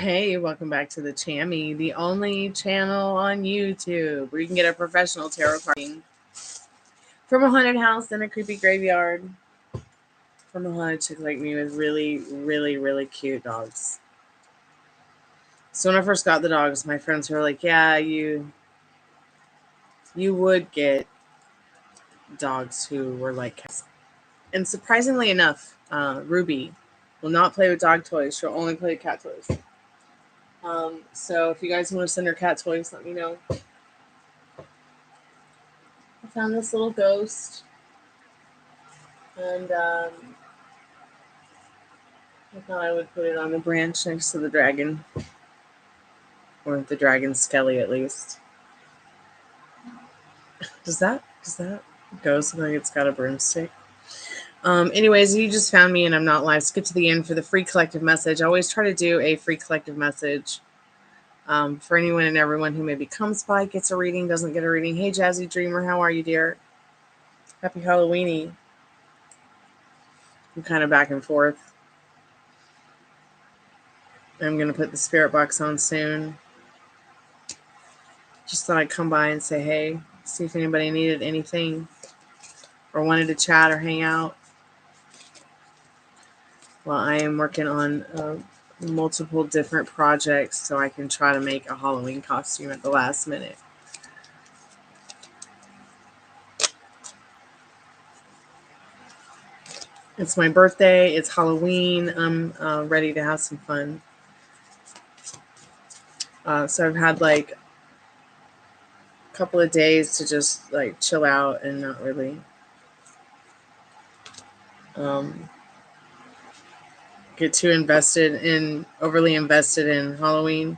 Hey, welcome back to the Chammy, the only channel on YouTube where you can get a professional tarot card reading from a haunted house in a creepy graveyard from a haunted chick like me with really, really, really cute dogs. So when I first got the dogs, my friends were like, yeah, you would get dogs who were like cats. And surprisingly enough, Ruby will not play with dog toys. She'll only play with cat toys. So if you guys want to send her cat toys, let me know. I found this little ghost, and I thought I would put it on the branch next to the dragon, or the dragon skelly at least. Does that ghost look like it's got a broomstick? Anyways, you just found me and I'm not live. Skip to the end for the free collective message. I always try to do a free collective message for anyone and everyone who maybe comes by, gets a reading, doesn't get a reading. Hey, Jazzy Dreamer, how are you, dear? Happy Halloweeny. I'm kind of back and forth. I'm going to put the spirit box on soon. Just thought I'd come by and say hey, see if anybody needed anything or wanted to chat or hang out. Well, I am working on multiple different projects so I can try to make a Halloween costume at the last minute. It's my birthday. It's Halloween. I'm ready to have some fun. So I've had like a couple of days to just like chill out and not really get too overly invested in Halloween.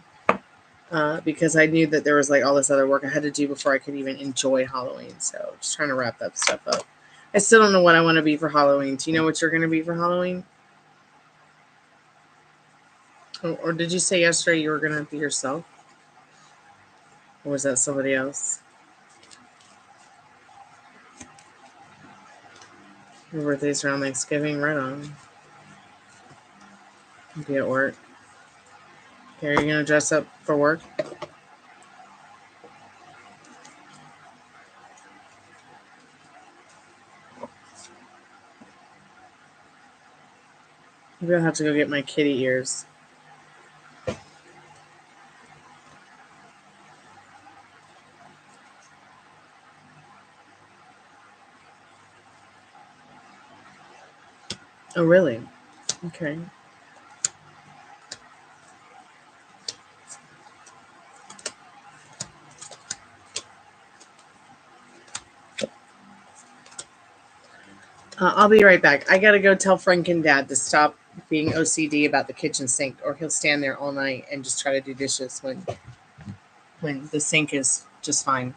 Because I knew that there was like all this other work I had to do before I could even enjoy Halloween. So just trying to wrap that stuff up. I still don't know what I want to be for Halloween. Do you know what you're going to be for Halloween? Or did you say yesterday you were going to be yourself? Or was that somebody else? Your birthday's around Thanksgiving, right on. You'll be at work. Okay, are you going to dress up for work? Maybe I'll have to go get my kitty ears. Oh, really? Okay. I'll be right back. I gotta go tell Franken Dad to stop being OCD about the kitchen sink, or he'll stand there all night and just try to do dishes when the sink is just fine.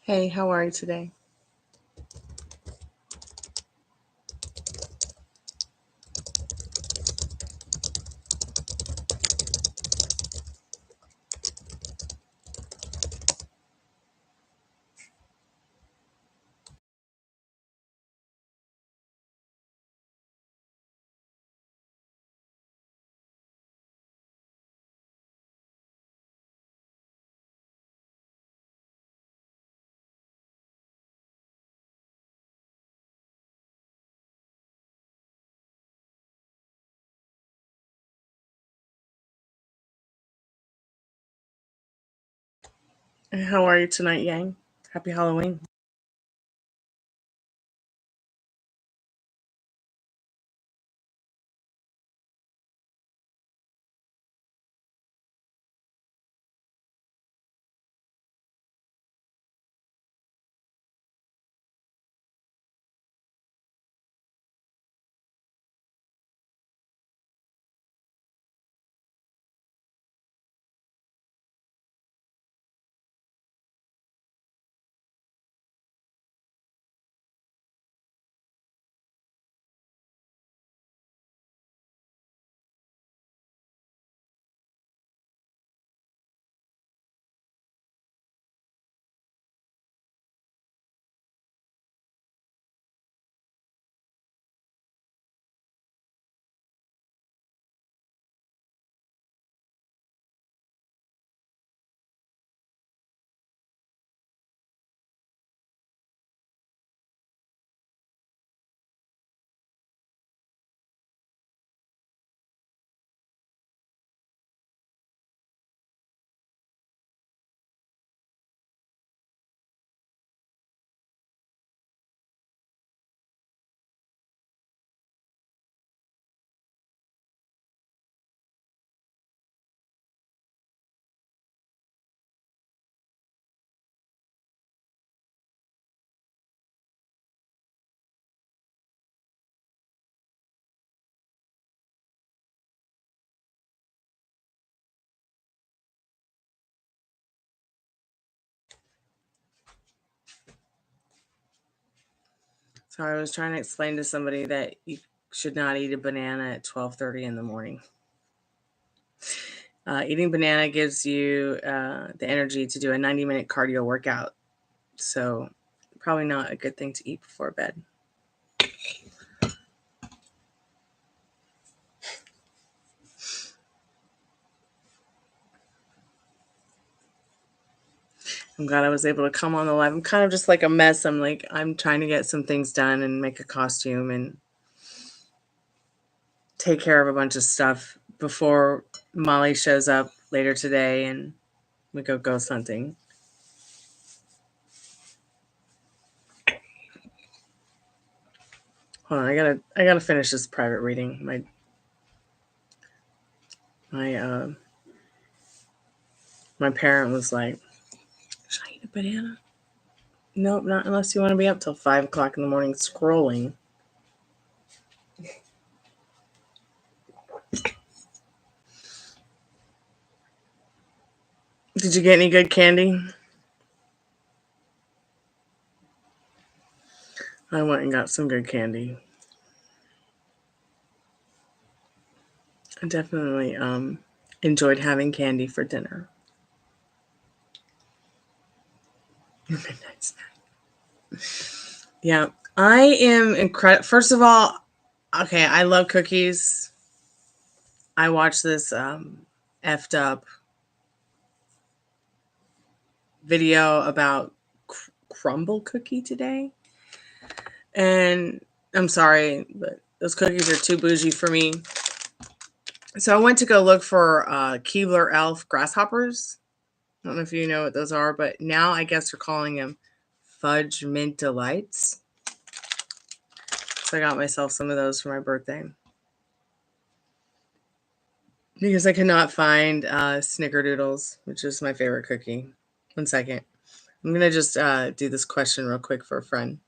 Hey, how are you today? How are you tonight, Yang? Happy Halloween. Sorry, I was trying to explain to somebody that you should not eat a banana at 12:30 in the morning. Eating banana gives you the energy to do a 90-minute cardio workout. So probably not a good thing to eat before bed. I'm glad I was able to come on the live. I'm kind of just like a mess. I'm trying to get some things done and make a costume and take care of a bunch of stuff before Molly shows up later today and we go ghost hunting. Hold on, I gotta finish this private reading. My parent was like, "Should I eat a banana?" Nope, not unless you want to be up till 5 o'clock in the morning scrolling. Did you get any good candy? I went and got some good candy. I definitely enjoyed having candy for dinner. Midnight snack. Yeah, I am incredible. First of all, okay, I love cookies. I watched this effed up video about crumble cookie today. And I'm sorry, but those cookies are too bougie for me. So I went to go look for Keebler Elf grasshoppers. I don't know if you know what those are, but now I guess they're calling them fudge mint delights. So I got myself some of those for my birthday. Because I could not find snickerdoodles, which is my favorite cookie. 1 second. I'm going to just do this question real quick for a friend.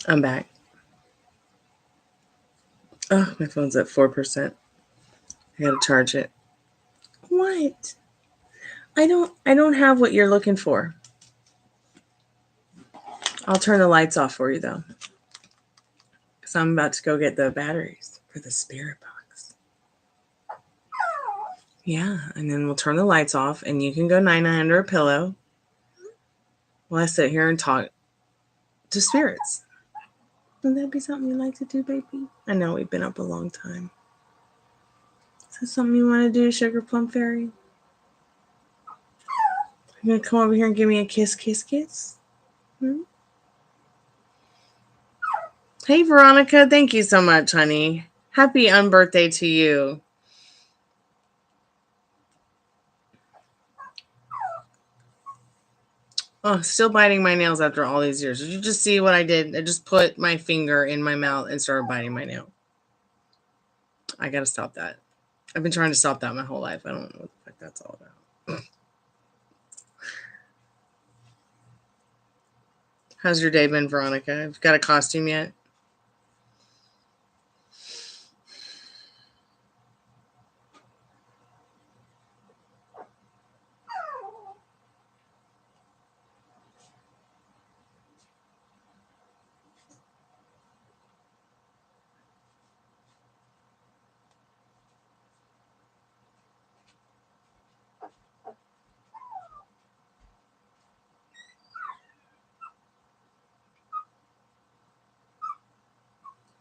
I'm back. Oh, my phone's at 4%. I gotta charge it. What? I don't have what you're looking for. I'll turn the lights off for you though. Because I'm about to go get the batteries for the spirit box. Yeah, and then we'll turn the lights off and you can go night-night under a pillow while I sit here and talk to spirits. Would that be something you'd like to do, baby? I know we've been up a long time. Is that something you want to do, Sugar Plum Fairy? You gonna come over here and give me a kiss, kiss, kiss? Hmm? Hey, Veronica. Thank you so much, honey. Happy unbirthday to you. Oh, still biting my nails after all these years. Did you just see what I did? I just put my finger in my mouth and started biting my nail. I gotta stop that. I've been trying to stop that my whole life. I don't know what the fuck that's all about. How's your day been, Veronica? Have you got a costume yet?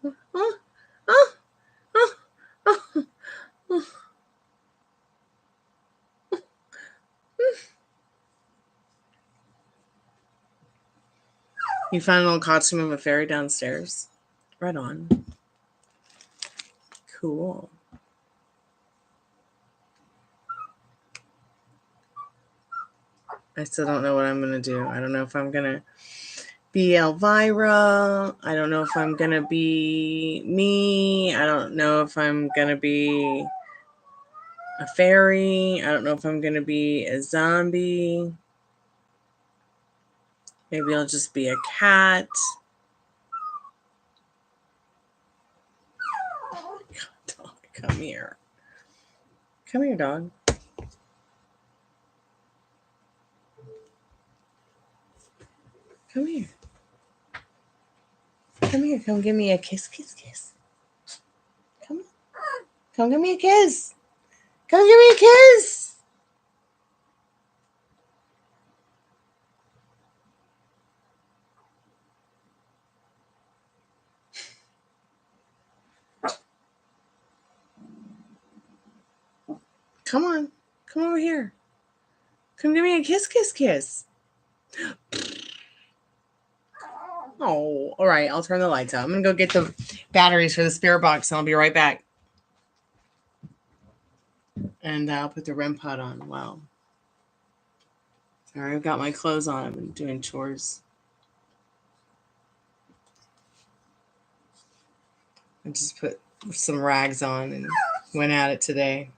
Oh, oh, oh, oh, oh. You found a little costume of a fairy downstairs? Right on. Cool. I still don't know what I'm going to do. I don't know if I'm going to be Elvira. I don't know if I'm going to be me. I don't know if I'm going to be a fairy. I don't know if I'm going to be a zombie. Maybe I'll just be a cat. Dog, come here. Come here, dog. Come here. Come here. Come give me a kiss, kiss, kiss. Come. Come give me a kiss. Come give me a kiss. Come on. Come over here. Come give me a kiss, kiss, kiss. Oh, all right. I'll turn the lights out. I'm going to go get the batteries for the spirit box, and I'll be right back. And I'll put the REM pod on. Wow. Sorry, I've got my clothes on. I've been doing chores. I just put some rags on and went at it today.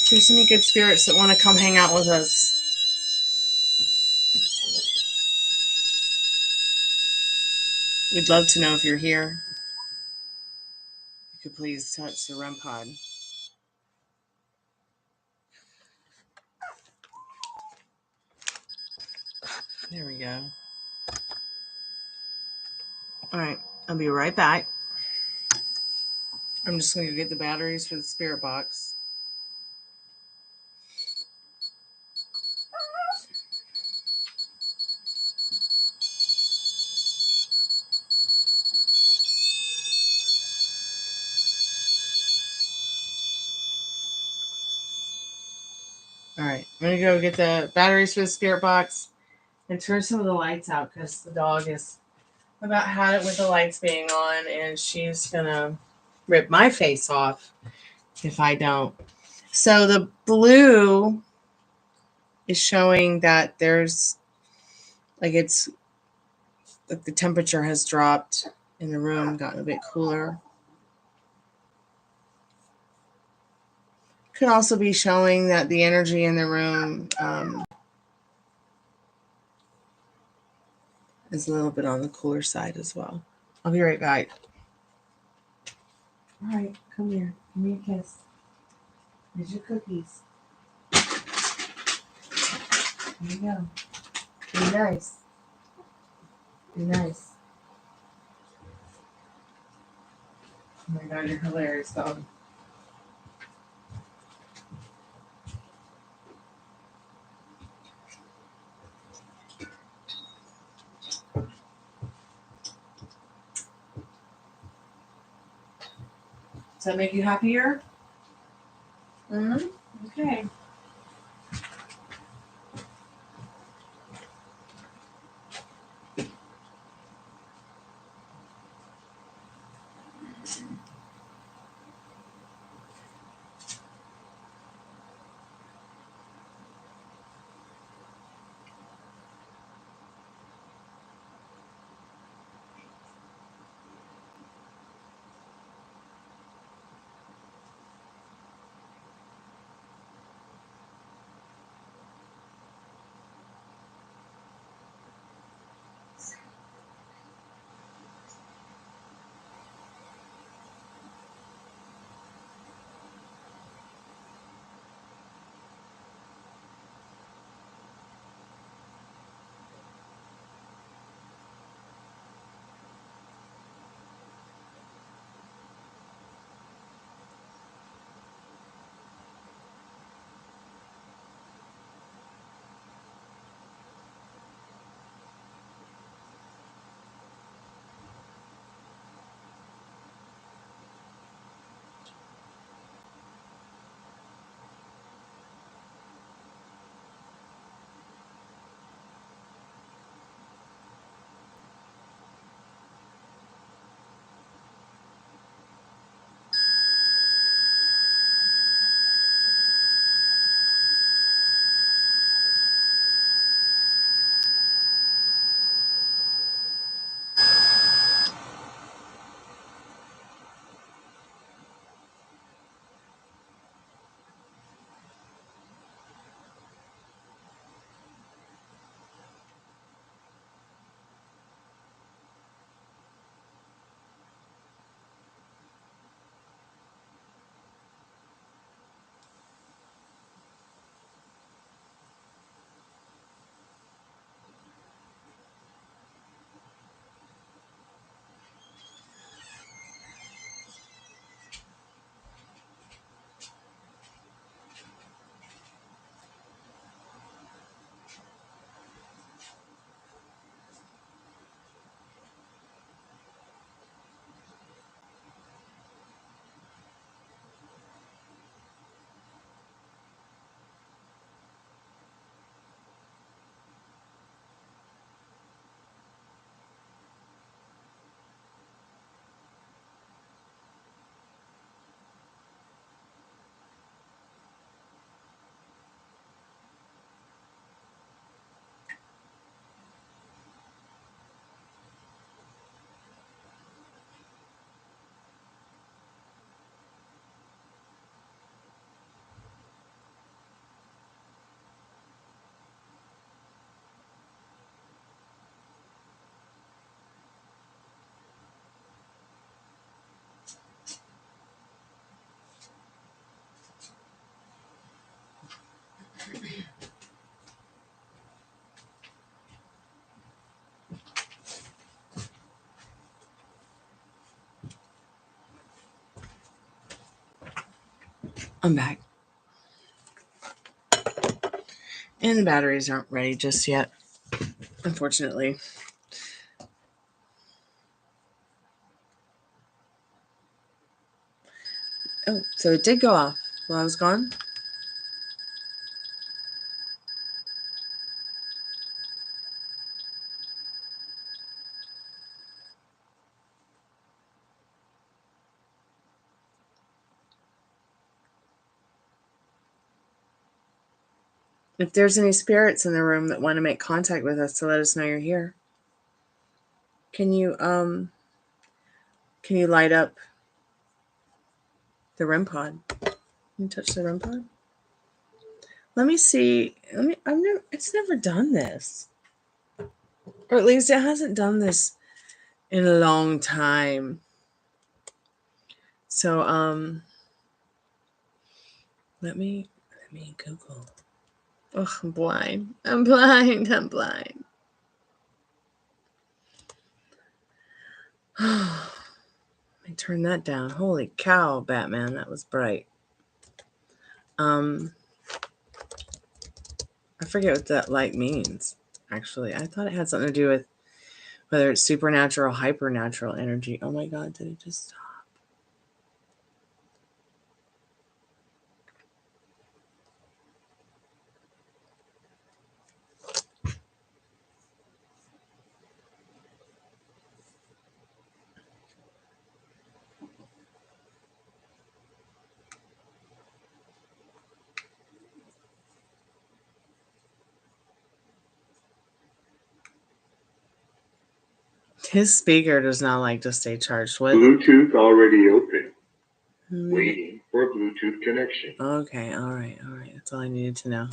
If there's any good spirits that want to come hang out with us, we'd love to know if you're here. You could please touch the REM pod. There we go. All right, I'll be right back. I'm just going to get the batteries for the spirit box. All right, I'm going to go get the batteries for the spirit box and turn some of the lights out because the dog is about had it with the lights being on, and she's going to rip my face off if I don't. So the blue is showing that there's, like, it's, like, the temperature has dropped in the room, gotten a bit cooler. Could also be showing that the energy in the room is a little bit on the cooler side as well. I'll be right back. All right, come here. Give me a kiss. Here's your cookies. Here you go. Be nice. Be nice. Oh my God, you're hilarious, dog. Does that make you happier? Mm-hmm. Okay. I'm back. And the batteries aren't ready just yet, unfortunately. Oh, so it did go off while I was gone? If there's any spirits in the room that want to make contact with us to let us know you're here, can you light up the REM pod? You touch the REM pod? Let me see. It's never done this. Or at least it hasn't done this in a long time. So, let me Google. Ugh, I'm blind. I'm blind. I'm blind. Let me turn that down. Holy cow, Batman, that was bright. I forget what that light means, actually. I thought it had something to do with whether it's supernatural or hypernatural energy. Oh my god, did it just stop? His speaker does not like to stay charged. What? Bluetooth already open. Waiting for Bluetooth connection. Okay, all right. That's all I needed to know.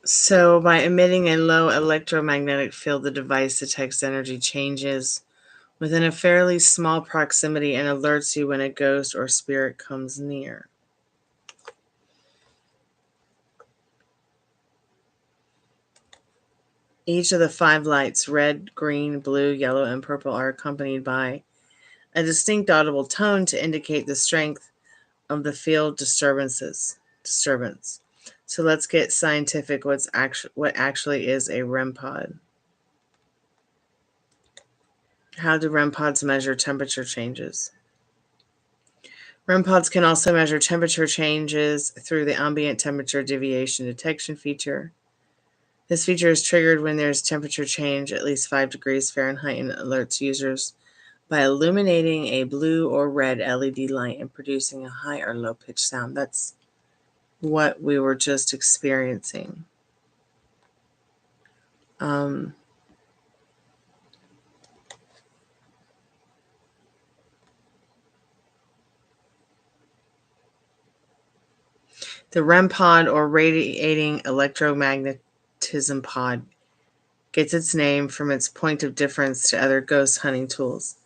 So by emitting a low electromagnetic field, the device detects energy changes within a fairly small proximity and alerts you when a ghost or spirit comes near. Each of the 5 lights, red, green, blue, yellow, and purple, are accompanied by a distinct audible tone to indicate the strength of the field disturbance. So let's get scientific. What actually is a REM pod? How do REM pods measure temperature changes? REM pods can also measure temperature changes through the ambient temperature deviation detection feature. This feature is triggered when there's temperature change at least 5 degrees Fahrenheit and alerts users by illuminating a blue or red LED light and producing a high or low pitch sound. That's what we were just experiencing. The REM pod, or radiating electromagnetism pod, gets its name from its point of difference to other ghost hunting tools.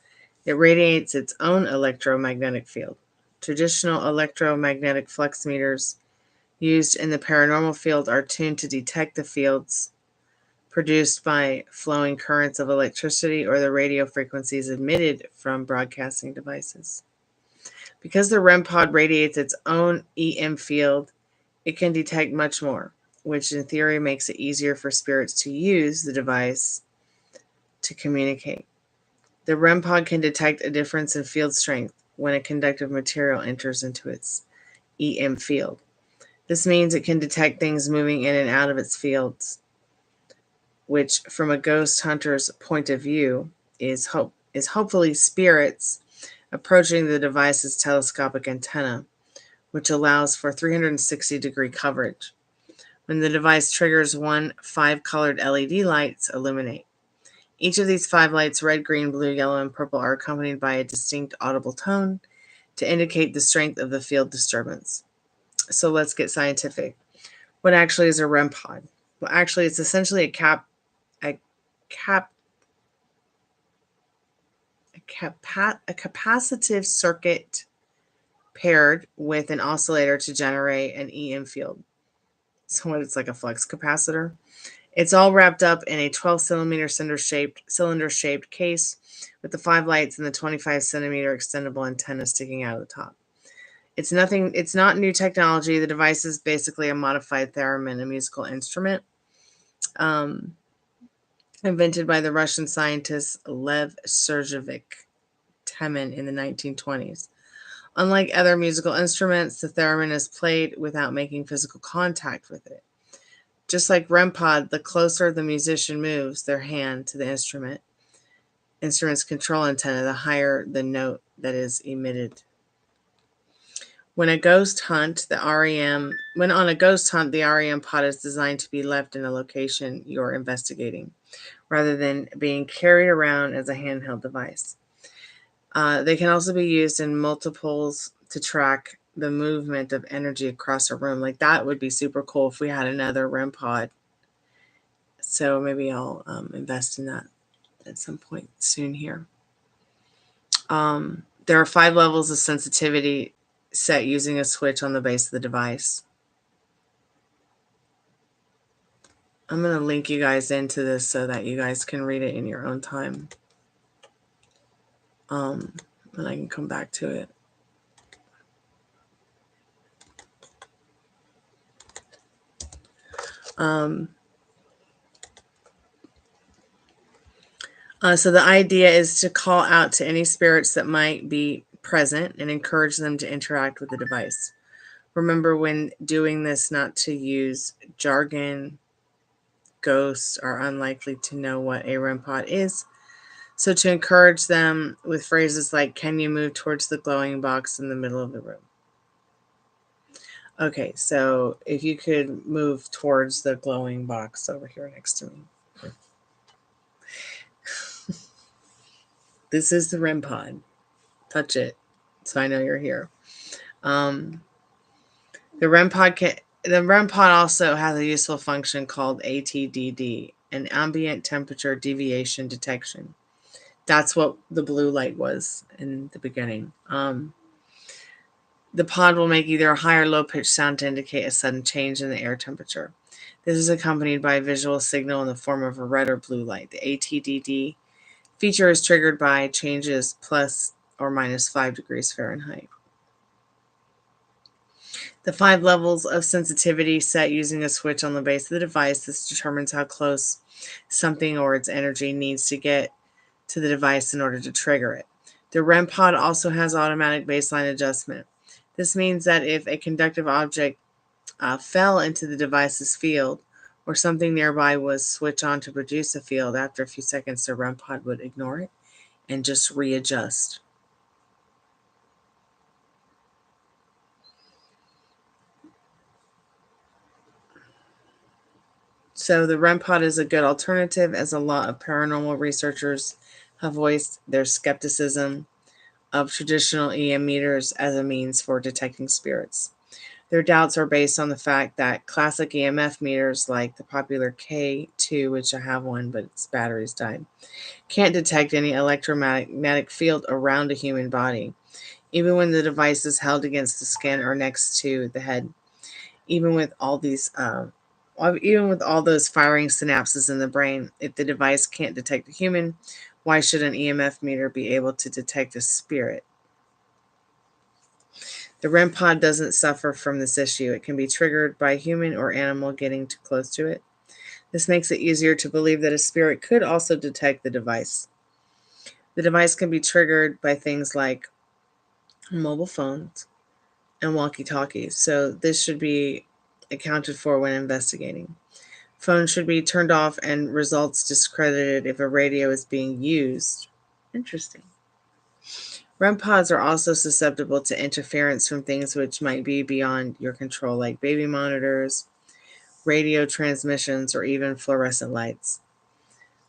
It radiates its own electromagnetic field. Traditional electromagnetic flux meters used in the paranormal field are tuned to detect the fields produced by flowing currents of electricity or the radio frequencies emitted from broadcasting devices. Because the REM pod radiates its own EM field, it can detect much more, which in theory makes it easier for spirits to use the device to communicate. The REM pod can detect a difference in field strength when a conductive material enters into its EM field. This means it can detect things moving in and out of its fields, which from a ghost hunter's point of view is hopefully spirits approaching the device's telescopic antenna, which allows for 360-degree coverage. When the device triggers 5 colored LED lights illuminate. Each of these 5 lights, red, green, blue, yellow, and purple, are accompanied by a distinct audible tone to indicate the strength of the field disturbance. So let's get scientific. What actually is a REM pod? Well, actually, it's essentially a capacitive circuit paired with an oscillator to generate an EM field. So it's like a flux capacitor. It's all wrapped up in a 12-centimeter cylinder-shaped case with the 5 lights and the 25-centimeter extendable antenna sticking out of the top. It's not new technology. The device is basically a modified theremin, a musical instrument, invented by the Russian scientist Lev Sergeyevich Temin in the 1920s. Unlike other musical instruments, the theremin is played without making physical contact with it. Just like REM pod, the closer the musician moves their hand to the instrument's control antenna, the higher the note that is emitted. When on a ghost hunt, the REM pod is designed to be left in a location you're investigating, rather than being carried around as a handheld device. They can also be used in multiples to track the movement of energy across a room. Like, that would be super cool if we had another REM pod. So maybe I'll invest in that at some point soon here. There are 5 levels of sensitivity set using a switch on the base of the device. I'm going to link you guys into this so that you guys can read it in your own time. And I can come back to it. So the idea is to call out to any spirits that might be present and encourage them to interact with the device. Remember when doing this not to use jargon. Ghosts are unlikely to know what a REM pod is. So to encourage them with phrases like, can you move towards the glowing box in the middle of the room? Okay, so if you could move towards the glowing box over here next to me. This is the REM pod. Touch it so I know you're here. The REM pod also has a useful function called ATDD, an ambient temperature deviation detection. That's what the blue light was in the beginning. The pod will make either a high or low pitched sound to indicate a sudden change in the air temperature. This is accompanied by a visual signal in the form of a red or blue light. The ATDD feature is triggered by changes plus or minus 5 degrees Fahrenheit. The 5 levels of sensitivity set using a switch on the base of the device. This determines how close something or its energy needs to get to the device in order to trigger it. The REM pod also has automatic baseline adjustment. This means that if a conductive object fell into the device's field, or something nearby was switched on to produce a field, after a few seconds the REM pod would ignore it and just readjust. So the REM pod is a good alternative, as a lot of paranormal researchers have voiced their skepticism of traditional EM meters as a means for detecting spirits. Their doubts are based on the fact that classic EMF meters, like the popular K2, which I have one, but its batteries died, can't detect any electromagnetic field around a human body, even when the device is held against the skin or next to the head. Even with all those firing synapses in the brain, if the device can't detect a human, why should an EMF meter be able to detect a spirit? The REM pod doesn't suffer from this issue. It can be triggered by a human or animal getting too close to it. This makes it easier to believe that a spirit could also detect the device. The device can be triggered by things like mobile phones and walkie-talkies, so this should be accounted for when investigating. Phones should be turned off and results discredited if a radio is being used. Interesting. REM pods are also susceptible to interference from things which might be beyond your control, like baby monitors, radio transmissions, or even fluorescent lights.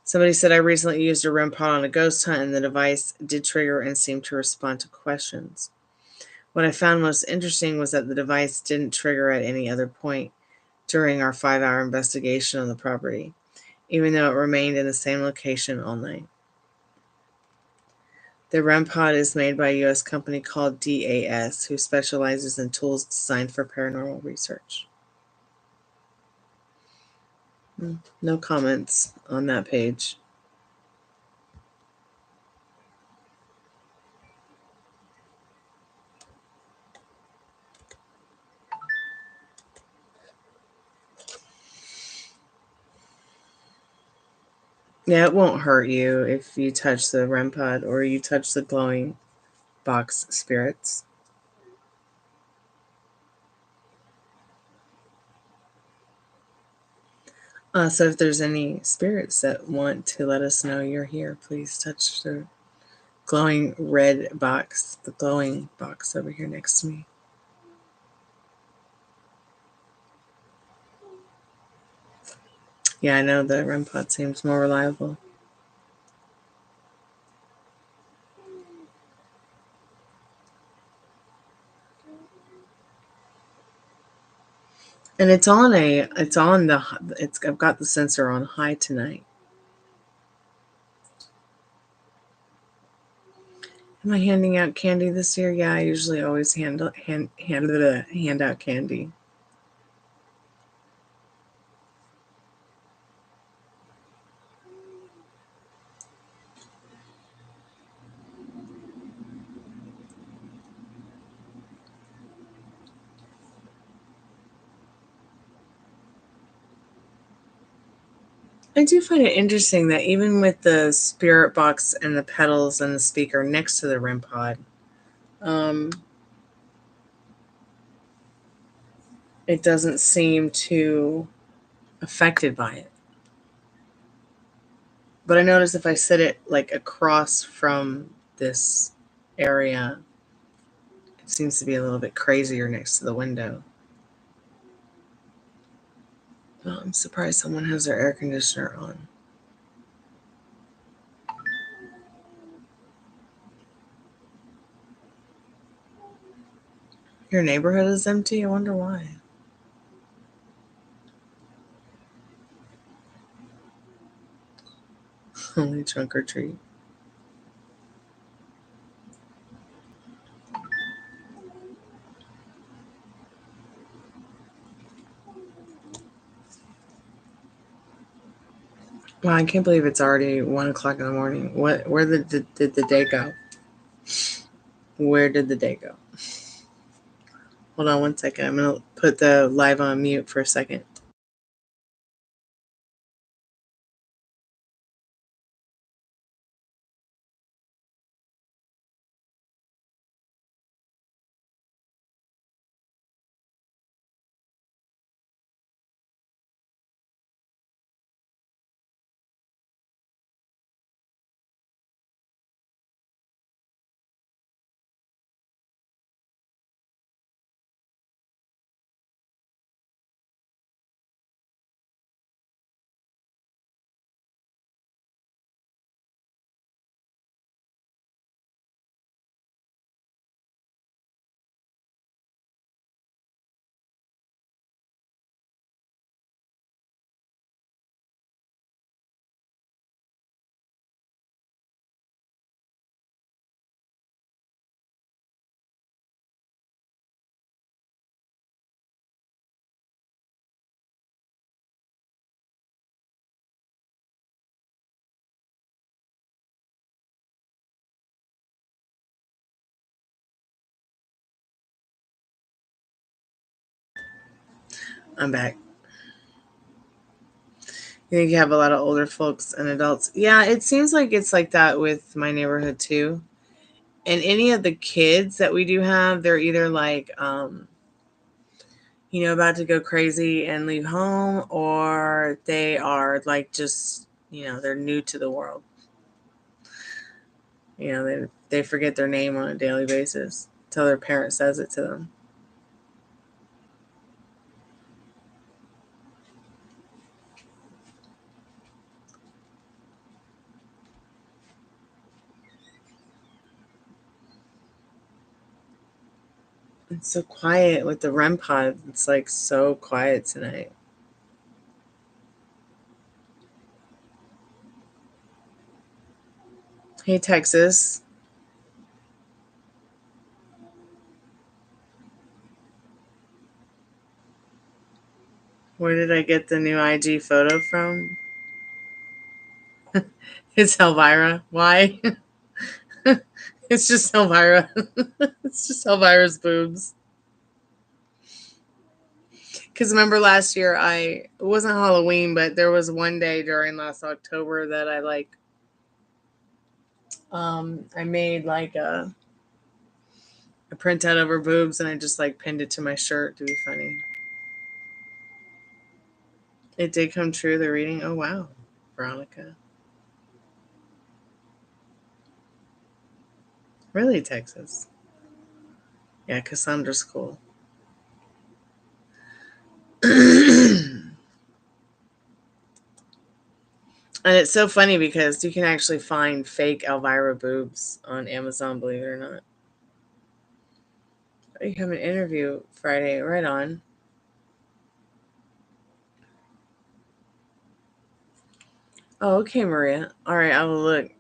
Somebody said, I recently used a REM pod on a ghost hunt, and the device did trigger and seemed to respond to questions. What I found most interesting was that the device didn't trigger at any other point during our 5-hour investigation on the property, even though it remained in the same location all night. The REM pod is made by a U.S. company called DAS, who specializes in tools designed for paranormal research. No comments on that page. Yeah, it won't hurt you if you touch the REM pod or you touch the glowing box spirits. So if there's any spirits that want to let us know you're here, please touch the glowing red box, the glowing box over here next to me. Yeah, I know the REM pod seems more reliable. And I've got the sensor on high tonight. Am I handing out candy this year? Yeah, I usually always hand out candy. I do find it interesting that even with the spirit box and the pedals and the speaker next to the REM pod, it doesn't seem too affected by it. But I notice if I sit it like across from this area, it seems to be a little bit crazier next to the window. Well, I'm surprised someone has their air conditioner on. Your neighborhood is empty? I wonder why. Only trunk or treat. Wow, I can't believe it's already 1 o'clock in the morning. Where did the day go? Where did the day go? Hold on 1 second. I'm going to put the live on mute for a second. I'm back. You think you have a lot of older folks and adults? Yeah, it seems like it's like that with my neighborhood too. And any of the kids that we do have, they're either like, about to go crazy and leave home, or they are like just, they're new to the world. They forget their name on a daily basis until their parent says it to them. It's so quiet with the REM pod. It's like so quiet tonight. Hey, Texas. Where did I get the new IG photo from? It's Elvira. Why? It's just Elvira. It's just Elvira's boobs. Because remember last year, it wasn't Halloween, but there was one day during last October that I made like a printout of her boobs, and I just like pinned it to my shirt to be funny. It did come true, the reading. Oh, wow, Veronica. Really, Texas? Yeah, Cassandra's cool. And it's so funny because you can actually find fake Elvira boobs on Amazon, believe it or not. Oh, you have an interview Friday. Right on. Oh, okay, Maria. All right, I will look.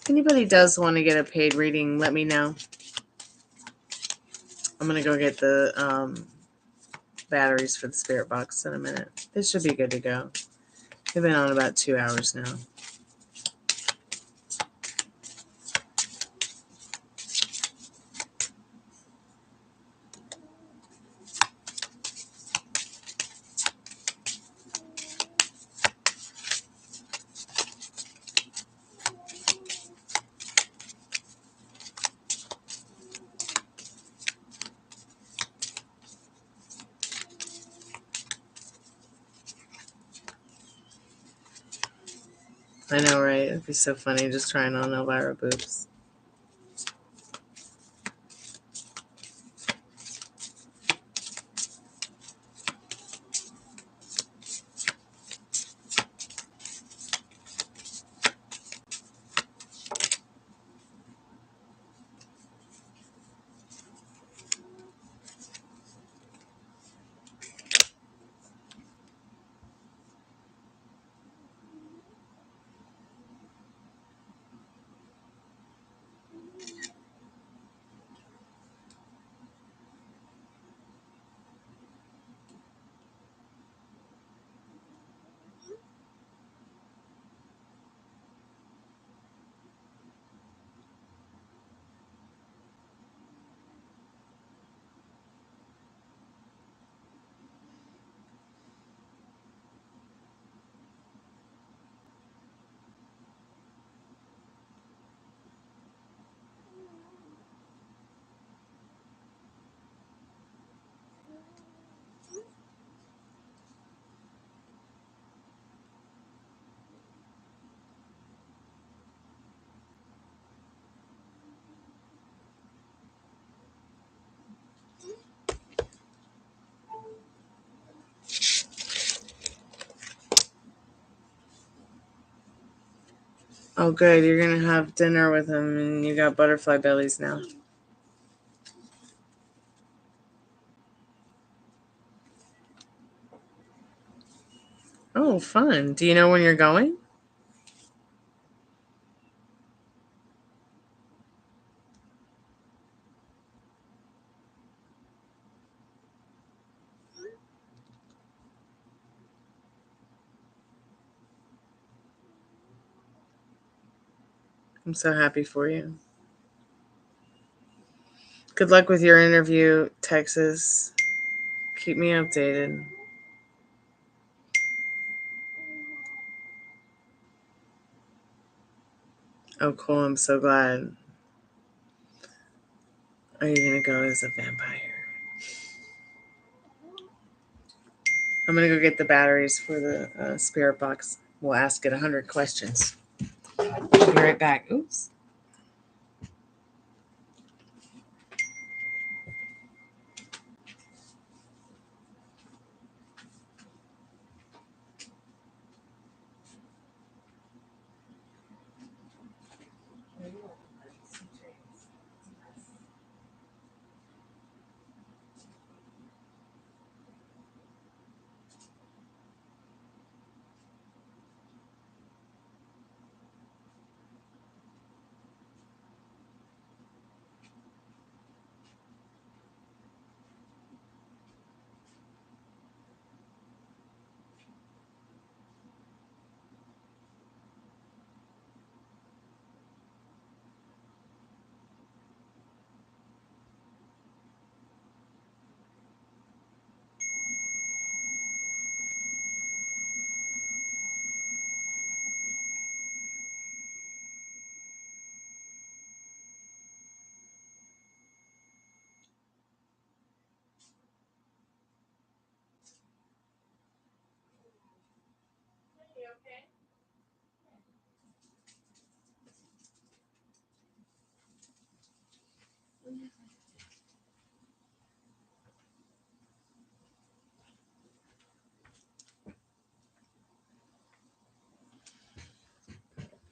If anybody does want to get a paid reading, let me know. I'm going to go get the batteries for the spirit box in a minute. This should be good to go. We've been on about 2 hours now. I know, right? It'd be so funny just trying on Elvira boobs. Oh, good. You're going to have dinner with him and you got butterfly bellies now. Oh, fun. Do you know when you're going? I'm so happy for you. Good luck with your interview, Texas. Keep me updated. Oh, cool. I'm so glad. Are you going to go as a vampire? I'm going to go get the batteries for the spirit box. We'll ask it 100 questions. I'll be right back. Oops.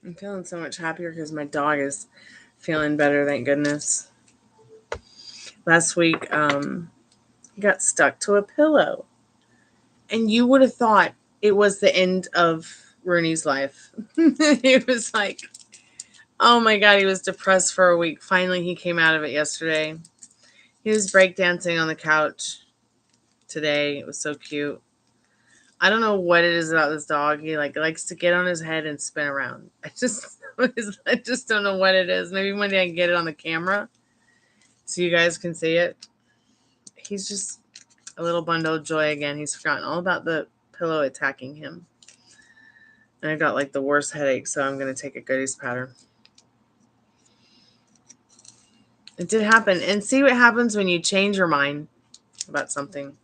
I'm feeling so much happier because my dog is feeling better, thank goodness. Last week, he got stuck to a pillow. And you would have thought it was the end of Rooney's life. He was like, oh my God, he was depressed for a week. Finally, he came out of it yesterday. He was breakdancing on the couch today. It was so cute. I don't know what it is about this dog. He likes to get on his head and spin around. I just don't know what it is. Maybe one day I can get it on the camera so you guys can see it. He's just a little bundle of joy again. He's forgotten all about the pillow attacking him. And I got like the worst headache, so I'm going to take a goodies powder. It did happen. And see what happens when you change your mind about something.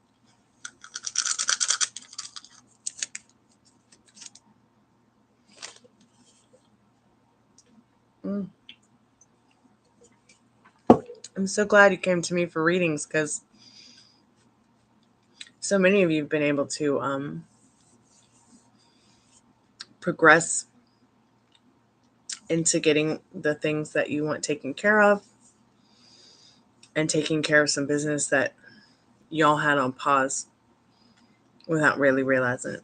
I'm so glad you came to me for readings because so many of you have been able to progress into getting the things that you want taken care of and taking care of some business that y'all had on pause without really realizing it.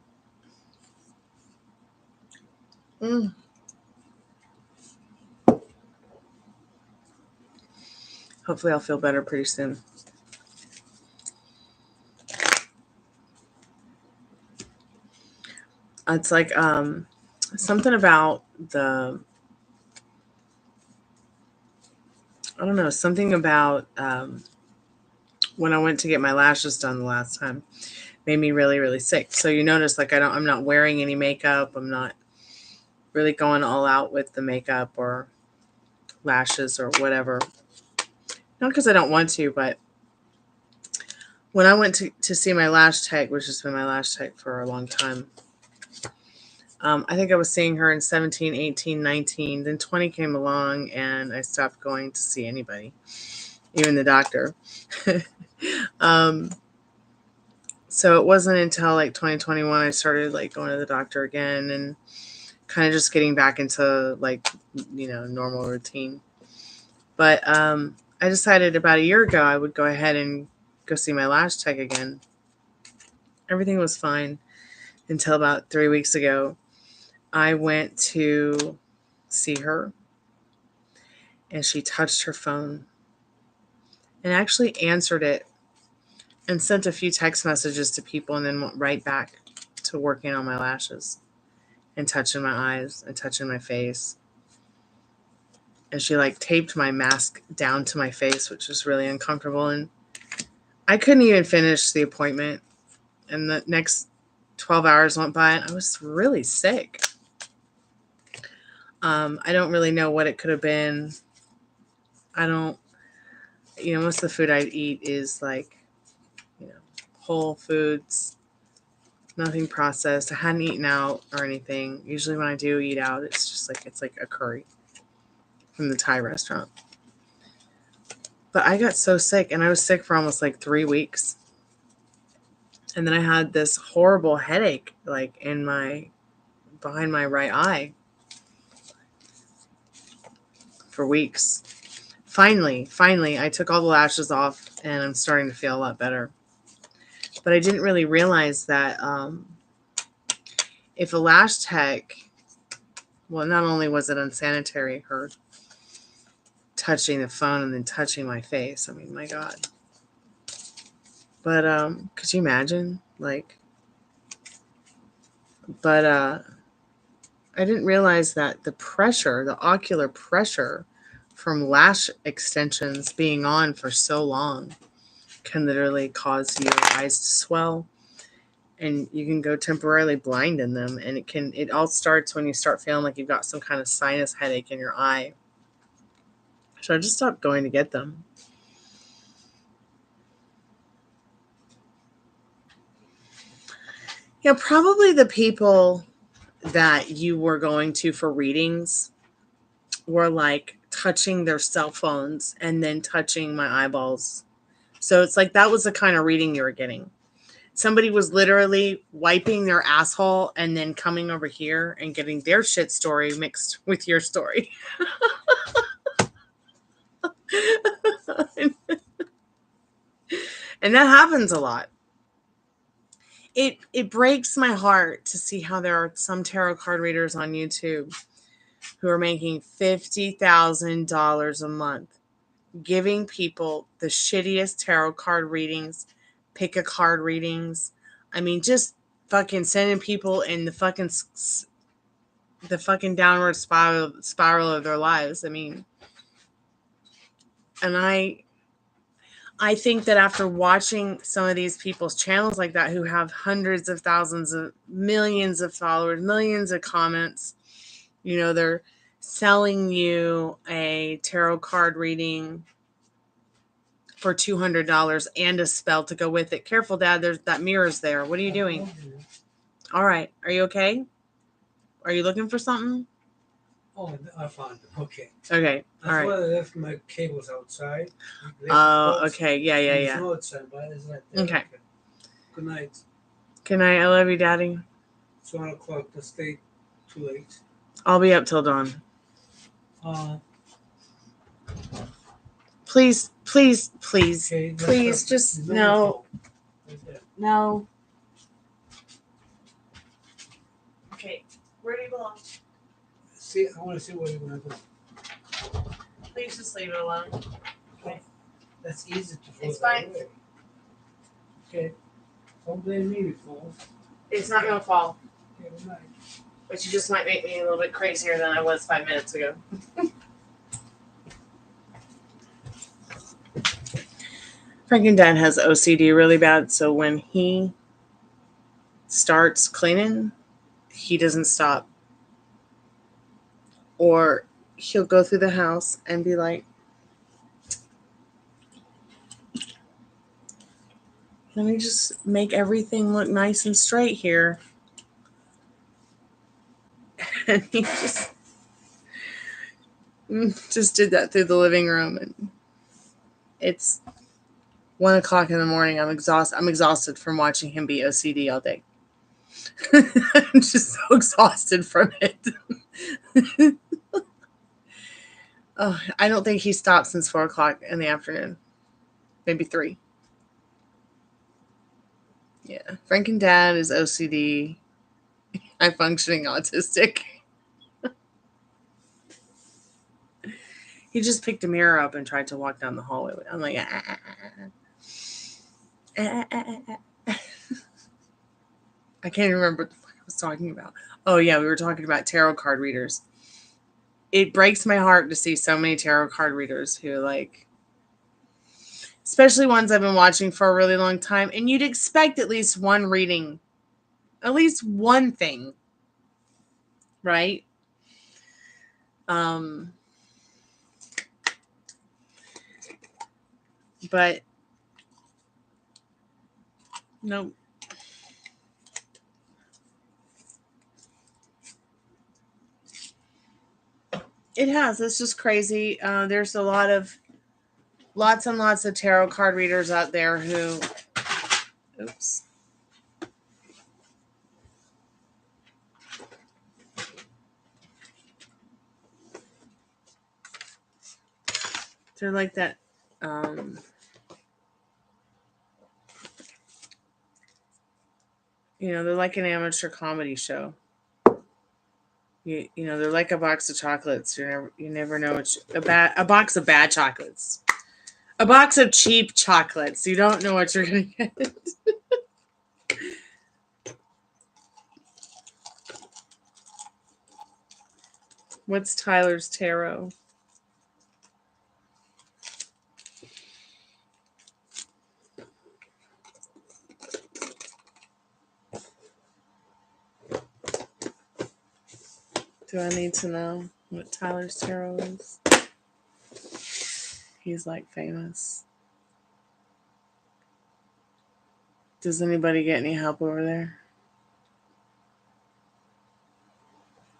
Hopefully I'll feel better pretty soon. It's like something about something about when I went to get my lashes done the last time made me really, really sick. So you notice like I'm not wearing any makeup. I'm not really going all out with the makeup or lashes or whatever. Not because I don't want to, but when I went to see my lash tech, which has been my lash tech for a long time, I think I was seeing her in 17, 18, 19. Then 20 came along and I stopped going to see anybody, even the doctor. So it wasn't until like 2021 I started like going to the doctor again and kind of just getting back into like, normal routine. But I decided about a year ago I would go ahead and go see my lash tech again. Everything was fine until about 3 weeks ago. I went to see her and she touched her phone and actually answered it and sent a few text messages to people and then went right back to working on my lashes and touching my eyes and touching my face. And she like taped my mask down to my face, which was really uncomfortable. And I couldn't even finish the appointment. And the next 12 hours went by and I was really sick. I don't really know what it could have been. Most of the food I eat is like, whole foods, nothing processed. I hadn't eaten out or anything. Usually when I do eat out, it's like a curry from the Thai restaurant. But I got so sick and I was sick for almost like 3 weeks. And then I had this horrible headache like behind my right eye for weeks. Finally, I took all the lashes off and I'm starting to feel a lot better. But I didn't really realize that if a lash tech, well, not only was it unsanitary, her touching the phone and then touching my face. I mean, my God. But could you imagine? I didn't realize that the pressure, the ocular pressure from lash extensions being on for so long can literally cause your eyes to swell and you can go temporarily blind in them. And it all starts when you start feeling like you've got some kind of sinus headache in your eye. So I just stopped going to get them. Probably the people that you were going to for readings were like touching their cell phones and then touching my eyeballs. So it's like that was the kind of reading you were getting. somebody was literally wiping their asshole and then coming over here and getting their shit story mixed with your story. And that happens a lot. It breaks my heart to see how there are some tarot card readers on YouTube who are making $50,000 a month, giving people the shittiest tarot card readings, pick a card readings. I mean, just fucking sending people in the fucking downward spiral of their lives. I mean, and I think that after watching some of these people's channels like that, who have hundreds of thousands of millions of followers, millions of comments, you know, they're selling you a tarot card reading for $200 and a spell to go with it. Careful, Dad. There's that mirror's there. What are you doing? All right. Are you okay? Are you looking for something? Oh, I found it. Okay. Okay. All right. That's why I left my cables outside. Oh, okay. Yeah. There's no outside, but it's right there. Okay. Good night. Good night. I love you, Daddy. It's 1 o'clock. Don't stay too late. I'll be up till dawn. Please, please, please, okay, please, just no. No. Okay. Where do you belong? See, I want to see what you want to do. Please just leave it alone. Okay. That's easy to fall. It's fine. Away. Okay. Don't blame me, fool. It's not gonna fall. Okay, good night. But you just might make me a little bit crazier than I was 5 minutes ago. Franken Dad has OCD really bad, so when he starts cleaning, he doesn't stop. Or he'll go through the house and be like, let me just make everything look nice and straight here. And he just did that through the living room. And it's 1 o'clock in the morning. I'm exhausted from watching him be OCD all day. I'm just so exhausted from it. Oh, I don't think he stopped since 4 o'clock in the afternoon. Maybe 3. Yeah. Franken Dad is OCD. I'm functioning autistic. He just picked a mirror up and tried to walk down the hallway. I'm like, I can't remember what the fuck I was talking about. Oh, yeah, we were talking about tarot card readers. It breaks my heart to see so many tarot card readers who, like, especially ones I've been watching for a really long time, and you'd expect at least one reading, at least one thing, right? But nope. It has. It's just crazy. There's lots and lots of tarot card readers out there who, oops. They're like that. You know, they're like an amateur comedy show. You know, they're like a box of chocolates. You never know which a box of bad chocolates. A box of cheap chocolates. You don't know what you're gonna get. What's Tyler's tarot? Do I need to know what Tyler's tarot is? He's like famous. Does anybody get any help over there?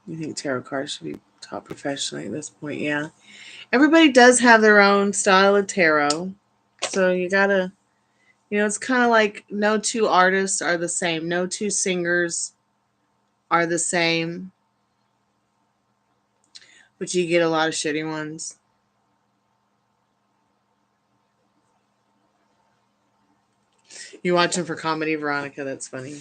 You think tarot cards should be taught professionally at this point? Yeah. Everybody does have their own style of tarot. So you gotta You know, it's kind of like no two artists are the same. No two singers are the same. But you get a lot of shitty ones. You watch them for comedy, Veronica. That's funny.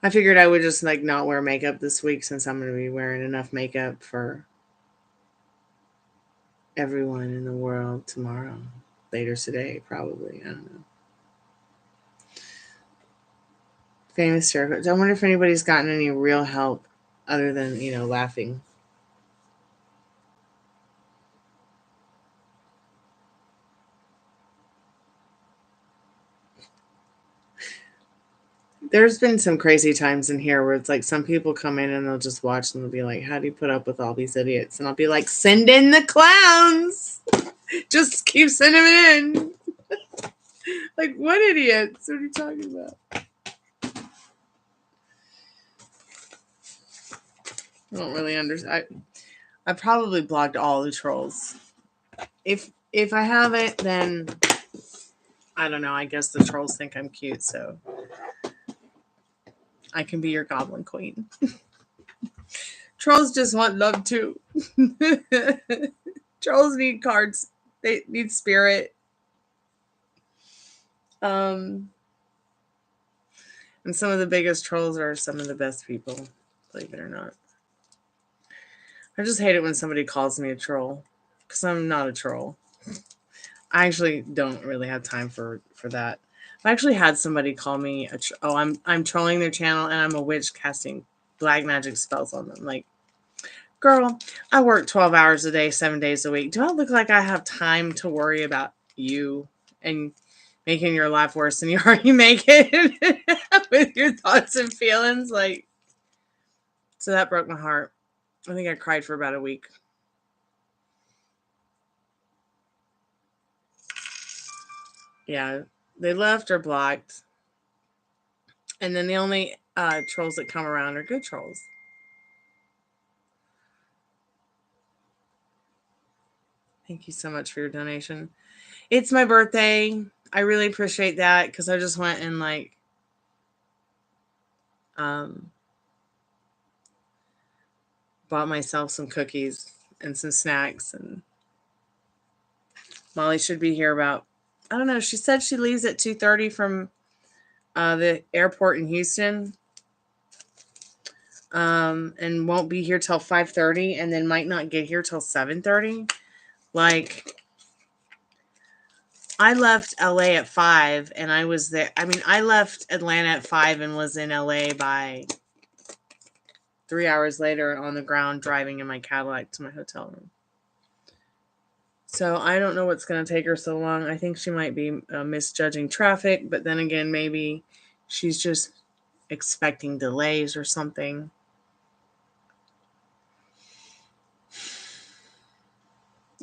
I figured I would just like not wear makeup this week since I'm going to be wearing enough makeup for everyone in the world tomorrow. Later today, probably. I don't know. Famous circles. I wonder if anybody's gotten any real help other than, you know, laughing. There's been some crazy times in here where it's like some people come in and they'll just watch and they'll be like, how do you put up with all these idiots? And I'll be like, send in the clowns. Just keep sending them in. Like, what idiots? What are you talking about? I don't really understand. I probably blocked all the trolls. If I haven't, then I don't know. I guess the trolls think I'm cute, so I can be your goblin queen. Trolls just want love too. Trolls need cards. They need spirit. And some of the biggest trolls are some of the best people, believe it or not. I just hate it when somebody calls me a troll, because I'm not a troll. I actually don't really have time for that. I actually had somebody call me I'm trolling their channel and I'm a witch casting black magic spells on them. Like, girl, I work 12 hours a day, 7 days a week. Do I look like I have time to worry about you and making your life worse than you already make it with your thoughts and feelings? Like, so that broke my heart. I think I cried for about a week. Yeah, they left or blocked. And then the only trolls that come around are good trolls. Thank you so much for your donation. It's my birthday. I really appreciate that because I just went and like bought myself some cookies and some snacks, and Molly should be here about, I don't know, she said she leaves at 2:30 from the airport in Houston, and won't be here till 5:30, and then might not get here till 7:30. Like, I left LA at 5 and I was there. I mean, I left Atlanta at 5 and was in LA by 3 hours later on the ground driving in my Cadillac to my hotel room. So I don't know what's going to take her so long. I think she might be misjudging traffic, but then again, maybe she's just expecting delays or something.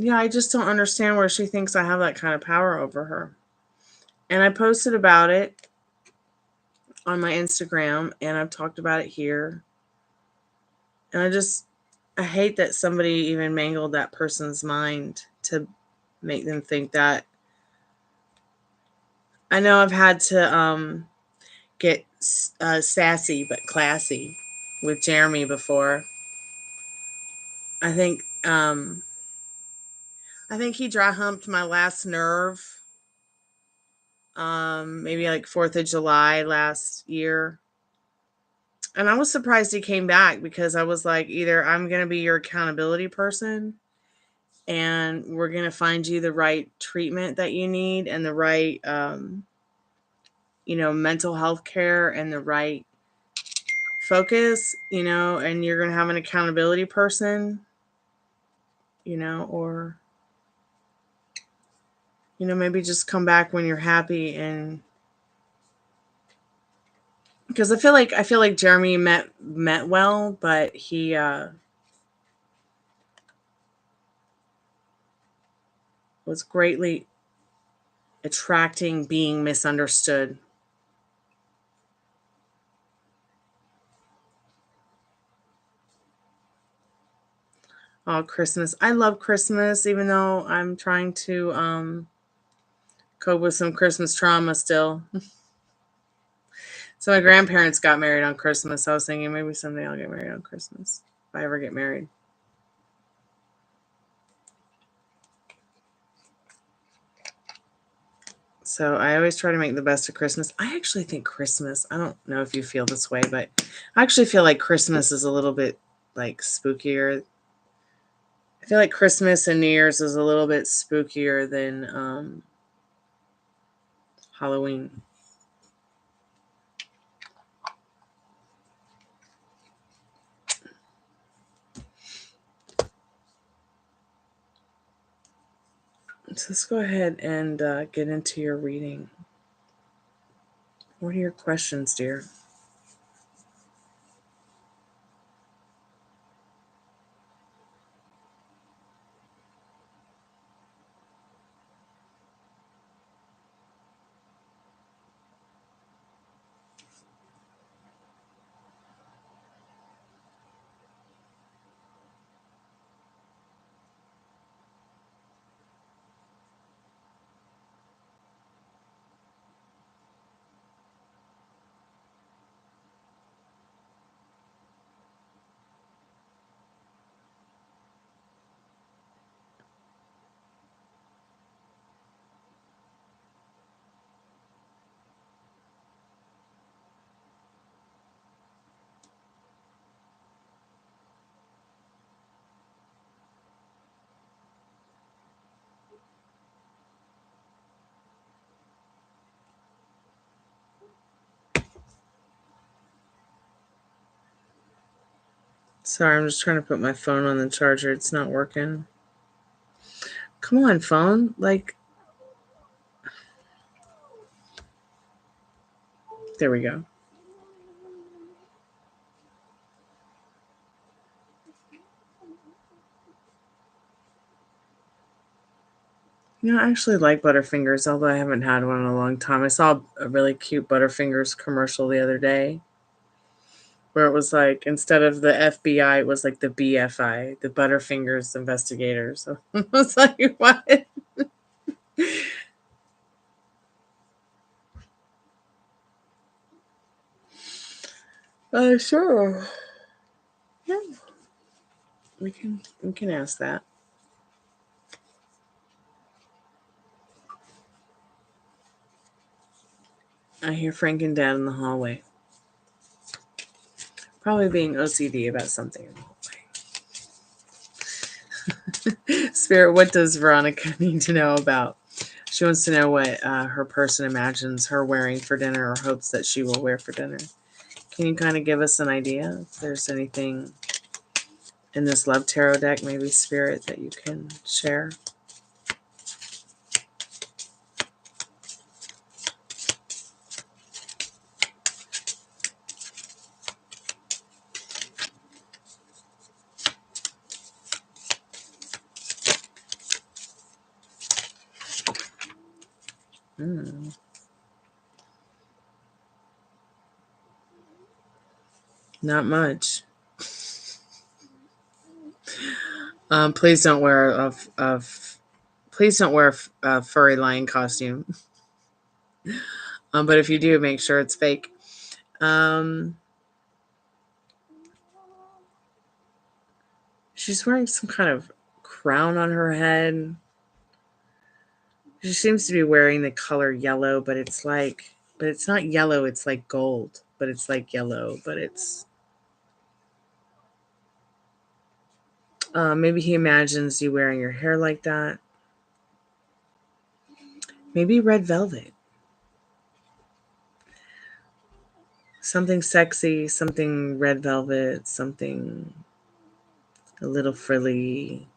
Yeah, I just don't understand where she thinks I have that kind of power over her. And I posted about it on my Instagram, and I've talked about it here. And I hate that somebody even mangled that person's mind to make them think that. I know I've had to get sassy but classy with Jeremy before. I think he dry humped my last nerve. Maybe like 4th of July last year. And I was surprised he came back because I was like, either I'm going to be your accountability person and we're going to find you the right treatment that you need and the right, mental health care and the right focus, and you're going to have an accountability person, or, maybe just come back when you're happy. And because I feel like Jeremy met well, but he, was greatly attracting being misunderstood. Oh, Christmas. I love Christmas, even though I'm trying to cope with some Christmas trauma still. So my grandparents got married on Christmas. I was thinking maybe someday I'll get married on Christmas if I ever get married. So I always try to make the best of Christmas. I actually think Christmas, I don't know if you feel this way, but I actually feel like Christmas is a little bit like spookier. I feel like Christmas and New Year's is a little bit spookier than Halloween. So let's go ahead and get into your reading. What are your questions, dear? Sorry, I'm just trying to put my phone on the charger. It's not working. Come on, phone. Like, there we go. You know, I actually like Butterfingers, although I haven't had one in a long time. I saw a really cute Butterfingers commercial the other day where it was like, instead of the FBI, it was like the BFI, the Butterfingers investigators. So I was like, what? Sure. Yeah. We can ask that. I hear Frank and Dad in the hallway. Probably being OCD about something in the hallway. Spirit, what does Veronica need to know about? She wants to know what her person imagines her wearing for dinner or hopes that she will wear for dinner. Can you kind of give us an idea if there's anything in this Love Tarot deck, maybe Spirit, that you can share? Not much. Please don't wear a furry lion costume. But if you do, make sure it's fake. She's wearing some kind of crown on her head. She seems to be wearing the color yellow, but it's not yellow, it's like gold, but it's like yellow, but it's maybe he imagines you wearing your hair like that. Maybe red velvet. Something sexy, something red velvet, something a little frilly.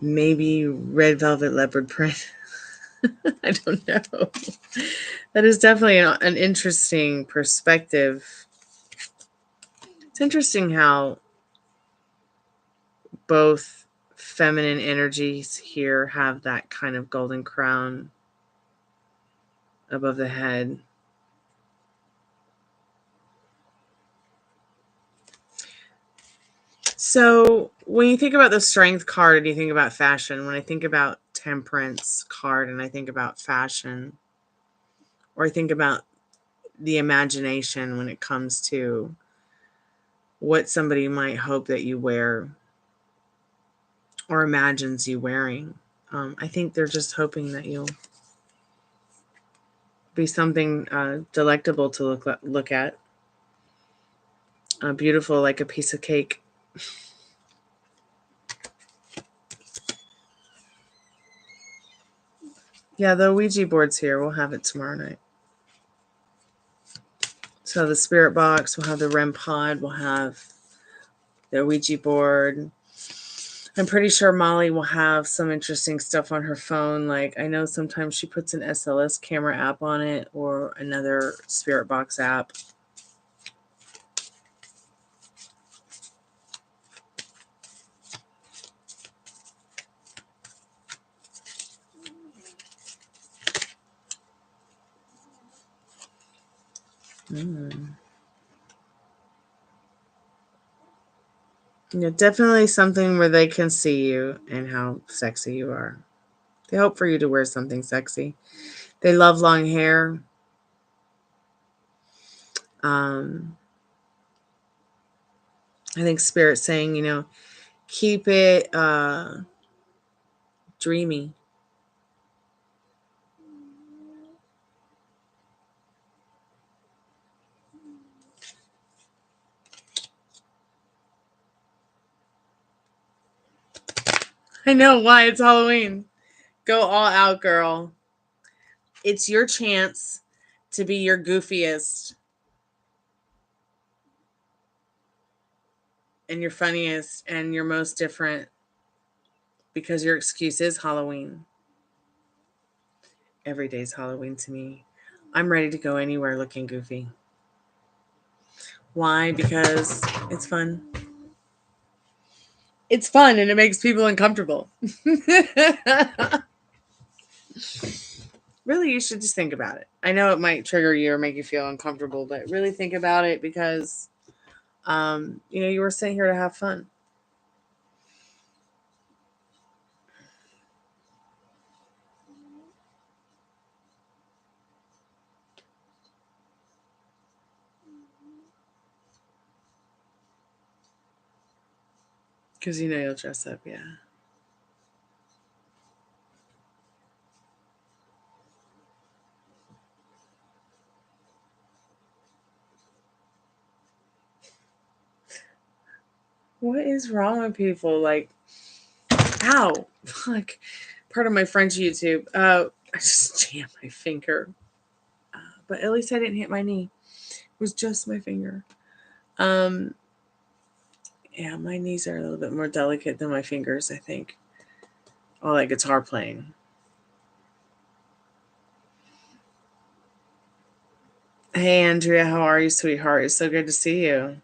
Maybe red velvet leopard print. I don't know. That is definitely an interesting perspective. It's interesting how both feminine energies here have that kind of golden crown above the head. So when you think about the Strength card and you think about fashion, when I think about Temperance card and I think about fashion, or I think about the imagination when it comes to what somebody might hope that you wear or imagines you wearing, I think they're just hoping that you'll be something delectable to look at, beautiful like a piece of cake. Yeah, the Ouija board's here. We'll have it tomorrow night. So the spirit box, we'll have the REM pod, we'll have the Ouija board. I'm pretty sure Molly will have some interesting stuff on her phone. Like I know sometimes she puts an SLS camera app on it or another spirit box app. Yeah, definitely something where they can see you and how sexy you are. They hope for you to wear something sexy. They love long hair. I think Spirit's saying, you know, keep it dreamy. I know why. It's Halloween. Go all out, girl. It's your chance to be your goofiest and your funniest and your most different, because your excuse is Halloween. Every day's Halloween to me. I'm ready to go anywhere looking goofy. Why? Because it's fun. It's fun and it makes people uncomfortable. Really, you should just think about it. I know it might trigger you or make you feel uncomfortable, but really think about it because, you know, you were sent here to have fun. Because you know you'll dress up, yeah. What is wrong with people? Like, ow. Fuck. Part of my French YouTube. I just jammed my finger. But at least I didn't hit my knee. It was just my finger. Yeah, my knees are a little bit more delicate than my fingers, I think. All that guitar playing. Hey, Andrea, how are you, sweetheart? It's so good to see you.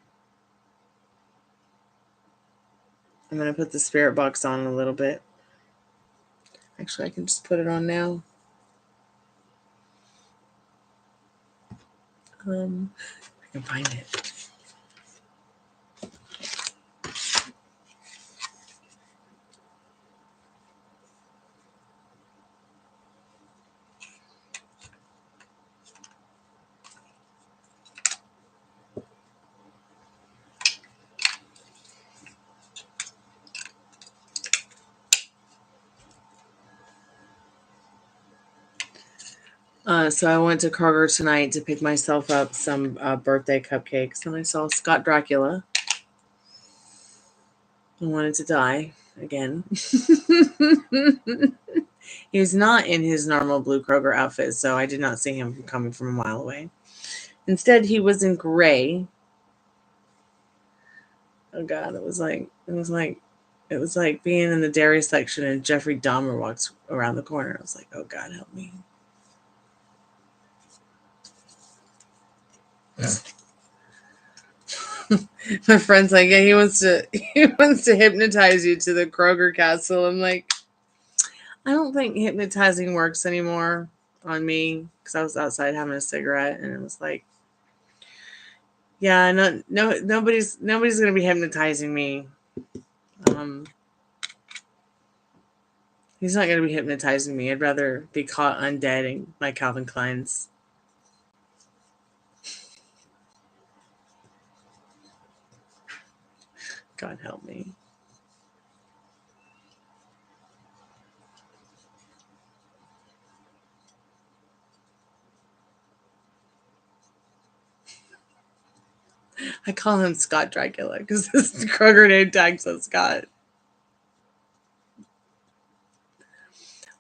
I'm going to put the spirit box on a little bit. Actually, I can just put it on now. I can find it. So I went to Kroger tonight to pick myself up some birthday cupcakes, and I saw Scott Dracula. I wanted to die again. He was not in his normal blue Kroger outfit, so I did not see him coming from a mile away. Instead, he was in gray. Oh God, it was like being in the dairy section and Jeffrey Dahmer walks around the corner. I was like, oh God, help me. My friend's like, yeah, he wants to hypnotize you to the Kroger castle. I'm like, I don't think hypnotizing works anymore on me, because I was outside having a cigarette and it was like, yeah, nobody's gonna be hypnotizing me. He's not going to be hypnotizing me. I'd rather be caught undead by Calvin Klein's. God help me. I call him Scott Dracula because his Kroger name tag says Scott.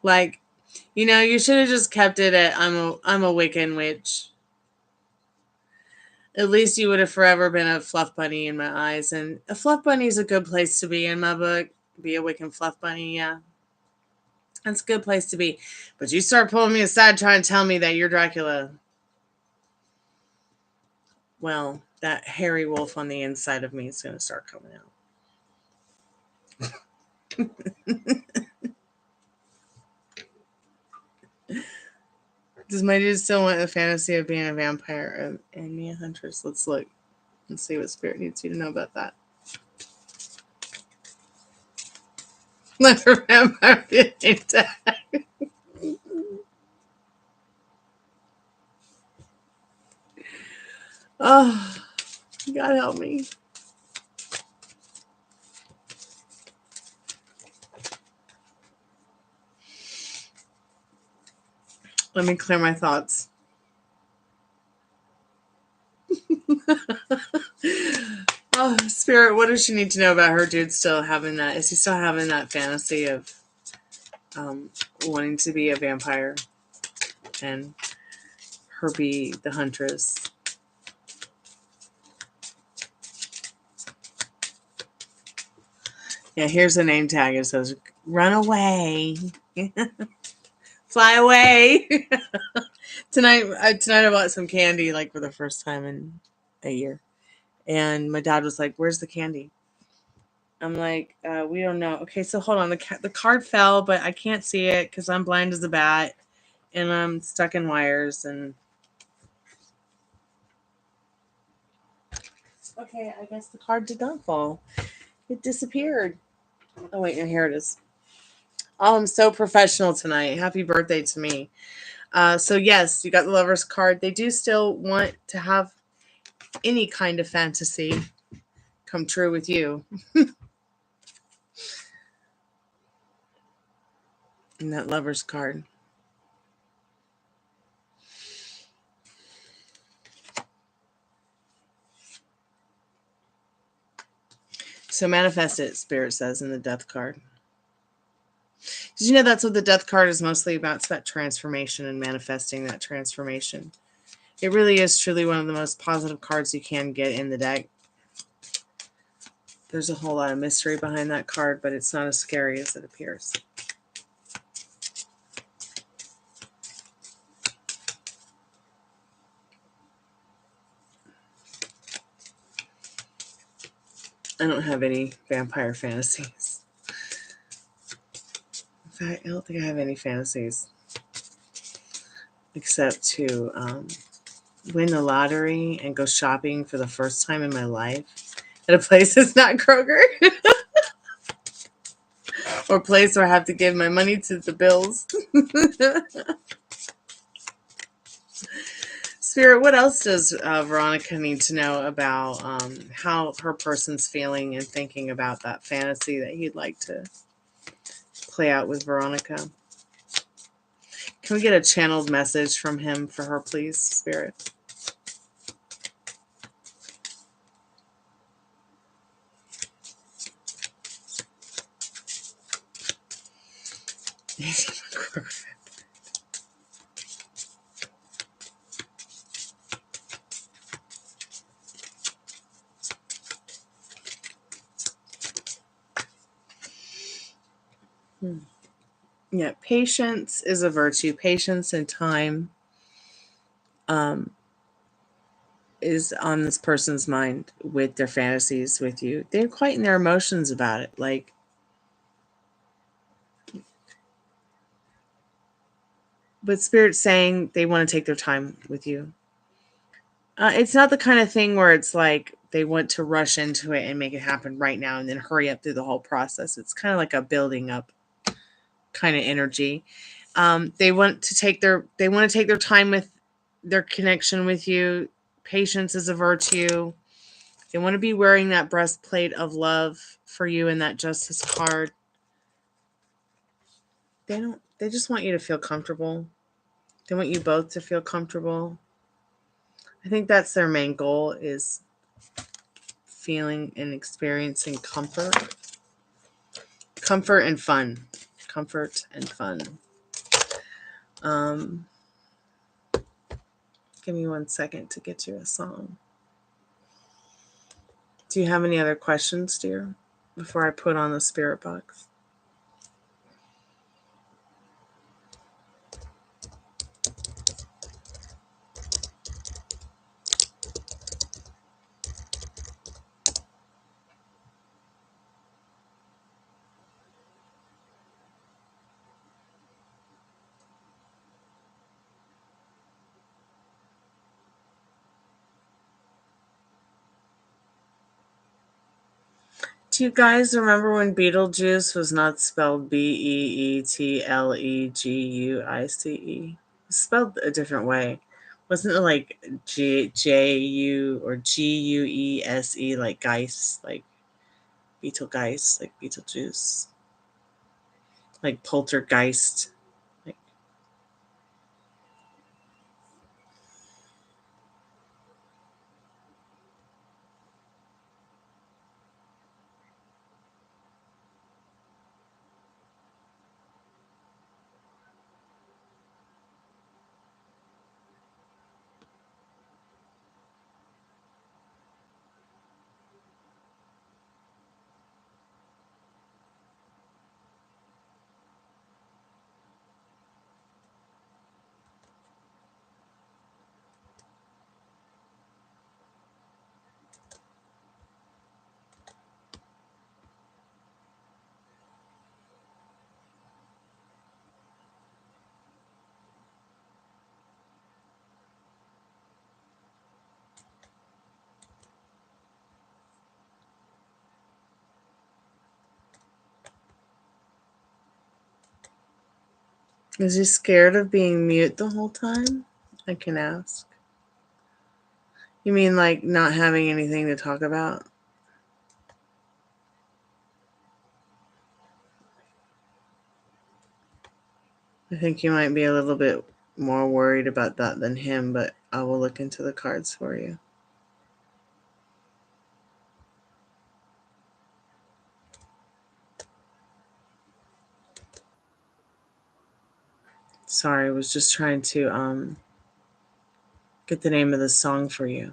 Like, you know, you should have just kept it at I'm a Wiccan witch. At least you would have forever been a fluff bunny in my eyes. And a fluff bunny is a good place to be in my book. Be a Wiccan fluff bunny, yeah. That's a good place to be. But you start pulling me aside trying to tell me that you're Dracula. Well, that hairy wolf on the inside of me is going to start coming out. Does my dude still want the fantasy of being a vampire and me a huntress? Let's look and see what Spirit needs you to know about that. Let her vampire be intact. Oh, God help me. Let me clear my thoughts. Oh, Spirit, what does she need to know about her dude still having that? Is he still having that fantasy of wanting to be a vampire and her be the huntress? Yeah, here's a name tag. It says, run away. Fly away. Tonight I bought some candy, like, for the first time in a year. And my dad was like, where's the candy? I'm like, we don't know. Okay, so hold on. The card fell, but I can't see it because I'm blind as a bat. And I'm stuck in wires. And okay, I guess the card did not fall. It disappeared. Oh, wait, no, here it is. Oh, I'm so professional tonight. Happy birthday to me. So yes, you got the Lover's card. They do still want to have any kind of fantasy come true with you. In that Lover's card. So manifest it, Spirit says in the Death card. Did you know that's what the Death card is mostly about? It's about transformation and manifesting that transformation. It really is truly one of the most positive cards you can get in the deck. There's a whole lot of mystery behind that card, but it's not as scary as it appears. I don't have any vampire fantasies. In fact, I don't think I have any fantasies except to win the lottery and go shopping for the first time in my life at a place that's not Kroger. Or a place where I have to give my money to the bills. Spirit, what else does Veronica need to know about how her person's feeling and thinking about that fantasy that he'd like to play out with Veronica? Can we get a channeled message from him for her, please, Spirit? Yeah, patience is a virtue. Patience and time is on this person's mind with their fantasies with you. They're quite in their emotions about it. Like, but Spirit's saying they want to take their time with you. It's not the kind of thing where it's like they want to rush into it and make it happen right now and then hurry up through the whole process. It's kind of like a building up kind of energy. They want to take their time with their connection with you. Patience is a virtue. They want to be wearing that breastplate of love for you in that justice card. They just want you to feel comfortable. They want you both to feel comfortable. I think that's their main goal, is feeling and experiencing comfort. Comfort and fun. Comfort and fun. Give me 1 second to get you a song. Do you have any other questions, dear, before I put on the spirit box? Do you guys remember when Beetlejuice was not spelled Beetleguice? It was spelled a different way. Wasn't it like J-U or Guese, like Geist, like Beetlegeist, like Beetlejuice, like Poltergeist? Like, is he scared of being mute the whole time? I can ask. You mean like not having anything to talk about? I think you might be a little bit more worried about that than him, but I will look into the cards for you. Sorry, I was just trying to get the name of the song for you.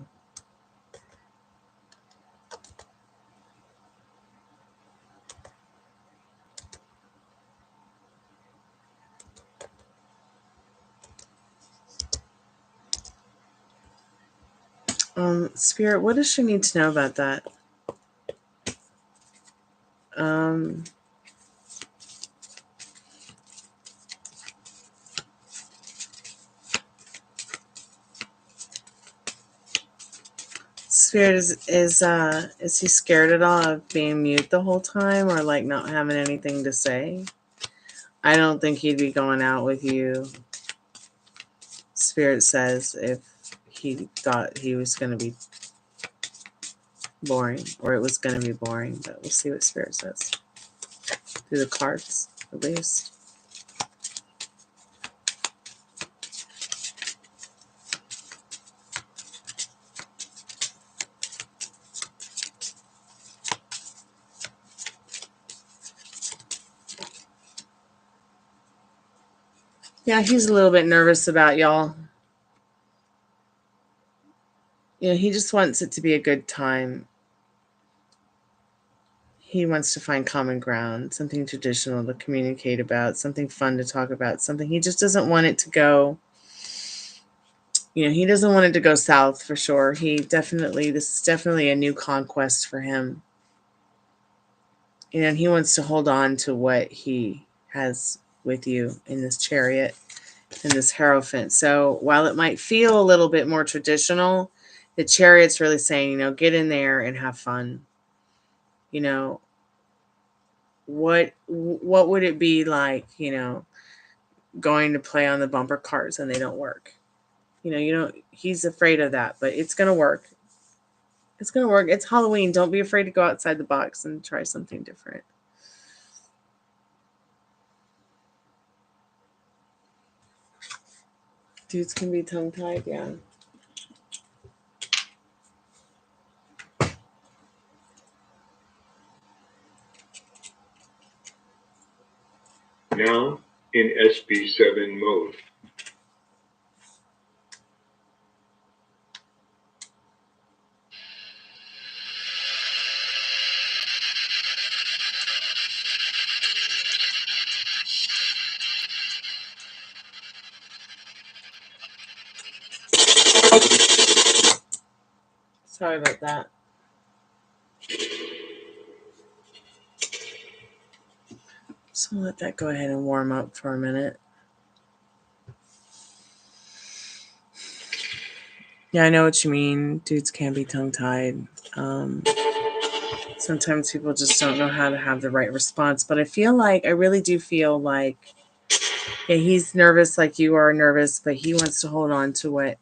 Spirit, what does she need to know about that? Spirit, is he scared at all of being mute the whole time, or like not having anything to say? I don't think he'd be going out with you, Spirit says, if he thought he was going to be boring, or it was going to be boring, but we'll see what Spirit says through the cards, at least. Yeah, he's a little bit nervous about y'all. He just wants it to be a good time. He wants to find common ground, something traditional to communicate about, something fun to talk about, something he just doesn't want it to go. He doesn't want it to go south for sure. This is definitely a new conquest for him. And he wants to hold on to what he has with you in this chariot and this Hierophant. So while it might feel a little bit more traditional, The Chariot's really saying, get in there and have fun. What would it be like, going to play on the bumper cars and they don't work? He's afraid of that, but it's going to work. It's going to work. It's Halloween. Don't be afraid to go outside the box and try something different. Dudes can be tongue-tied, yeah. Now in SB7 mode. Sorry about that. So let that go ahead and warm up for a minute. Yeah, I know what you mean. Dudes can be tongue-tied. Sometimes people just don't know how to have the right response. But I really do feel like, yeah, he's nervous like you are nervous, but he wants to hold on to what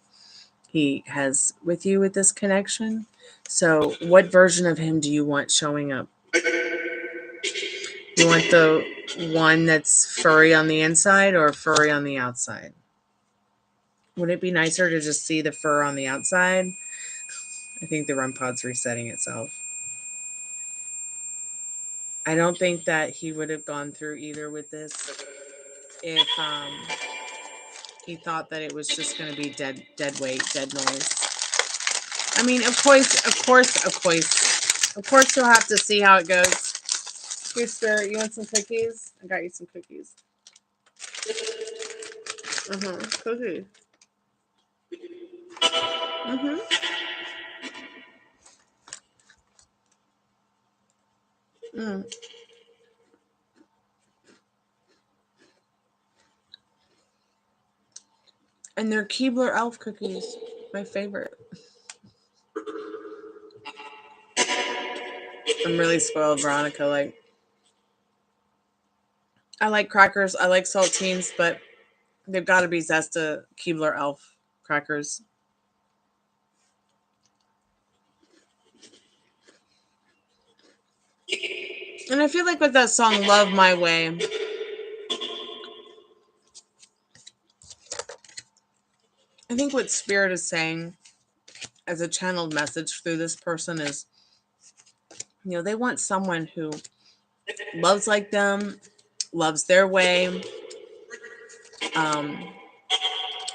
he has with you with this connection. So what version of him do you want showing up? You want the one that's furry on the inside or furry on the outside? Would it be nicer to just see the fur on the outside? I think the REM pod's resetting itself. I don't think that he would have gone through either with this if he thought that it was just going to be dead weight, dead noise. I mean, of course, you'll have to see how it goes. Here, Spirit, you want some cookies? I got you some cookies. Cookies. And they're Keebler Elf cookies. My favorite. I'm really spoiled, Veronica. I like crackers. I like saltines, but they've got to be Zesta Keebler Elf crackers. And I feel like with that song, Love My Way, I think what Spirit is saying as a channeled message through this person is, they want someone who loves like them, loves their way,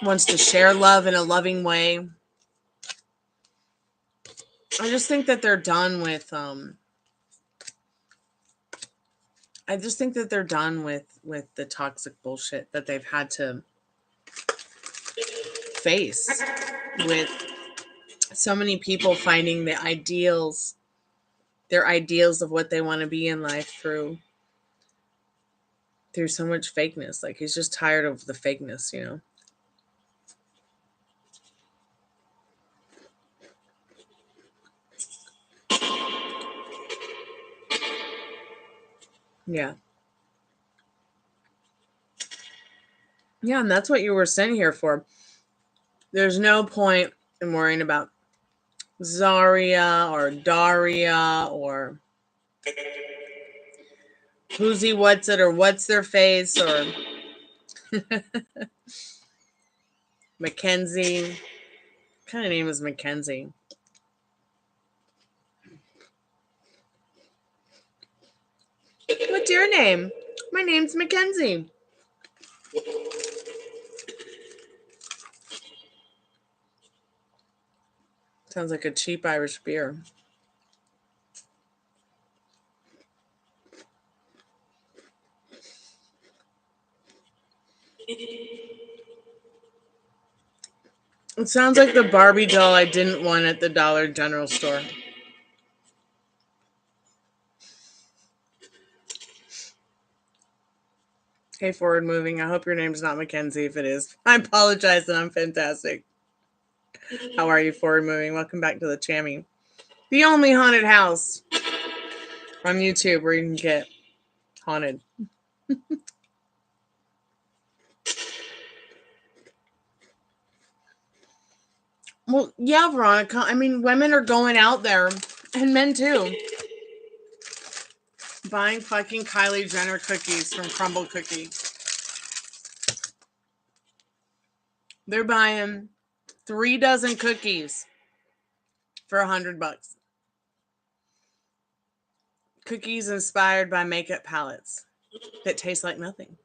wants to share love in a loving way. I just think that they're done with with the toxic bullshit that they've had to face, with so many people finding their ideals of what they want to be in life through so much fakeness. Like, he's just tired of the fakeness, Yeah. Yeah, and that's what you were sent here for. There's no point in worrying about Zaria or Daria or who's he, what's it, or what's their face, or Mackenzie. What kind of name is Mackenzie? What's your name? My name's Mackenzie. Sounds like a cheap Irish beer. It sounds like the Barbie doll I didn't want at the Dollar General store. Hey, Forward Moving. I hope your name's not Mackenzie. If it is, I apologize and I'm fantastic. How are you, forward moving? Welcome back to the Chammy. The only haunted house on YouTube where you can get haunted. Well, yeah, Veronica. I mean, women are going out there, and men too, buying fucking Kylie Jenner cookies from Crumble Cookie. They're buying 3 dozen cookies for $100. Cookies inspired by makeup palettes that taste like nothing.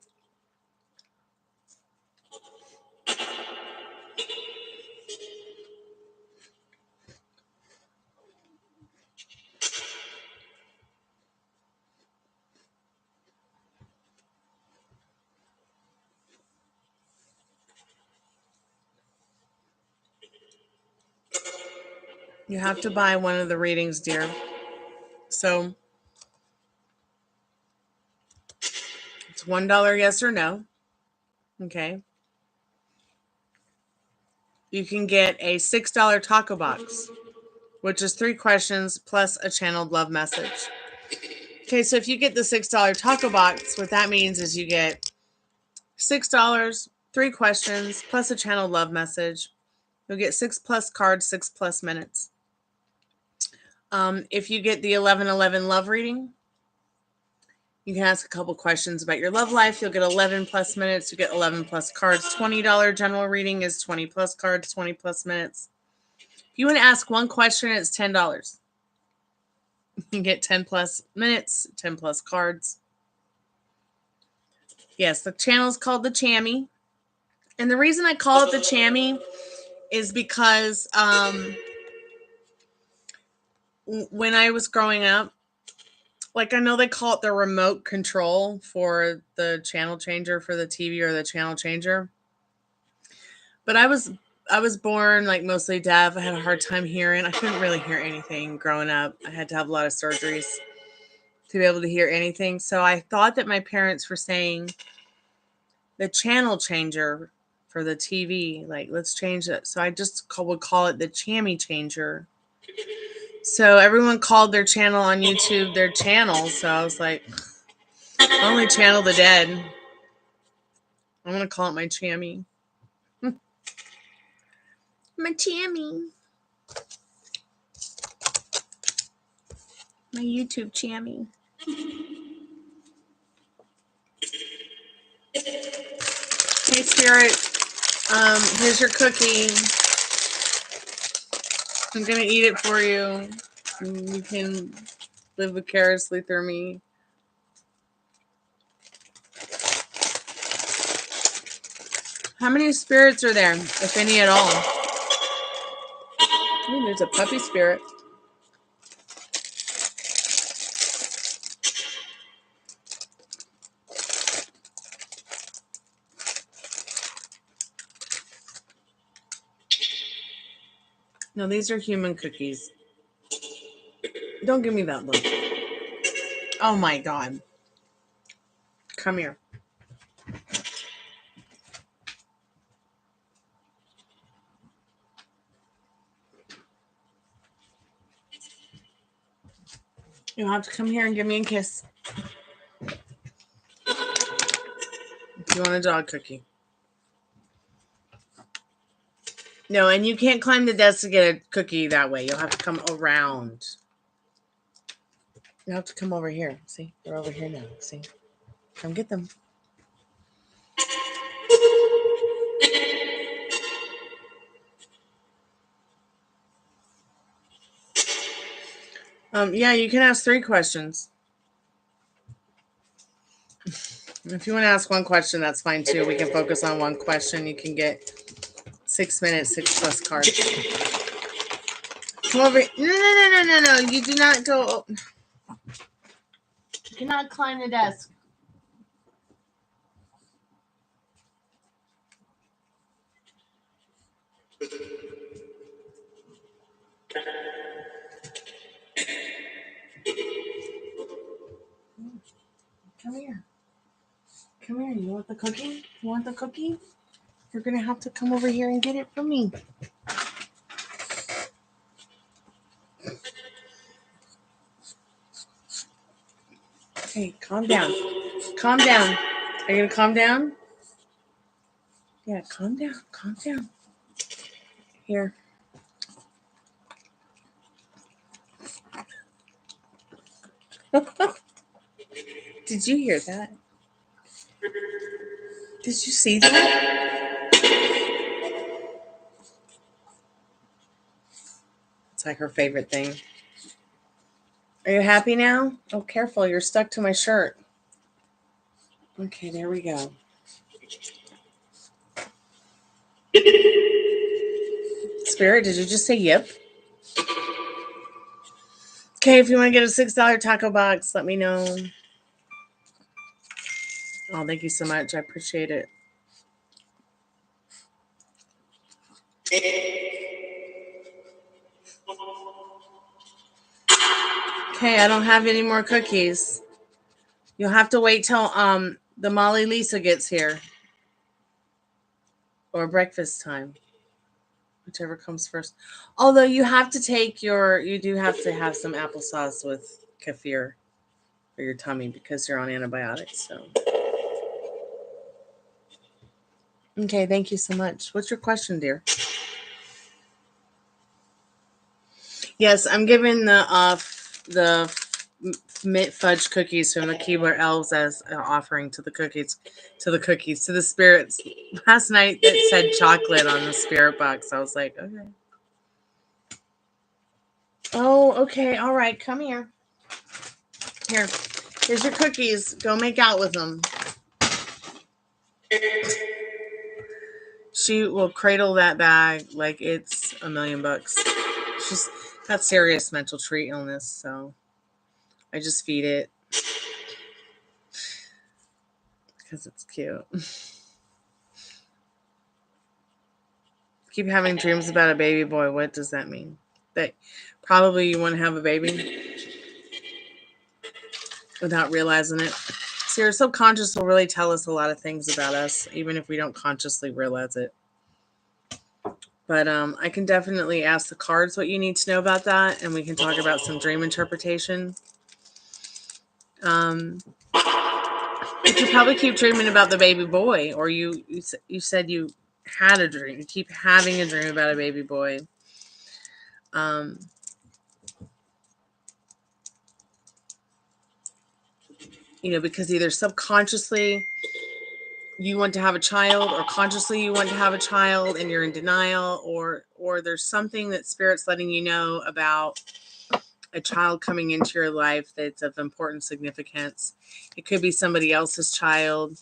You have to buy one of the readings, dear. So it's $1 yes or no. Okay. You can get a $6 taco box, which is 3 questions plus a channeled love message. Okay, so if you get the $6 taco box, what that means is you get $6, 3 questions plus a channeled love message. You'll get 6+ cards, 6+ minutes. If you get the 11/11 love reading, you can ask a couple questions about your love life. You'll get 11+ minutes. You get 11+ cards. $20 general reading is 20+ cards, 20+ minutes. If you want to ask one question, it's $10. You get 10+ minutes, 10+ cards. Yes, the channel is called the Chammy. And the reason I call it the Chammy is because when I was growing up, like, I know they call it the remote control for the channel changer for the TV or the channel changer. But I was born like mostly deaf. I had a hard time hearing. I couldn't really hear anything growing up. I had to have a lot of surgeries to be able to hear anything. So I thought that my parents were saying the channel changer for the TV. Like, let's change it. So I just would call it the Chammy changer. So everyone called their channel on YouTube their channel. So I was like, only channel the dead. I'm going to call it my Chammy. My Chammy. My YouTube Chammy. Hey, Spirit. Here's your cookie. I'm going to eat it for you. You can live vicariously through me. How many spirits are there, if any at all? Ooh, there's a puppy spirit. No, these are human cookies. Don't give me that look. Oh my God. Come here. You'll have to come here and give me a kiss. If you want a dog cookie. No, and you can't climb the desk to get a cookie that way. You'll have to come around. You have to come over here. See? They're over here now. See? Come get them. Yeah, you can ask 3 questions. If you want to ask one question, that's fine too. We can focus on one question. You can get 6 minutes, 6+ cards. Come over. No. You do not go. You cannot climb the desk. Come here. Come here. You want the cookie? You want the cookie? You're going to have to come over here and get it from me. Okay, calm down. Calm down. Are you going to calm down? Yeah, calm down. Calm down. Here. Did you hear that? Did you see that? It's like her favorite thing. Are you happy now? Oh, careful. You're stuck to my shirt. Okay, there we go. Spirit, did you just say yep? Okay, if you want to get a $6 taco box, let me know. Oh, thank you so much. I appreciate it. Okay, I don't have any more cookies. You'll have to wait till the Molly Lisa gets here. Or breakfast time. Whichever comes first. Although you have to take you do have to have some applesauce with kefir for your tummy because you're on antibiotics. So. Okay, thank you so much. What's your question, dear? Yes, I'm giving the mint fudge cookies from the Keebler Elves as an offering to the to the spirits. Last night it said chocolate on the spirit box. I was like, okay. Oh, okay. All right. Come here. Here's your cookies. Go make out with them. She will cradle that bag like it's $1 million. She's got serious mental tree illness, so I just feed it because it's cute. Keep having dreams about a baby boy. What does that mean? That probably you want to have a baby without realizing it. So your subconscious will really tell us a lot of things about us, even if we don't consciously realize it. But I can definitely ask the cards what you need to know about that, and we can talk about some dream interpretation. But you probably keep dreaming about the baby boy, or you said you had a dream. You keep having a dream about a baby boy. Because either subconsciously you want to have a child, or consciously you want to have a child and you're in denial, or there's something that Spirit's letting you know about a child coming into your life that's of important significance. It could be somebody else's child.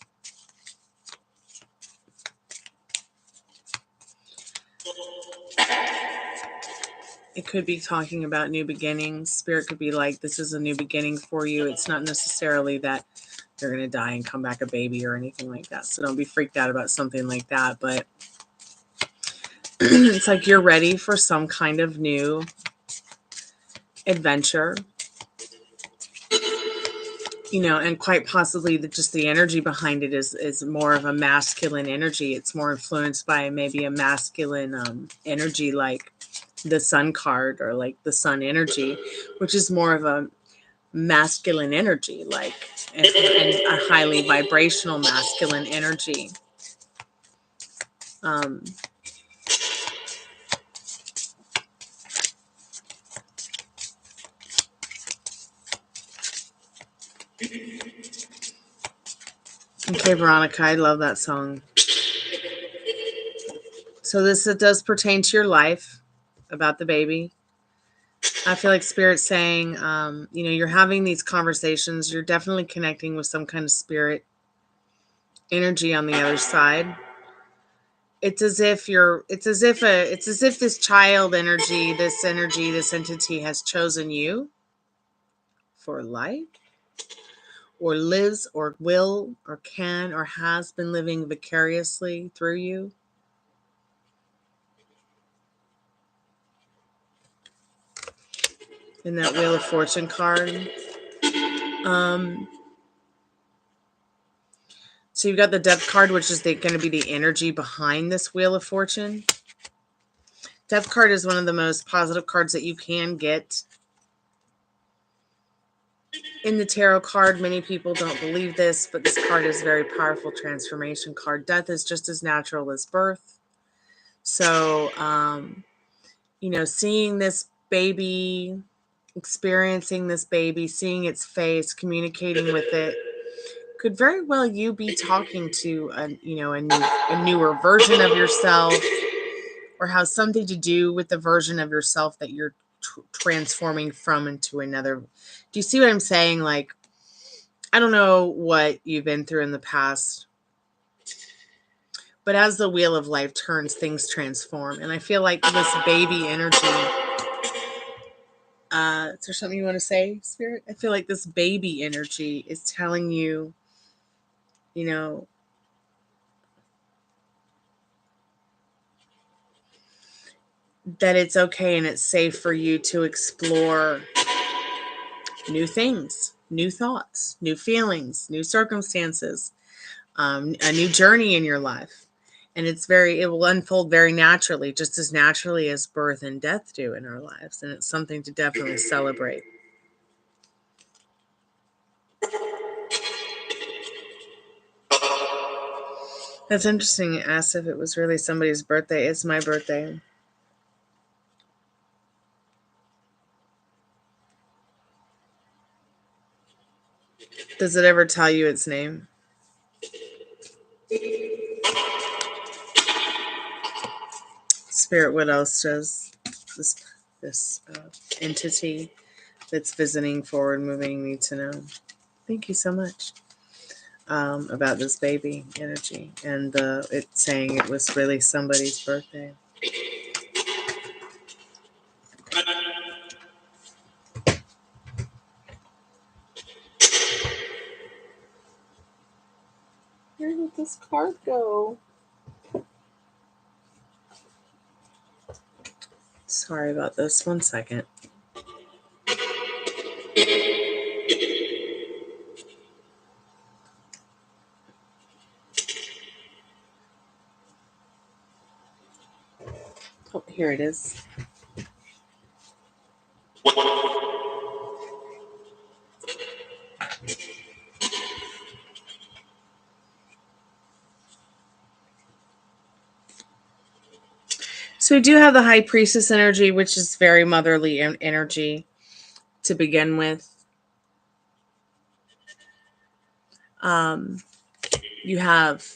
It could be talking about new beginnings. Spirit could be like, this is a new beginning for you. It's not necessarily that you're going to die and come back a baby or anything like that. So don't be freaked out about something like that. But it's like you're ready for some kind of new adventure. And quite possibly just the energy behind it is more of a masculine energy. It's more influenced by maybe a masculine energy, like the sun card, or like the sun energy, which is more of a masculine energy, like and a highly vibrational masculine energy. Okay, Veronica, I love that song. So it does pertain to your life, about the baby. I feel like Spirit's saying, you're having these conversations. You're definitely connecting with some kind of spirit energy on the other side. It's as if this child energy, this entity has chosen you for life, or lives, or will, or can, or has been living vicariously through you. In that Wheel of Fortune card. So you've got the Death card, which is going to be the energy behind this Wheel of Fortune. Death card is one of the most positive cards that you can get. in the tarot card, many people don't believe this, but this card is a very powerful transformation card. Death is just as natural as birth. So, you know, seeing this baby, experiencing this baby, seeing its face, communicating with it, could very well you be talking to a newer version of yourself, or has something to do with the version of yourself that you're transforming from into another. Do you see what I'm saying? Like, I don't know what you've been through in the past, but as the wheel of life turns, things transform. And I feel like this baby energy, is there something you want to say, Spirit? I feel like this baby energy is telling you, you know, that it's okay and it's safe for you to explore new things, new thoughts, new feelings, new circumstances, a new journey in your life. And it will unfold very naturally, just as naturally as birth and death do in our lives. And it's something to definitely celebrate. That's interesting. You asked if it was really somebody's birthday. It's my birthday. Does it ever tell you its name? Spirit, what else does this entity that's visiting forward moving need to know? Thank you so much. About this baby energy and it saying it was really somebody's birthday. Where did this card go? Sorry about this. 1 second. Oh, here it is. So we do have the High Priestess energy, which is very motherly energy to begin with. You have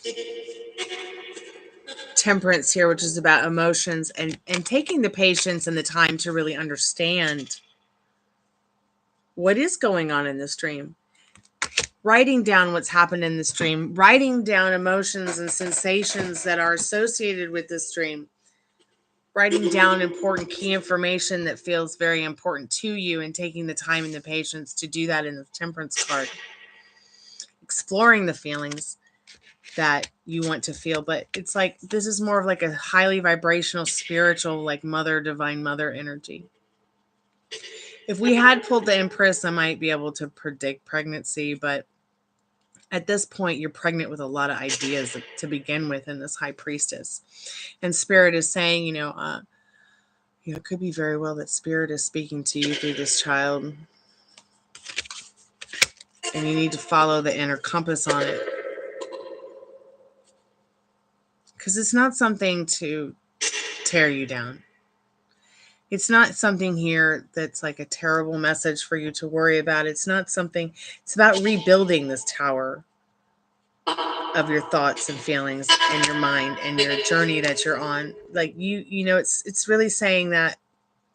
Temperance here, which is about emotions and taking the patience and the time to really understand what is going on in this dream. Writing down what's happened in this dream, writing down emotions and sensations that are associated with this dream, writing down important key information that feels very important to you, and taking the time and the patience to do that in the Temperance card. Exploring the feelings that you want to feel, but it's like this is more of like a highly vibrational, spiritual, like divine mother energy. If we had pulled the Empress, I might be able to predict pregnancy, but at this point, you're pregnant with a lot of ideas to begin with in this High Priestess. And Spirit is saying, it could be very well that Spirit is speaking to you through this child. And you need to follow the inner compass on it. Because it's not something to tear you down. It's not something here that's like a terrible message for you to worry about. It's not something, it's about rebuilding this tower of your thoughts and feelings and your mind and your journey that you're on. Like it's really saying that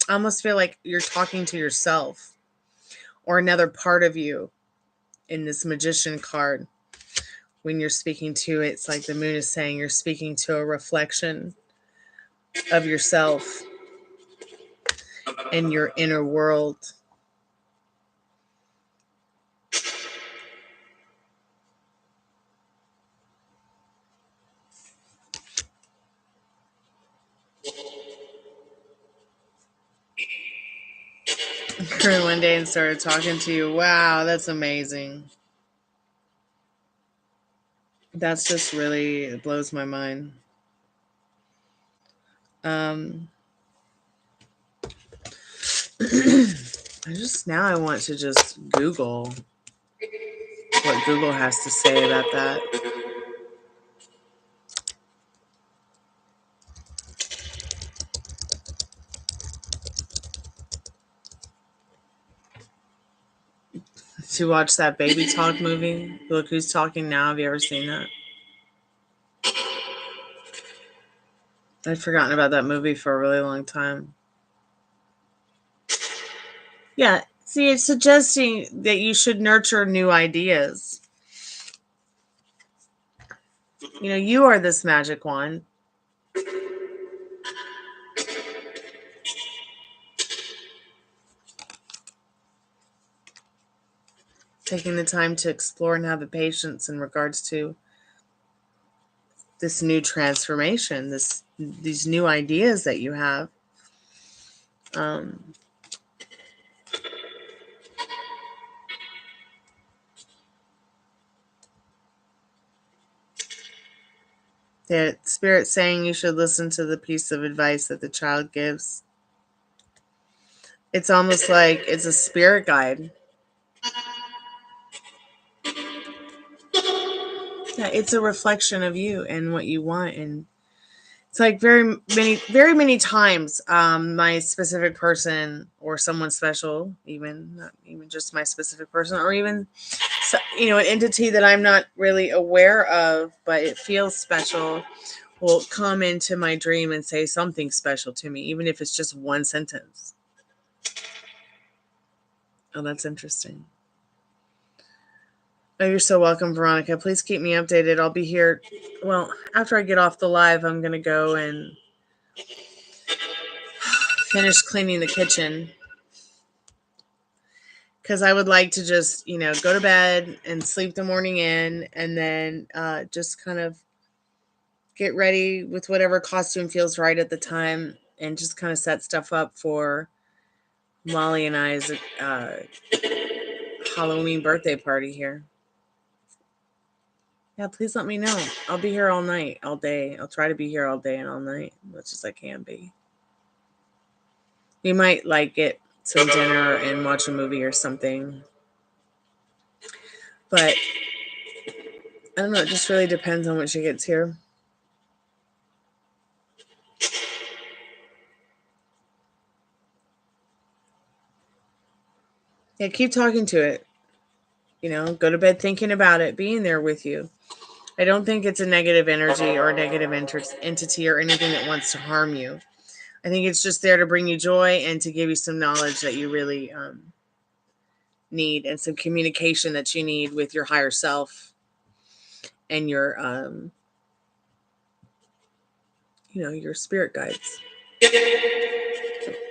I almost feel like you're talking to yourself or another part of you in this Magician card. When you're speaking to it, it's like the moon is saying you're speaking to a reflection of yourself and your inner world. Grew one day and started talking to you. Wow, that's amazing. That's just really, it blows my mind. I want to just Google what Google has to say about that. To watch that Baby Talk movie. Look Who's Talking Now. Have you ever seen that? I'd forgotten about that movie for a really long time. Yeah. See, it's suggesting that you should nurture new ideas. You know, you are this magic wand. Taking the time to explore and have the patience in regards to this new transformation, these new ideas that you have. The Spirit saying you should listen to the piece of advice that the child gives. It's almost like it's a spirit guide. Yeah, it's a reflection of you and what you want. And it's like very many times, my specific person or someone special, not even just my specific person, or even, an entity that I'm not really aware of, but it feels special, will come into my dream and say something special to me, even if it's just one sentence. Oh, that's interesting. Oh, you're so welcome, Veronica. Please keep me updated. I'll be here. Well, after I get off the live, I'm going to go and finish cleaning the kitchen. Because I would like to just, go to bed and sleep the morning in, and then just kind of get ready with whatever costume feels right at the time, and just kind of set stuff up for Molly and I's Halloween birthday party here. Yeah, please let me know. I'll be here all night, all day. I'll try to be here all day and all night, as much as I can be. We might get some dinner and watch a movie or something. But I don't know. It just really depends on when she gets here. Yeah, keep talking to it. Go to bed thinking about it, being there with you. I don't think it's a negative energy or a negative entity or anything that wants to harm you. I think it's just there to bring you joy and to give you some knowledge that you really need, and some communication that you need with your higher self and your your spirit guides.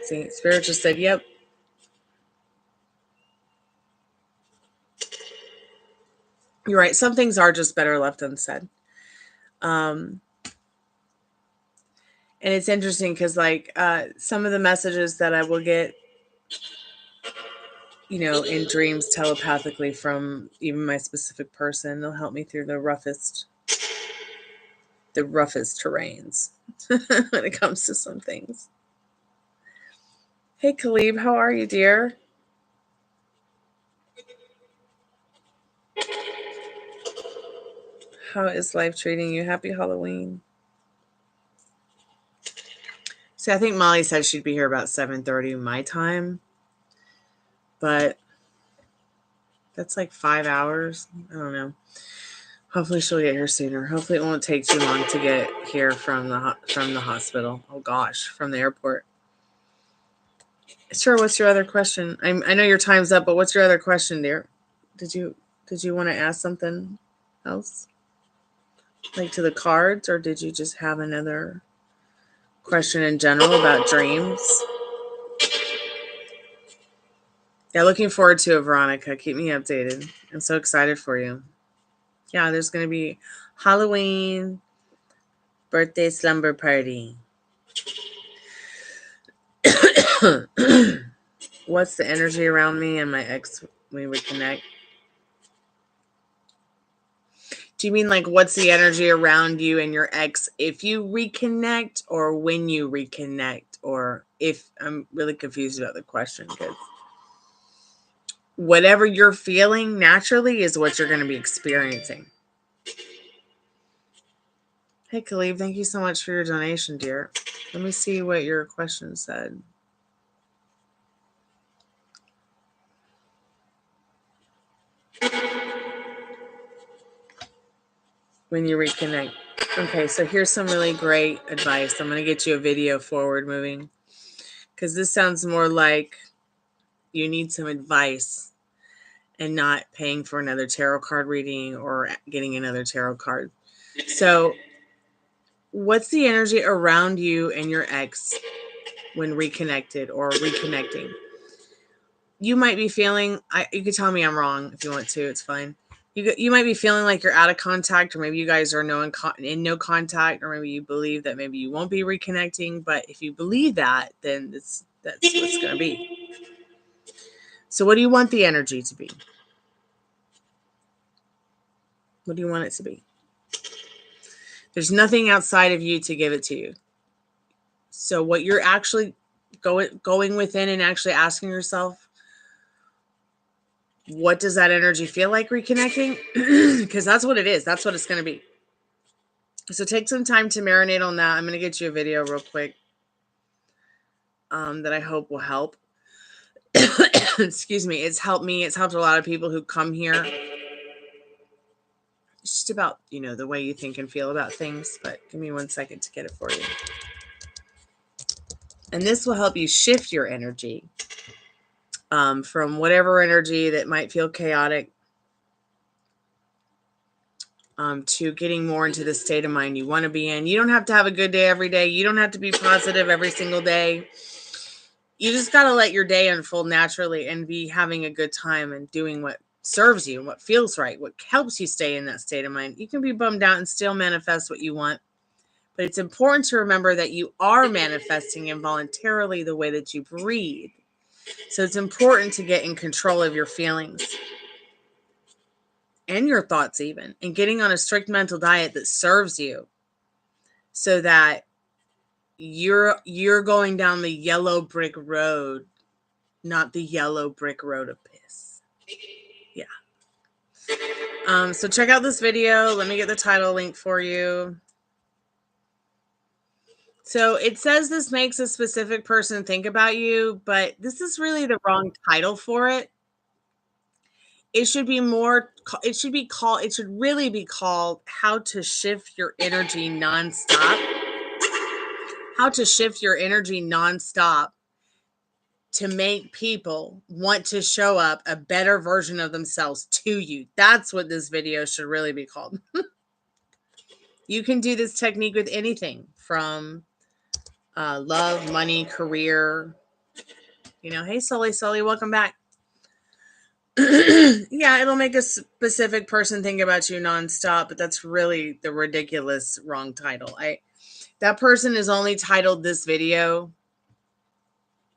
See, Spirit just said, yep. You're right. Some things are just better left unsaid. And it's interesting because some of the messages that I will get, in dreams telepathically from even my specific person, they'll help me through the roughest terrains when it comes to some things. Hey, Khalib, how are you, dear? How is life treating you? Happy Halloween. See, I think Molly said she'd be here about 7:30 my time, but that's like 5 hours. I don't know. Hopefully she'll get here sooner. Hopefully it won't take too long to get here from the hospital. Oh gosh, from the airport. Sure. What's your other question? I know your time's up, but what's your other question, dear? Did you want to ask something else, like to the cards, or did you just have another question in general about dreams? Yeah, looking forward to it, Veronica. Keep me updated. I'm so excited for you. Yeah, there's going to be Halloween birthday slumber party. What's the energy around me and my ex we would connect? Do you mean what's the energy around you and your ex if you reconnect, or when you reconnect, or if? I'm really confused about the question, because whatever you're feeling naturally is what you're going to be experiencing. Hey, Khalib, thank you so much for your donation, dear. Let me see what your question said. When you reconnect. Okay, so here's some really great advice. I'm going to get you a video forward moving, because this sounds more like you need some advice and not paying for another tarot card reading or getting another tarot card. So what's the energy around you and your ex when reconnected or reconnecting? You might be feeling, you can tell me I'm wrong if you want to, it's fine. You might be feeling like you're out of contact, or maybe you guys are in no contact, or maybe you believe that maybe you won't be reconnecting. But if you believe that, then that's what's going to be. So what do you want the energy to be? What do you want it to be? There's nothing outside of you to give it to you. So what you're actually going within and actually asking yourself, what does that energy feel like reconnecting? Because that's what it is. That's what it's going to be. So take some time to marinate on that. I'm going to get you a video real quick that I hope will help. Excuse me. It's helped me. It's helped a lot of people who come here. It's just about, the way you think and feel about things. But give me 1 second to get it for you. And this will help you shift your energy from whatever energy that might feel chaotic to getting more into the state of mind you want to be in. You don't have to have a good day every day. You don't have to be positive every single day. You just got to let your day unfold naturally and be having a good time and doing what serves you and what feels right, what helps you stay in that state of mind. You can be bummed out and still manifest what you want. But it's important to remember that you are manifesting involuntarily the way that you breathe. So it's important to get in control of your feelings and your thoughts even, and getting on a strict mental diet that serves you so that you're going down the yellow brick road, not the yellow brick road of piss. Yeah. So check out this video. Let me get the title link for you. So it says this makes a specific person think about you, but this is really the wrong title for it. It should be it should really be called How to Shift Your Energy Nonstop. How to shift your energy nonstop to make people want to show up a better version of themselves to you. That's what this video should really be called. You can do this technique with anything from love, money, career. Hey, Sully, welcome back. Yeah, it'll make a specific person think about you nonstop, but that's really the ridiculous wrong title. That person is only titled this video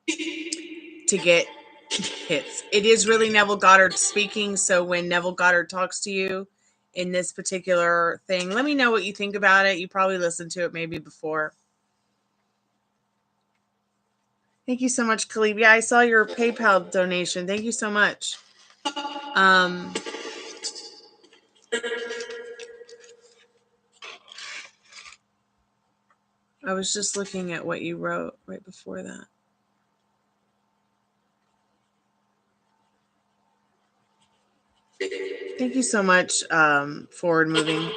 to get hits. It is really Neville Goddard speaking, so when Neville Goddard talks to you in this particular thing, let me know what you think about it. You probably listened to it maybe before. Thank you so much, Khalib. Yeah, I saw your PayPal donation. Thank you so much. I was just looking at what you wrote right before that. Thank you so much, Forward Moving.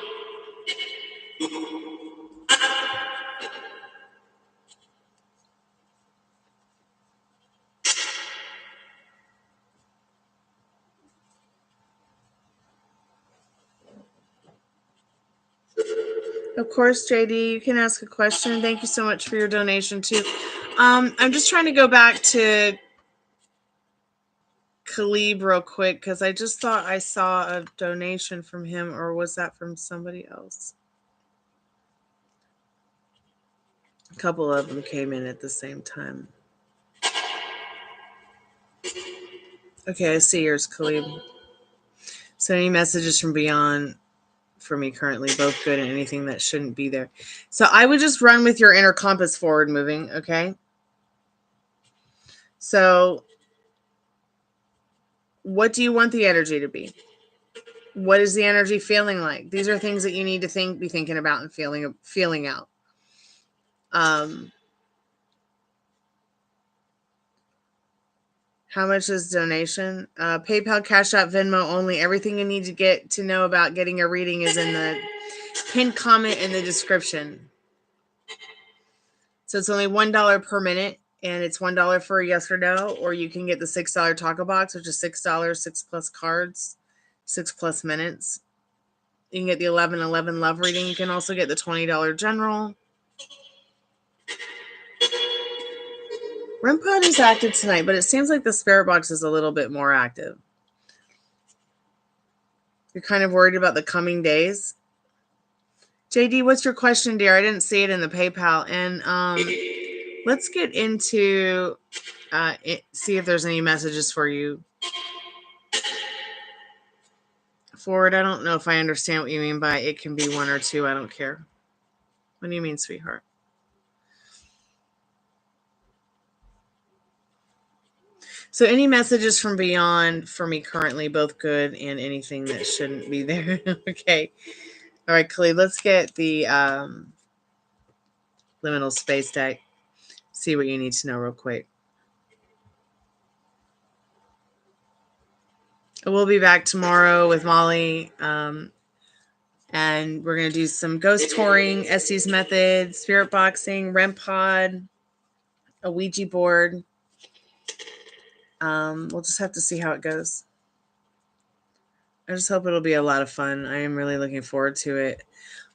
Of course, JD, you can ask a question. Thank you so much for your donation, too. I'm just trying to go back to Khalib real quick because I just thought I saw a donation from him, or was that from somebody else? A couple of them came in at the same time. Okay, I see yours, Khalib. So any messages from beyond for me currently, both good and anything that shouldn't be there. So I would just run with your inner compass forward moving, okay? So What do you want the energy to be? What is the energy feeling like? These are things that you need to be thinking about and feeling out. How much is donation? PayPal, Cash App, Venmo only. Everything you need to get to know about getting a reading is in the pinned comment in the description. So it's only $1 per minute, and it's $1 for a yes or no, or you can get the $6 taco box, which is $6, 6+ cards, 6+ minutes. You can get the 11/11 love reading. You can also get the $20 general. REMPOD is active tonight, but it seems like the spirit box is a little bit more active. You're kind of worried about the coming days. JD, what's your question, dear? I didn't see it in the PayPal. And let's get into see if there's any messages for you. Forward, I don't know if I understand what you mean by it can be 1 or 2. I don't care. What do you mean, sweetheart? So any messages from beyond for me currently, both good and anything that shouldn't be there. Okay. All right, Khalid, let's get the liminal space deck. See what you need to know real quick. We'll be back tomorrow with Molly. And we're going to do some ghost touring, Estes method, spirit boxing, REMPOD, a Ouija board. We'll just have to see how it goes. I just hope it'll be a lot of fun. I am really looking forward to it.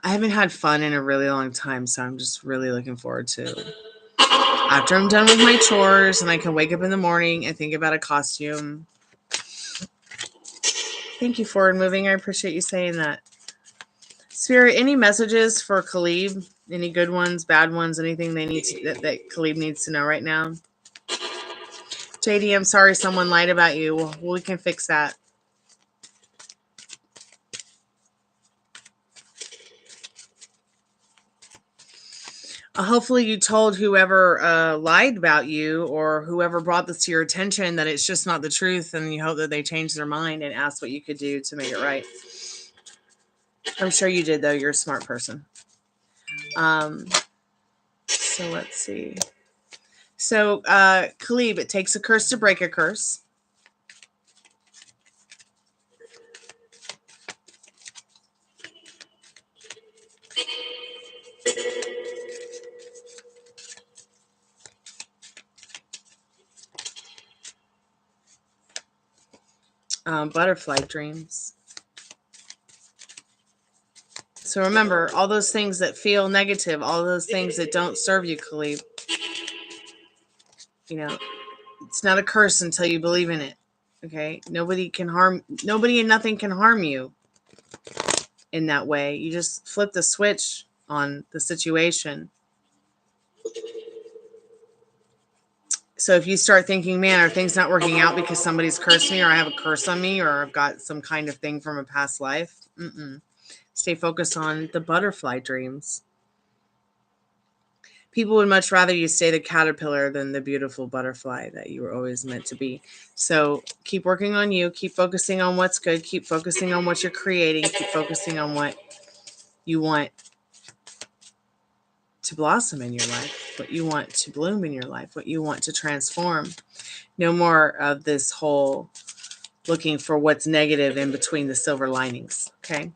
I haven't had fun in a really long time, so I'm just really looking forward to it. After I'm done with my chores and I can wake up in the morning and think about a costume. Thank you, Forward Moving. I appreciate you saying that. Spirit, any messages for Khalid? Any good ones, bad ones, anything they need to, that Khalid needs to know right now? JD, I'm sorry someone lied about you. Well, we can fix that. Hopefully you told whoever lied about you or whoever brought this to your attention that it's just not the truth, and you hope that they change their mind and ask what you could do to make it right. I'm sure you did, though. You're a smart person. So let's see. So, Khalid, it takes a curse to break a curse. Butterfly dreams. So remember, all those things that feel negative, all those things that don't serve you, Khalid. You know, it's not a curse until you believe in it. Okay? Nobody and nothing can harm you in that way. You just flip the switch on the situation. So if you start thinking, man, are things not working out because somebody's cursed me, or I have a curse on me, or I've got some kind of thing from a past life, stay focused on the butterfly dreams. People would much rather you stay the caterpillar than the beautiful butterfly that you were always meant to be. So keep working on you. Keep focusing on what's good. Keep focusing on what you're creating. Keep focusing on what you want to blossom in your life, what you want to bloom in your life, what you want to transform. No more of this whole looking for what's negative in between the silver linings, okay?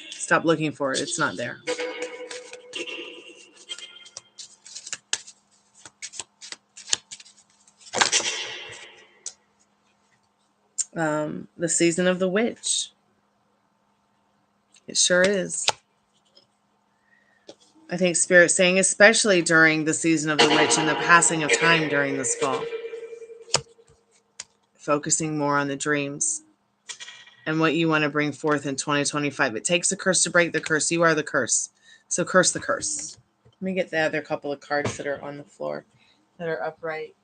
Stop looking for it. It's not there. The season of the witch. It sure is. I think Spirit's saying, especially during the season of the witch and the passing of time during this fall. Focusing more on the dreams and what you want to bring forth in 2025. It takes a curse to break the curse. You are the curse. So curse the curse. Let me get the other couple of cards that are on the floor that are upright.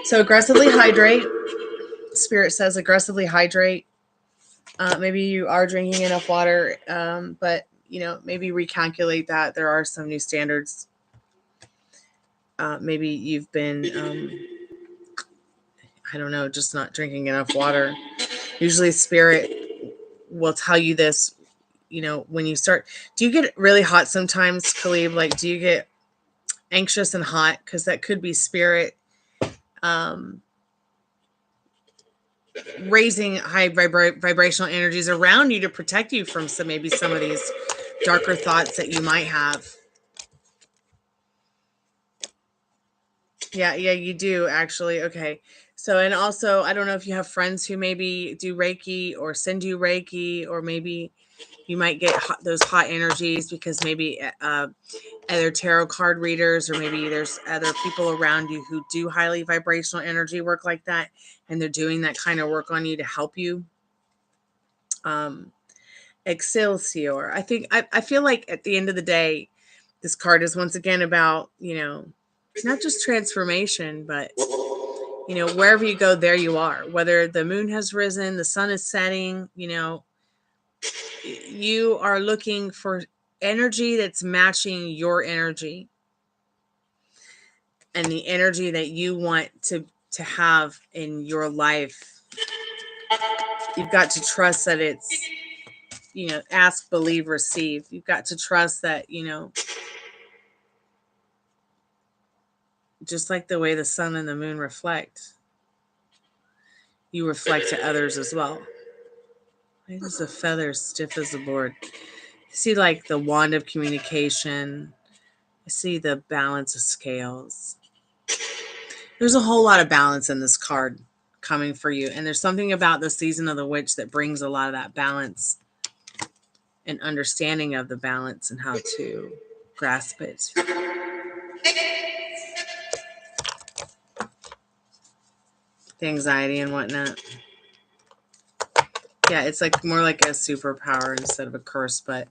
So aggressively hydrate. Spirit says aggressively hydrate. Maybe you are drinking enough water, but maybe recalculate that. There are some new standards. Maybe you've been I don't know, just not drinking enough water. Usually spirit will tell you this, you know, when you start. Do you get really hot sometimes, Khalib? Like, do you get anxious and hot? Because that could be spirit raising high vibrational energies around you to protect you from maybe some of these darker thoughts that you might have. Yeah, you do actually. Okay. So, and also, I don't know if you have friends who maybe do Reiki or send you Reiki, or maybe you might get those hot energies because maybe other tarot card readers, or maybe there's other people around you who do highly vibrational energy work like that, and they're doing that kind of work on you to help you. Excelsior. I feel like at the end of the day, this card is once again about, you know, not just transformation, but, you know, wherever you go, there you are. Whether the moon has risen, the sun is setting, you know, you are looking for energy that's matching your energy and the energy that you want to have in your life. You've got to trust that it's, you know, ask, believe, receive. You've got to trust that, you know, just like the way the sun and the moon reflect, you reflect to others as well. Why is the feather stiff as a board? I see like the wand of communication. I see the balance of scales. There's a whole lot of balance in this card coming for you. And there's something about the season of the witch that brings a lot of that balance and understanding of the balance and how to grasp it. The anxiety and whatnot. Yeah, it's like more like a superpower instead of a curse, but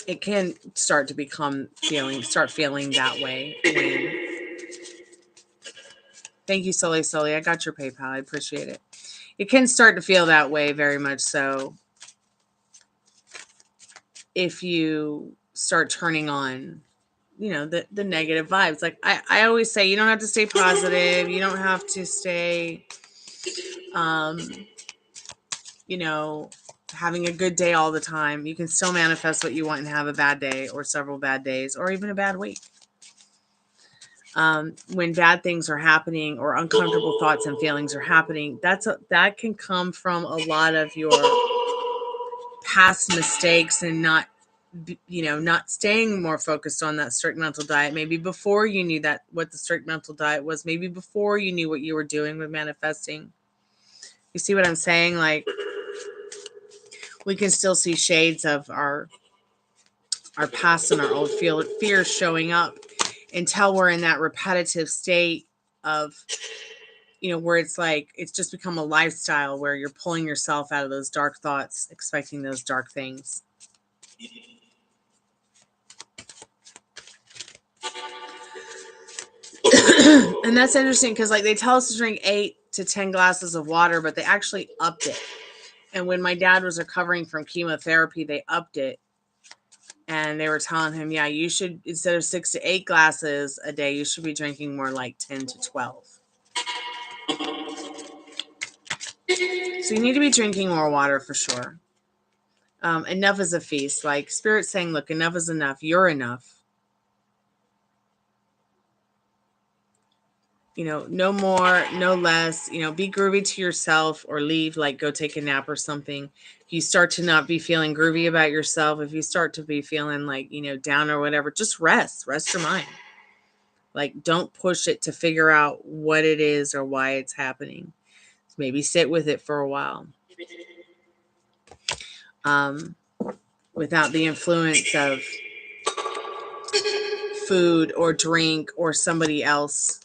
it can start to start feeling that way. Thank you, Sully. I got your PayPal. I appreciate it. It can start to feel that way very much so if you start turning on, you know, the negative vibes. Like I always say, you don't have to stay positive. You don't have to stay, you know, having a good day all the time. You can still manifest what you want and have a bad day or several bad days or even a bad week. When bad things are happening or uncomfortable thoughts and feelings are happening, that can come from a lot of your past mistakes and not, you know, not staying more focused on that strict mental diet. Maybe before you knew that what the strict mental diet was, maybe before you knew what you were doing with manifesting. You see what I'm saying? Like, we can still see shades of our past and our old fears showing up until we're in that repetitive state of, you know, where it's like it's just become a lifestyle where you're pulling yourself out of those dark thoughts, expecting those dark things. And that's interesting because, like, they tell us to drink 8 to 10 glasses of water, but they actually upped it. And when my dad was recovering from chemotherapy, they upped it. And they were telling him, yeah, you should, instead of 6 to 8 glasses a day, you should be drinking more like 10 to 12. So you need to be drinking more water for sure. Enough is a feast. Like, Spirit's saying, look, enough is enough. You're enough. You know, no more, no less. You know, be groovy to yourself or leave, like go take a nap or something. If you start to not be feeling groovy about yourself, if you start to be feeling like, you know, down or whatever, just rest your mind. Like, don't push it to figure out what it is or why it's happening. Maybe sit with it for a while. Without the influence of food or drink or somebody else.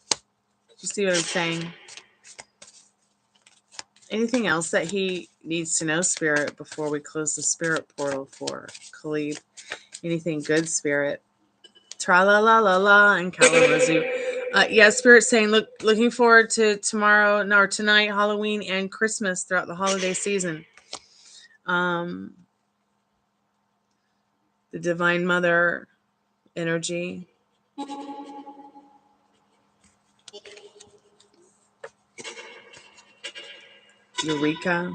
You see what I'm saying? Anything else that he needs to know, Spirit, before we close the Spirit portal for Khalid? Anything good, Spirit? Tra-la-la-la-la and Kalamazoo. Yeah, Spirit saying, looking forward to tonight, Halloween, and Christmas throughout the holiday season. The Divine Mother energy. Eureka.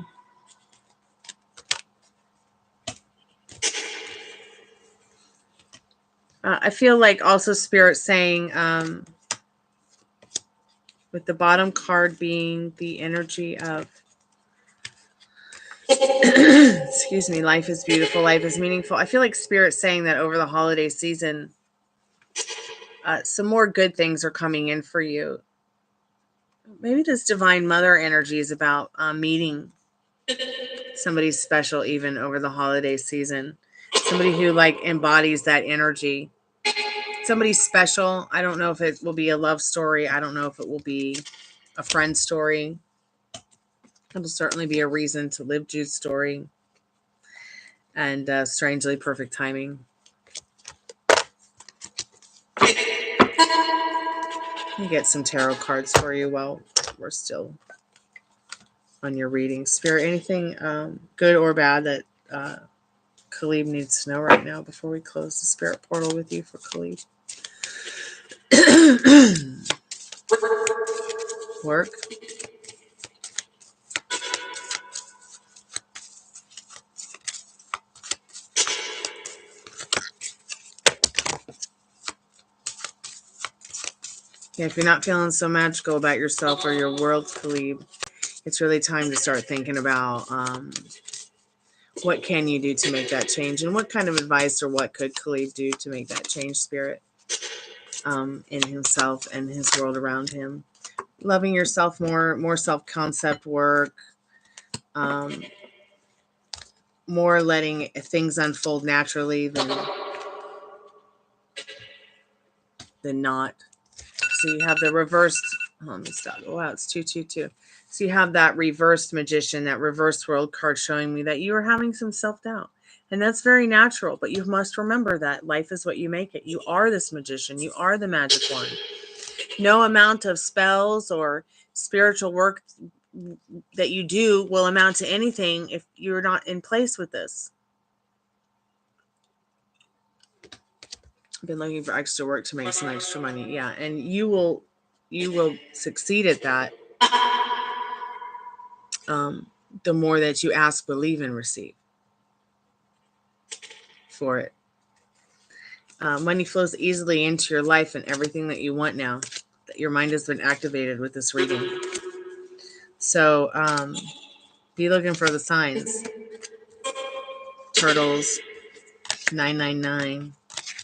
I feel like also Spirit saying, with the bottom card being the energy of, excuse me, life is beautiful, life is meaningful. I feel like Spirit saying that over the holiday season, some more good things are coming in for you. Maybe this Divine Mother energy is about meeting somebody special even over the holiday season. Somebody who like embodies that energy. Somebody special. I don't know if it will be a love story. I don't know if it will be a friend story. It'll certainly be a reason to live Jude's story. And strangely perfect timing. Let me get some tarot cards for you while we're still on your reading. Spirit, anything good or bad that Khalib needs to know right now before we close the spirit portal with you for Khalib? Work. Yeah, if you're not feeling so magical about yourself or your world, Khalib, it's really time to start thinking about what can you do to make that change, and what kind of advice or what could Khalib do to make that change, Spirit, in himself and his world around him. Loving yourself more self-concept work, more letting things unfold naturally than not. So you have the reversed, let me stop. Oh, wow, it's 222. So you have that reversed magician, that reversed world card showing me that you are having some self-doubt. And that's very natural, but you must remember that life is what you make it. You are this magician. You are the magic one. No amount of spells or spiritual work that you do will amount to anything if you're not in place with this. I've been looking for extra work to make some extra money. Yeah, and you will succeed at that. The more that you ask, believe, and receive for it. Money flows easily into your life and everything that you want now. That your mind has been activated with this reading. So be looking for the signs. Turtles, 999,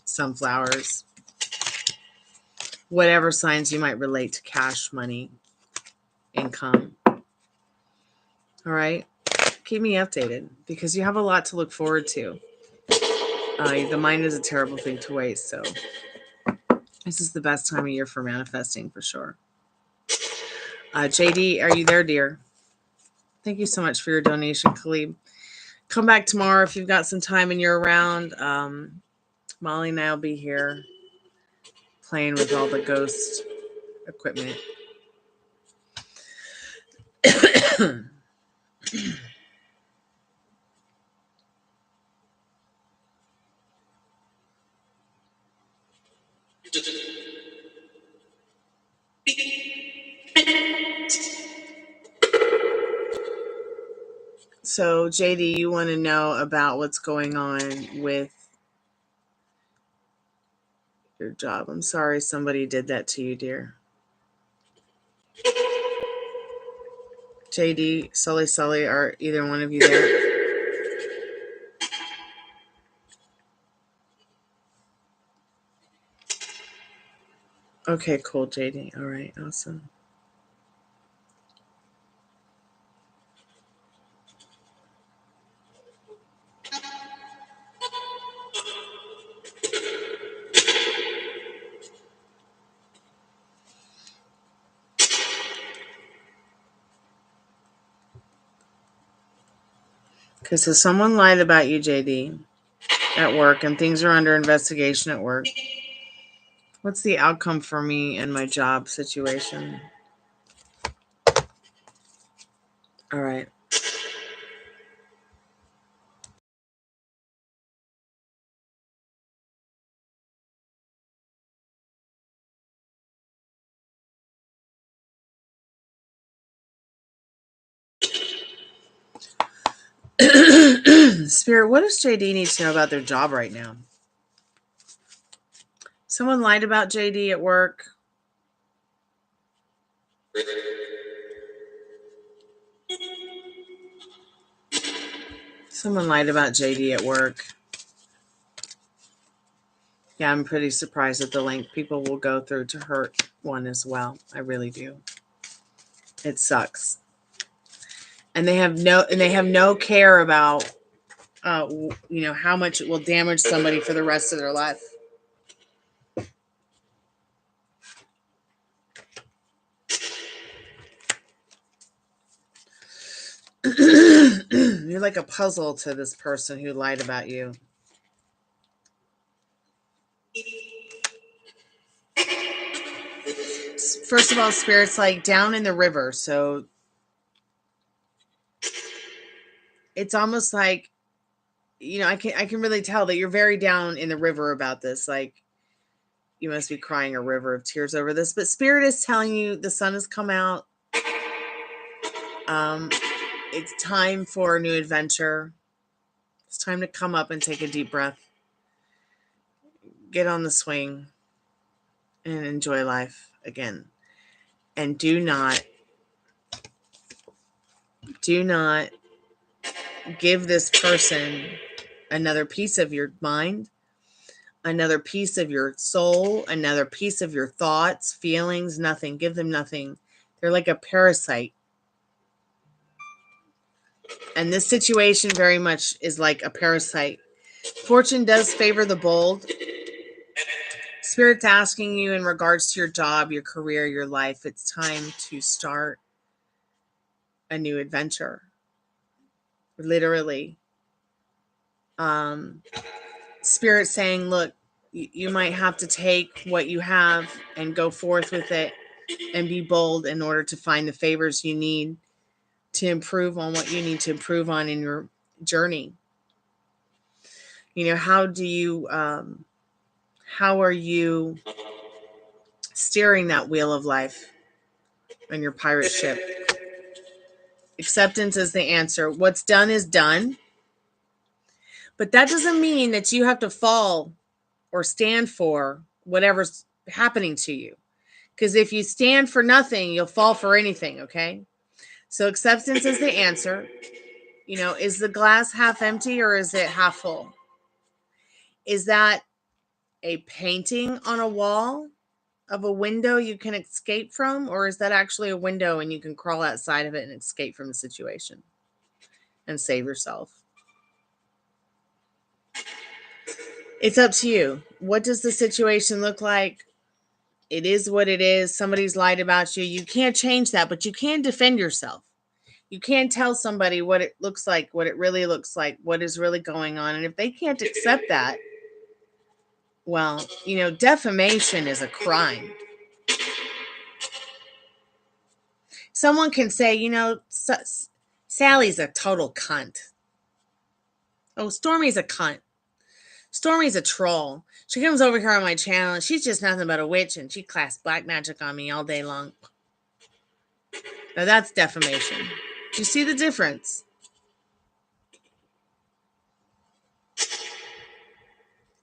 sunflowers, whatever signs you might relate to cash, money, income. All right. Keep me updated because you have a lot to look forward to. The mind is a terrible thing to waste. So this is the best time of year for manifesting for sure. JD, are you there, dear? Thank you so much for your donation, Khalib. Come back tomorrow if you've got some time and you're around. Molly and I will be here playing with all the ghost equipment. So, JD, you want to know about what's going on with your job. I'm sorry somebody did that to you, dear. JD, Sully, are either one of you there? Okay, cool, JD. All right, awesome. Okay, so someone lied about you, JD, at work, and things are under investigation at work. What's the outcome for me and my job situation? All right. Spirit, what does JD need to know about their job right now? Someone lied about JD at work. Someone lied about JD at work. Yeah, I'm pretty surprised at the length people will go through to hurt one as well. I really do. It sucks. And they have no care about how much it will damage somebody for the rest of their life. You're like a puzzle to this person who lied about you. First of all, Spirit's like down in the river, so it's almost like, I can really tell that you're very down in the river about this. Like, you must be crying a river of tears over this. But Spirit is telling you the sun has come out. It's time for a new adventure. It's time to come up and take a deep breath. Get on the swing and enjoy life again. And do not give this person another piece of your mind, another piece of your soul, another piece of your thoughts, feelings, nothing. Give them nothing. They're like a parasite. And this situation very much is like a parasite. Fortune does favor the bold. Spirit's asking you in regards to your job, your career, your life, it's time to start a new adventure. Literally. Spirit saying, look, you might have to take what you have and go forth with it and be bold in order to find the favors you need to improve on what you need to improve on in your journey. How are you steering that wheel of life on your pirate ship? Acceptance is the answer. What's done is done. But that doesn't mean that you have to fall or stand for whatever's happening to you. Because if you stand for nothing, you'll fall for anything, okay? So acceptance is the answer. Is the glass half empty or is it half full? Is that a painting on a wall of a window you can escape from? Or is that actually a window and you can crawl outside of it and escape from the situation and save yourself? It's up to you. What does the situation look like? It is what it is. Somebody's lied about you. You can't change that, but you can defend yourself. You can tell somebody what it looks like, what it really looks like, what is really going on. And if they can't accept that, well, defamation is a crime. Someone can say, Sally's a total cunt. Oh, Stormy's a cunt. Stormy's a troll. She comes over here on my channel and she's just nothing but a witch and she casts black magic on me all day long. Now that's defamation. Do you see the difference?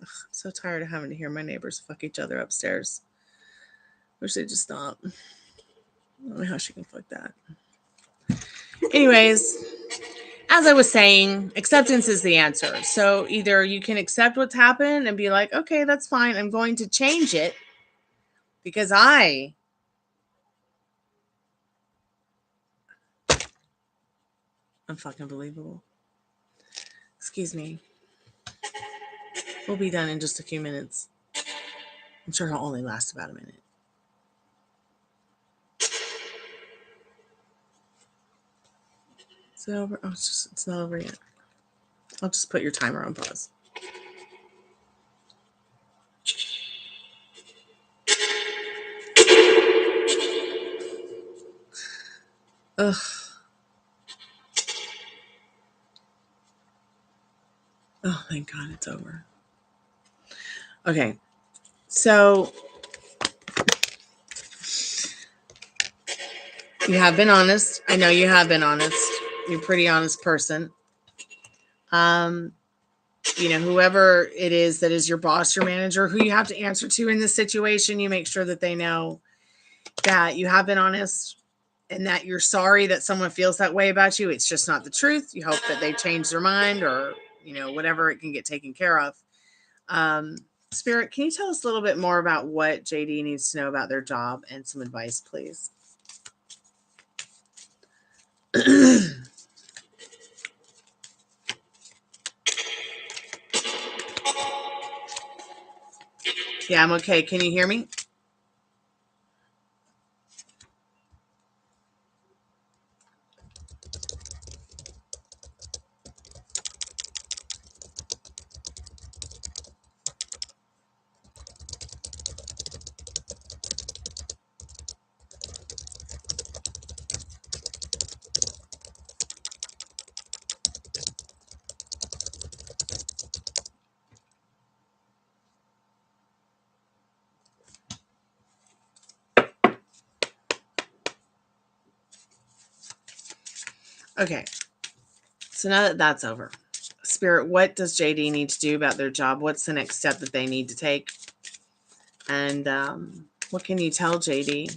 Ugh, I'm so tired of having to hear my neighbors fuck each other upstairs. Wish they'd just stop. I don't know how she can fuck that. Anyways, as I was saying, acceptance is the answer. So either you can accept what's happened and be like, okay, that's fine. I'm going to change it because I'm fucking believable. Excuse me. We'll be done in just a few minutes. I'm sure it'll only last about a minute. Is it over? Oh, it's not over yet. I'll just put your timer on pause. Ugh. Oh, thank God it's over. Okay. So you have been honest. I know you have been honest. You're a pretty honest person. Whoever it is that is your boss, your manager, who you have to answer to in this situation, you make sure that they know that you have been honest and that you're sorry that someone feels that way about you. It's just not the truth. You hope that they change their mind or, whatever, it can get taken care of. Spirit, can you tell us a little bit more about what JD needs to know about their job and some advice, please? Yeah, I'm okay. Can you hear me? Okay. So now that that's over, Spirit, what does JD need to do about their job? What's the next step that they need to take? And what can you tell JD?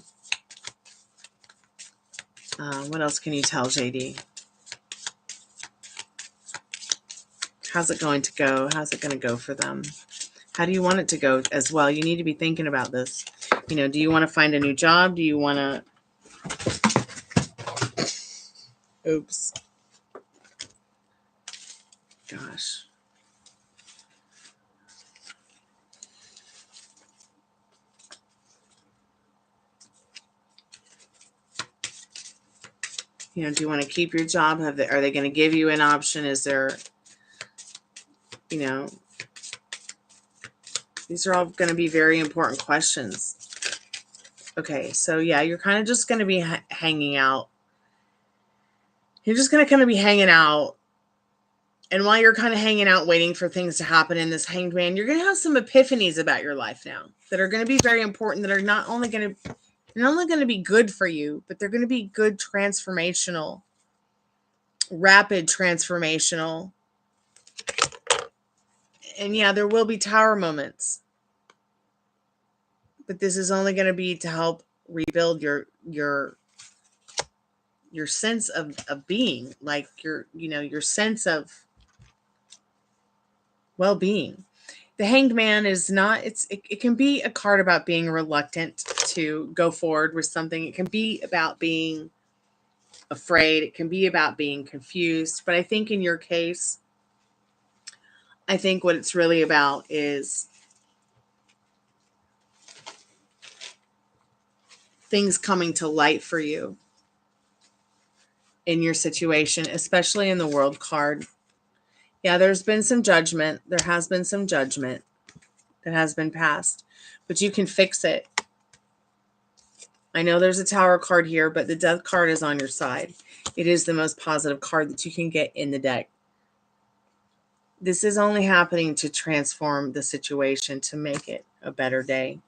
What else can you tell JD? How's it going to go? How's it going to go for them? How do you want it to go as well? You need to be thinking about this. Do you want to find a new job? Do you want to... Oops. Gosh. Do you want to keep your job? Are they going to give you an option? Is there, these are all going to be very important questions. Okay, so yeah, you're kind of just going to be hanging out. You're just going to kind of be hanging out. And while you're kind of hanging out, waiting for things to happen in this Hanged Man, you're going to have some epiphanies about your life now that are going to be very important, that are not only going to be good for you, but they're going to be good, transformational, rapid transformational. And yeah, there will be tower moments, but this is only going to be to help rebuild your sense of being, like your sense of well-being. The Hanged Man is not, it can be a card about being reluctant to go forward with something. It can be about being afraid. It can be about being confused. But I think in your case, I think what it's really about is things coming to light for you in your situation, especially in the World card. Yeah, there's been some judgment. There has been some judgment that has been passed, but you can fix it. I know there's a Tower card here, but the Death card is on your side. It is the most positive card that you can get in the deck. This is only happening to transform the situation, to make it a better day.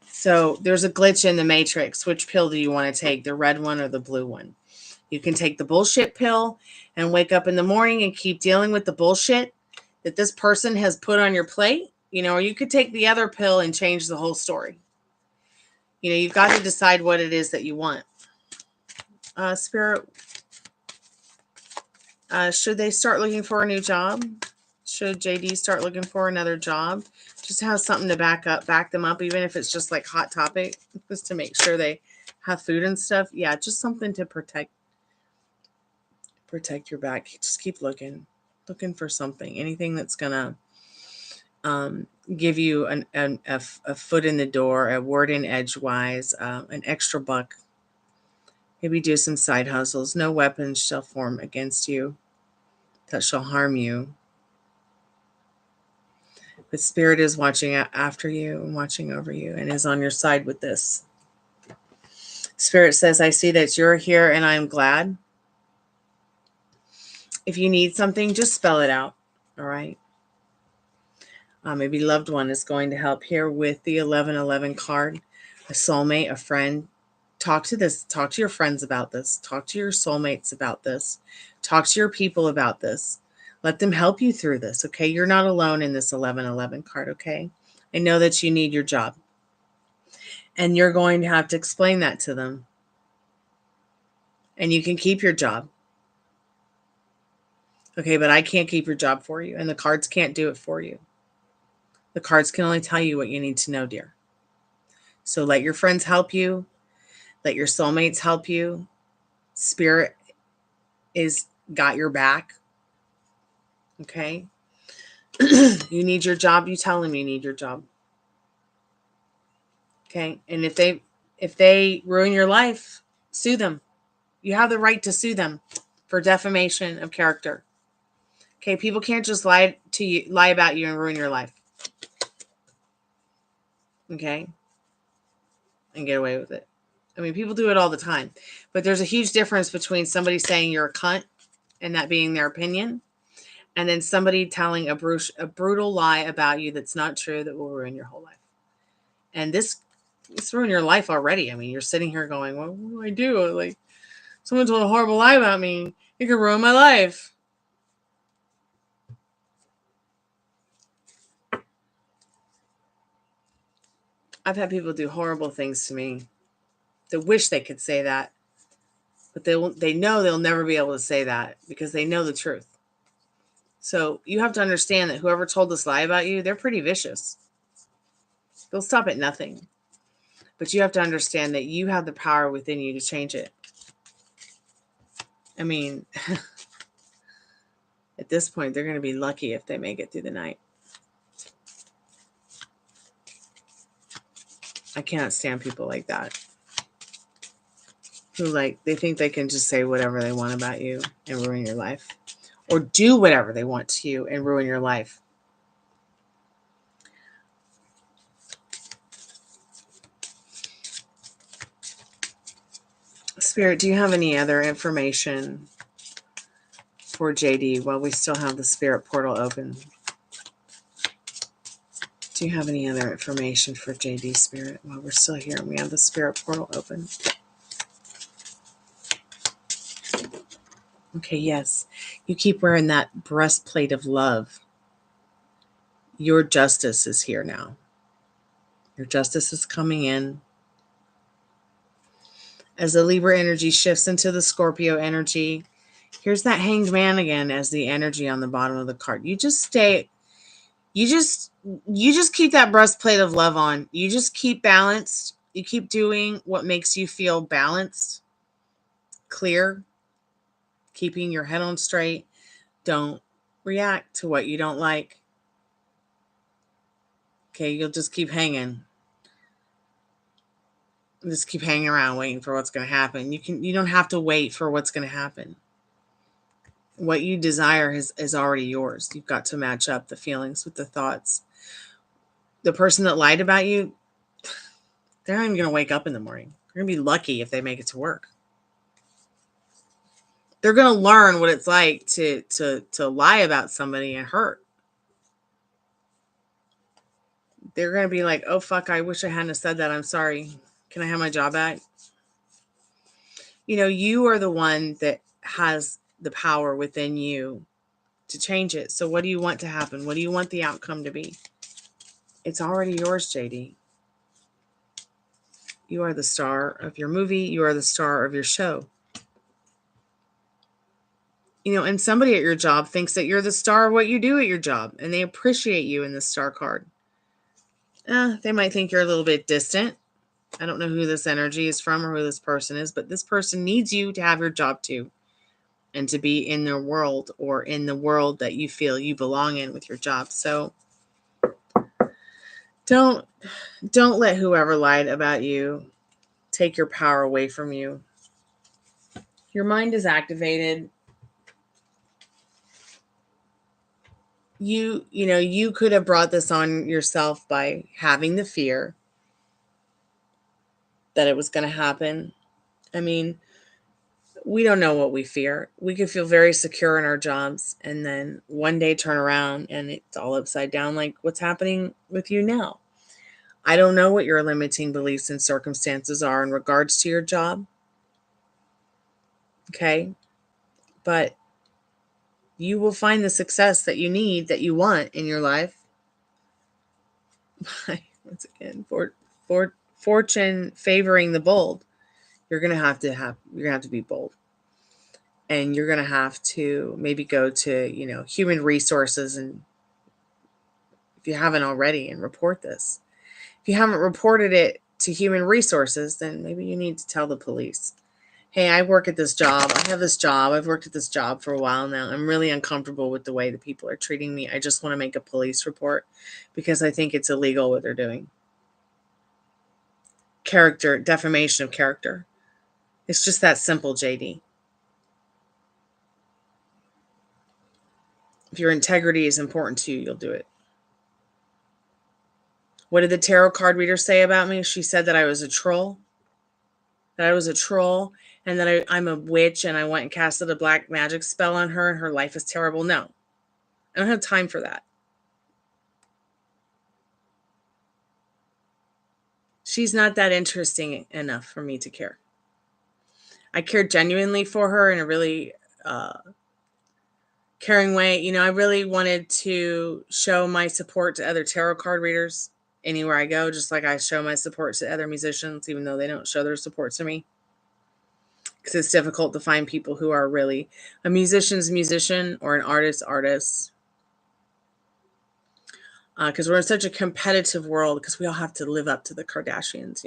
So there's a glitch in the matrix. Which pill do you want to take, the red one or the blue one? You can take the bullshit pill and wake up in the morning and keep dealing with the bullshit that this person has put on your plate, or you could take the other pill and change the whole story. You've got to decide what it is that you want. Spirit, should they start looking for a new job? Should JD start looking for another job? Just have something to back them up, even if it's just like Hot Topic, just to make sure they have food and stuff. Yeah, just something to protect your back. Just keep looking for something, anything that's gonna give you a foot in the door, a word in edgewise, an extra buck. Maybe do some side hustles. No weapons shall form against you that shall harm you. But Spirit is watching after you and watching over you and is on your side with this. Spirit says, I see that you're here and I'm glad. If you need something, just spell it out. All right. Maybe loved one is going to help here with the 1111 card. A soulmate, a friend, Talk to your friends about this, talk to your soulmates about this, talk to your people about this. Let them help you through this, okay? You're not alone in this 1111 card, okay? I know that you need your job, and you're going to have to explain that to them. And you can keep your job, okay? But I can't keep your job for you, and the cards can't do it for you. The cards can only tell you what you need to know, dear. So let your friends help you. Let your soulmates help you. Spirit is got your back. Okay? You need your job, you tell them you need your job. Okay? And if they ruin your life, sue them. You have the right to sue them for defamation of character. Okay? People can't just lie about you and ruin your life. Okay? And get away with it. I mean, people do it all the time. But there's a huge difference between somebody saying you're a cunt and that being their opinion, and then somebody telling a brutal lie about you that's not true that will ruin your whole life. And this ruined your life already. I mean, you're sitting here going, well, what do I do? Like, someone told a horrible lie about me. It could ruin my life. I've had people do horrible things to me that wish they could say that, but they know they'll never be able to say that because they know the truth. So you have to understand that whoever told this lie about you, they're pretty vicious. They'll stop at nothing. But you have to understand that you have the power within you to change it. I mean, at this point, they're going to be lucky if they make it through the night. I cannot stand people like that. Who they think they can just say whatever they want about you and ruin your life. Or do whatever they want to you and ruin your life. Spirit, do you have any other information for JD while we still have the spirit portal open? Do you have any other information for JD, Spirit, while we're still here and we have the spirit portal open? Okay, yes. You keep wearing that breastplate of love. Your justice is here now. Your justice is coming in. As the Libra energy shifts into the Scorpio energy, here's that Hanged Man again as the energy on the bottom of the card. You just keep that breastplate of love on. You just keep balanced. You keep doing what makes you feel balanced, clear, keeping your head on straight. Don't react to what you don't like. Okay, you'll just keep hanging. Just keep hanging around waiting for what's going to happen. You don't have to wait for what's going to happen. What you desire is already yours. You've got to match up the feelings with the thoughts. The person that lied about you, they're not even going to wake up in the morning. They're going to be lucky if they make it to work. They're going to learn what it's like to lie about somebody and hurt. They're going to be like, oh, fuck, I wish I hadn't said that. I'm sorry. Can I have my job back? You are the one that has the power within you to change it. So what do you want to happen? What do you want the outcome to be? It's already yours, JD. You are the star of your movie. You are the star of your show. And somebody at your job thinks that you're the star of what you do at your job, and they appreciate you in the star card. They might think you're a little bit distant. I don't know who this energy is from or who this person is, but this person needs you to have your job too, and to be in their world or in the world that you feel you belong in with your job. So don't let whoever lied about you take your power away from you. Your mind is activated. You could have brought this on yourself by having the fear that it was going to happen. I mean, we don't know what we fear. We could feel very secure in our jobs and then one day turn around and it's all upside down like what's happening with you now. I don't know what your limiting beliefs and circumstances are in regards to your job. Okay? But you will find the success that you need, that you want in your life. Once again, fortune favoring the bold. You're gonna have to be bold. And you're gonna have to maybe go to, human resources, and if you haven't already, and report this. If you haven't reported it to human resources, then maybe you need to tell the police. Hey, I work at this job. I have this job. I've worked at this job for a while now. I'm really uncomfortable with the way that people are treating me. I just want to make a police report because I think it's illegal what they're doing. Defamation of character. It's just that simple, JD. If your integrity is important to you, you'll do it. What did the tarot card reader say about me? She said that I was a troll. That I was a troll, and that I'm a witch, and I went and casted a black magic spell on her, and her life is terrible. No. I don't have time for that. She's not that interesting enough for me to care. I cared genuinely for her in a really caring way. I really wanted to show my support to other tarot card readers anywhere I go, just like I show my support to other musicians, even though they don't show their support to me. Because it's difficult to find people who are really a musician's musician or an artist's artist. Because we're in such a competitive world, because we all have to live up to the Kardashians,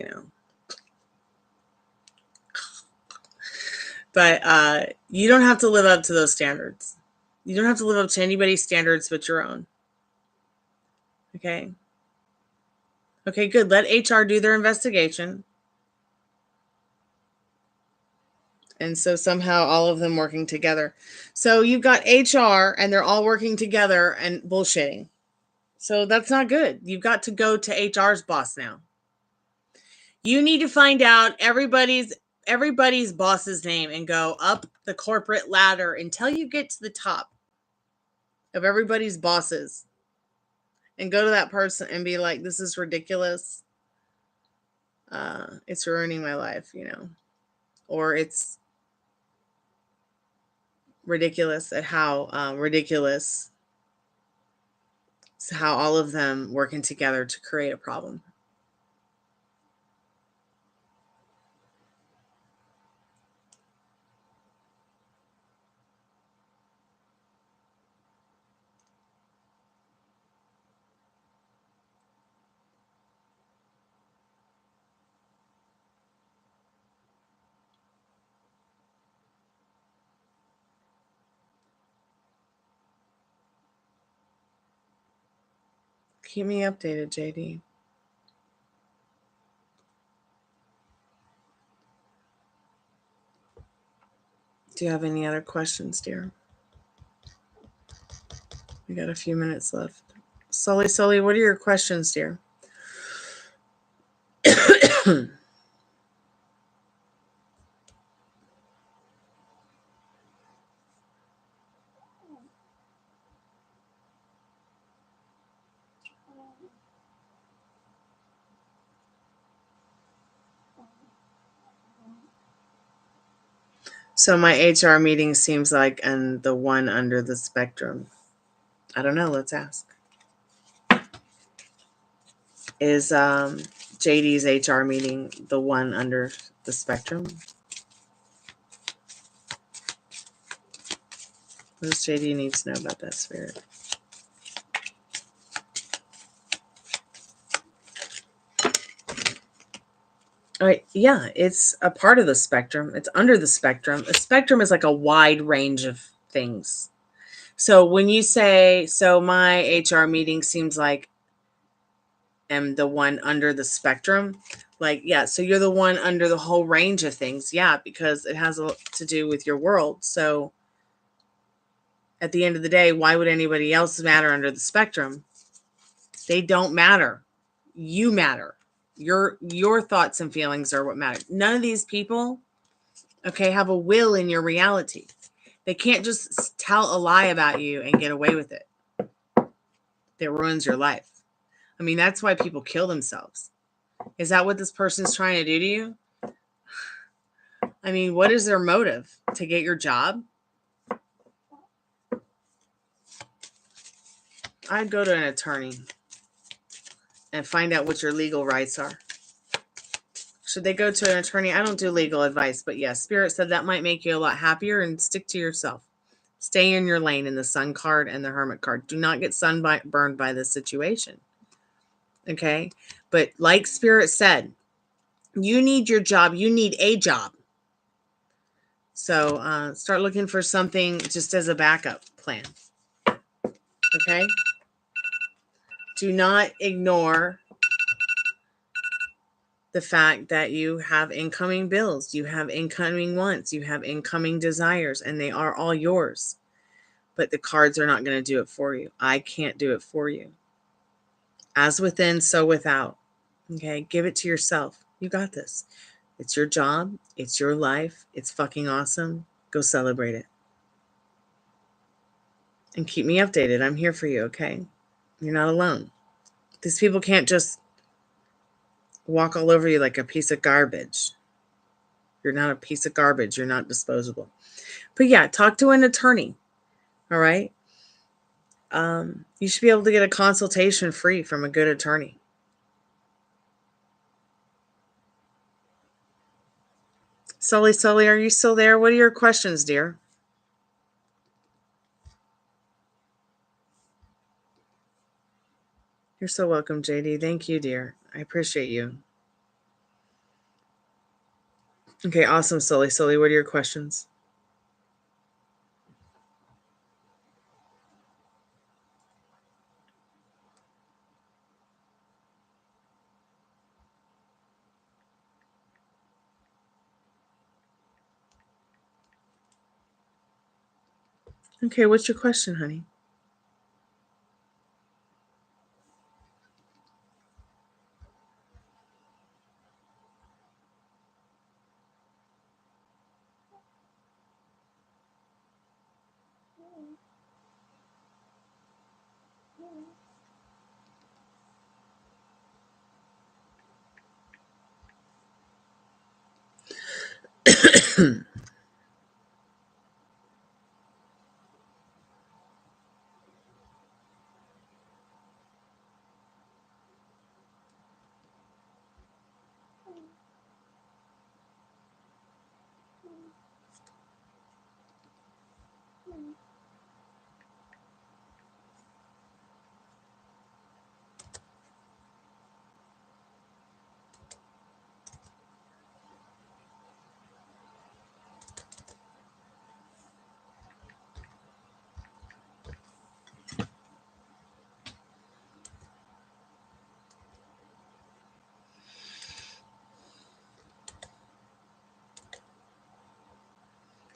But you don't have to live up to those standards. You don't have to live up to anybody's standards but your own. Okay? Okay, good. Let HR do their investigation. And so somehow all of them working together. So you've got HR and they're all working together and bullshitting. So that's not good. You've got to go to HR's boss now. You need to find out everybody's boss's name and go up the corporate ladder until you get to the top of everybody's bosses. And go to that person and be like, this is ridiculous. It's ruining my life, Or it's ridiculous at how ridiculous. So how all of them working together to create a problem. Keep me updated, JD. Do you have any other questions, dear? We got a few minutes left. Sully, what are your questions, dear? So my HR meeting seems like the one under the spectrum. I don't know. Let's ask. Is JD's HR meeting the one under the spectrum? What does JD need to know about that, Spirit? All right, yeah, it's a part of the spectrum. It's under the spectrum. A spectrum is like a wide range of things. So when you say, so my HR meeting seems like I'm the one under the spectrum, like, yeah, so you're the one under the whole range of things. Yeah, because it has a lot to do with your world. So at the end of the day, why would anybody else matter under the spectrum? They don't matter. You matter. Your thoughts and feelings are what matter. None of these people, okay, have a will in your reality. They can't just tell a lie about you and get away with it. That ruins your life. I mean, that's why people kill themselves. Is that what this person's trying to do to you? I mean, what is their motive? To get your job? I'd go to an attorney and find out what your legal rights are. Should they go to an attorney? I don't do legal advice, but yes, Spirit said that might make you a lot happier, and stick to yourself. Stay in your lane in the Sun card and the Hermit card. Do not get sunburned by this situation. Okay? But like Spirit said, you need your job. You need a job. So start looking for something just as a backup plan. Okay? Do not ignore the fact that you have incoming bills, you have incoming wants, you have incoming desires, and they are all yours. But the cards are not going to do it for you. I can't do it for you. As within, so without. Okay? Give it to yourself. You got this. It's your job. It's your life. It's fucking awesome. Go celebrate it. And keep me updated. I'm here for you, okay? You're not alone. These people can't just walk all over you like a piece of garbage. You're not a piece of garbage. You're not disposable. But yeah, talk to an attorney. All right? You should be able to get a consultation free from a good attorney. Sully, are you still there? What are your questions, dear? You're so welcome, JD. Thank you, dear. I appreciate you. Okay, awesome, Sully. What are your questions? Okay, what's your question, honey?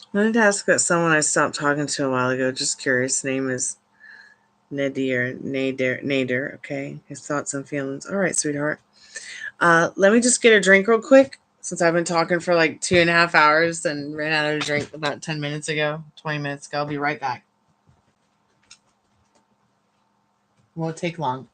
I wanted to ask about someone I stopped talking to a while ago. Just curious. Name is Nader. Okay. His thoughts and feelings. All right, sweetheart. Let me just get a drink real quick, since I've been talking for like 2.5 hours and ran out of a drink about 10 minutes ago, 20 minutes ago. I'll be right back. Won't take long.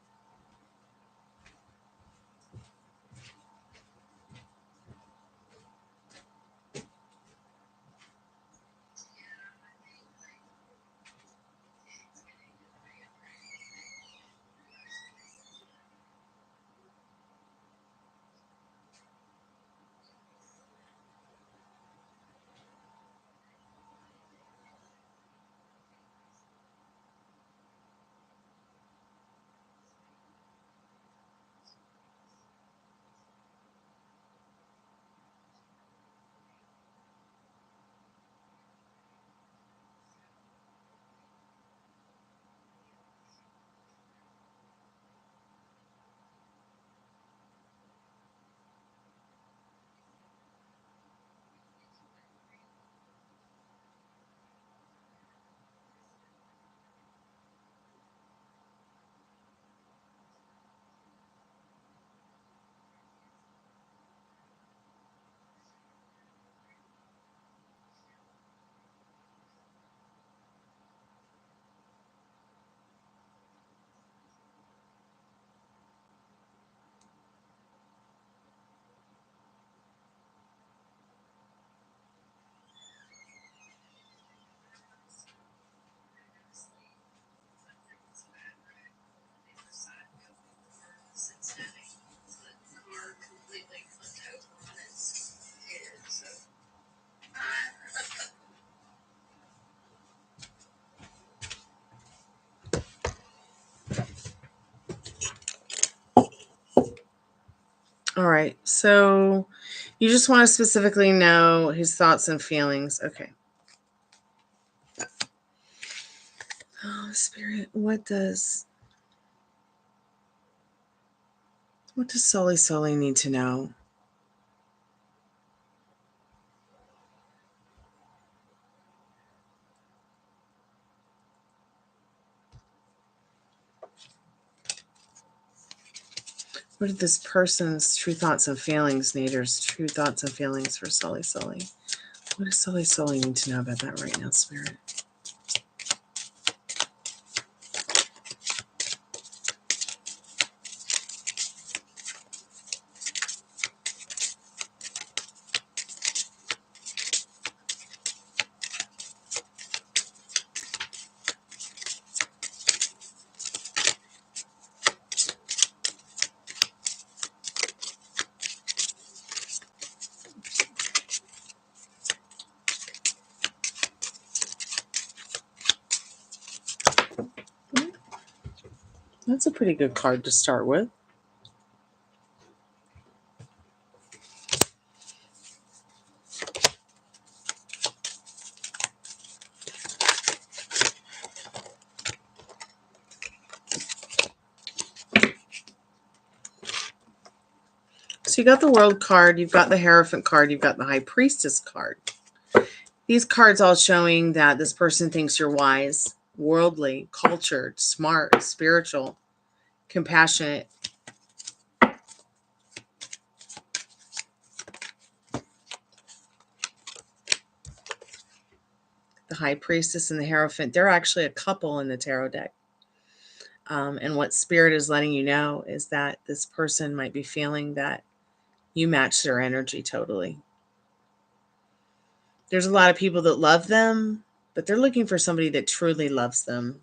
All right. So you just want to specifically know his thoughts and feelings. Okay. Oh, Spirit, what does Soli need to know? What are this person's true thoughts and feelings, Nader's true thoughts and feelings for Soli? What does Soli need to know about that right now, Spirit? That's a pretty good card to start with. So you got the World card, you've got the Hierophant card, you've got the High Priestess card. These cards all showing that this person thinks you're wise, worldly, cultured, smart, spiritual, compassionate. The High Priestess and the Hierophant, they're actually a couple in the tarot deck. And what Spirit is letting you know is that this person might be feeling that you match their energy totally. There's a lot of people that love them, but they're looking for somebody that truly loves them.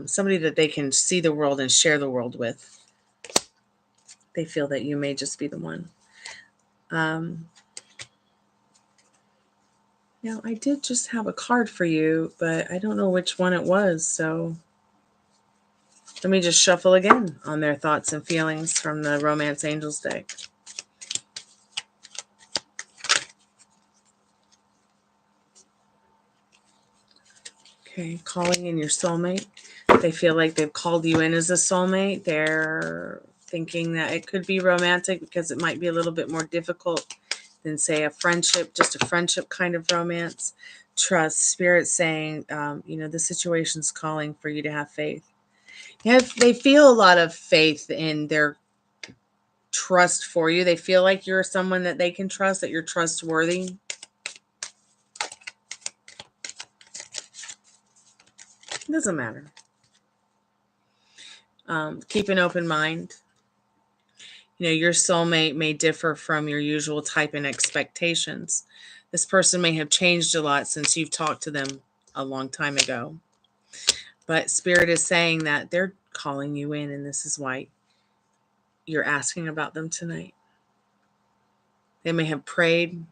Somebody that they can see the world and share the world with. They feel that you may just be the one. Now, I did just have a card for you, but I don't know which one it was, so let me just shuffle again on their thoughts and feelings from the Romance Angels deck. Okay, calling in your soulmate. They feel like they've called you in as a soulmate. They're thinking that it could be romantic because it might be a little bit more difficult than, say, a friendship, just a friendship kind of romance. Trust. Spirit saying, the situation's calling for you to have faith. They feel a lot of faith in their trust for you. They feel like you're someone that they can trust, that you're trustworthy. It doesn't matter. Keep an open mind. Your soulmate may differ from your usual type and expectations. This person may have changed a lot since you've talked to them a long time ago. But Spirit is saying that they're calling you in, and this is why you're asking about them tonight. They may have prayed.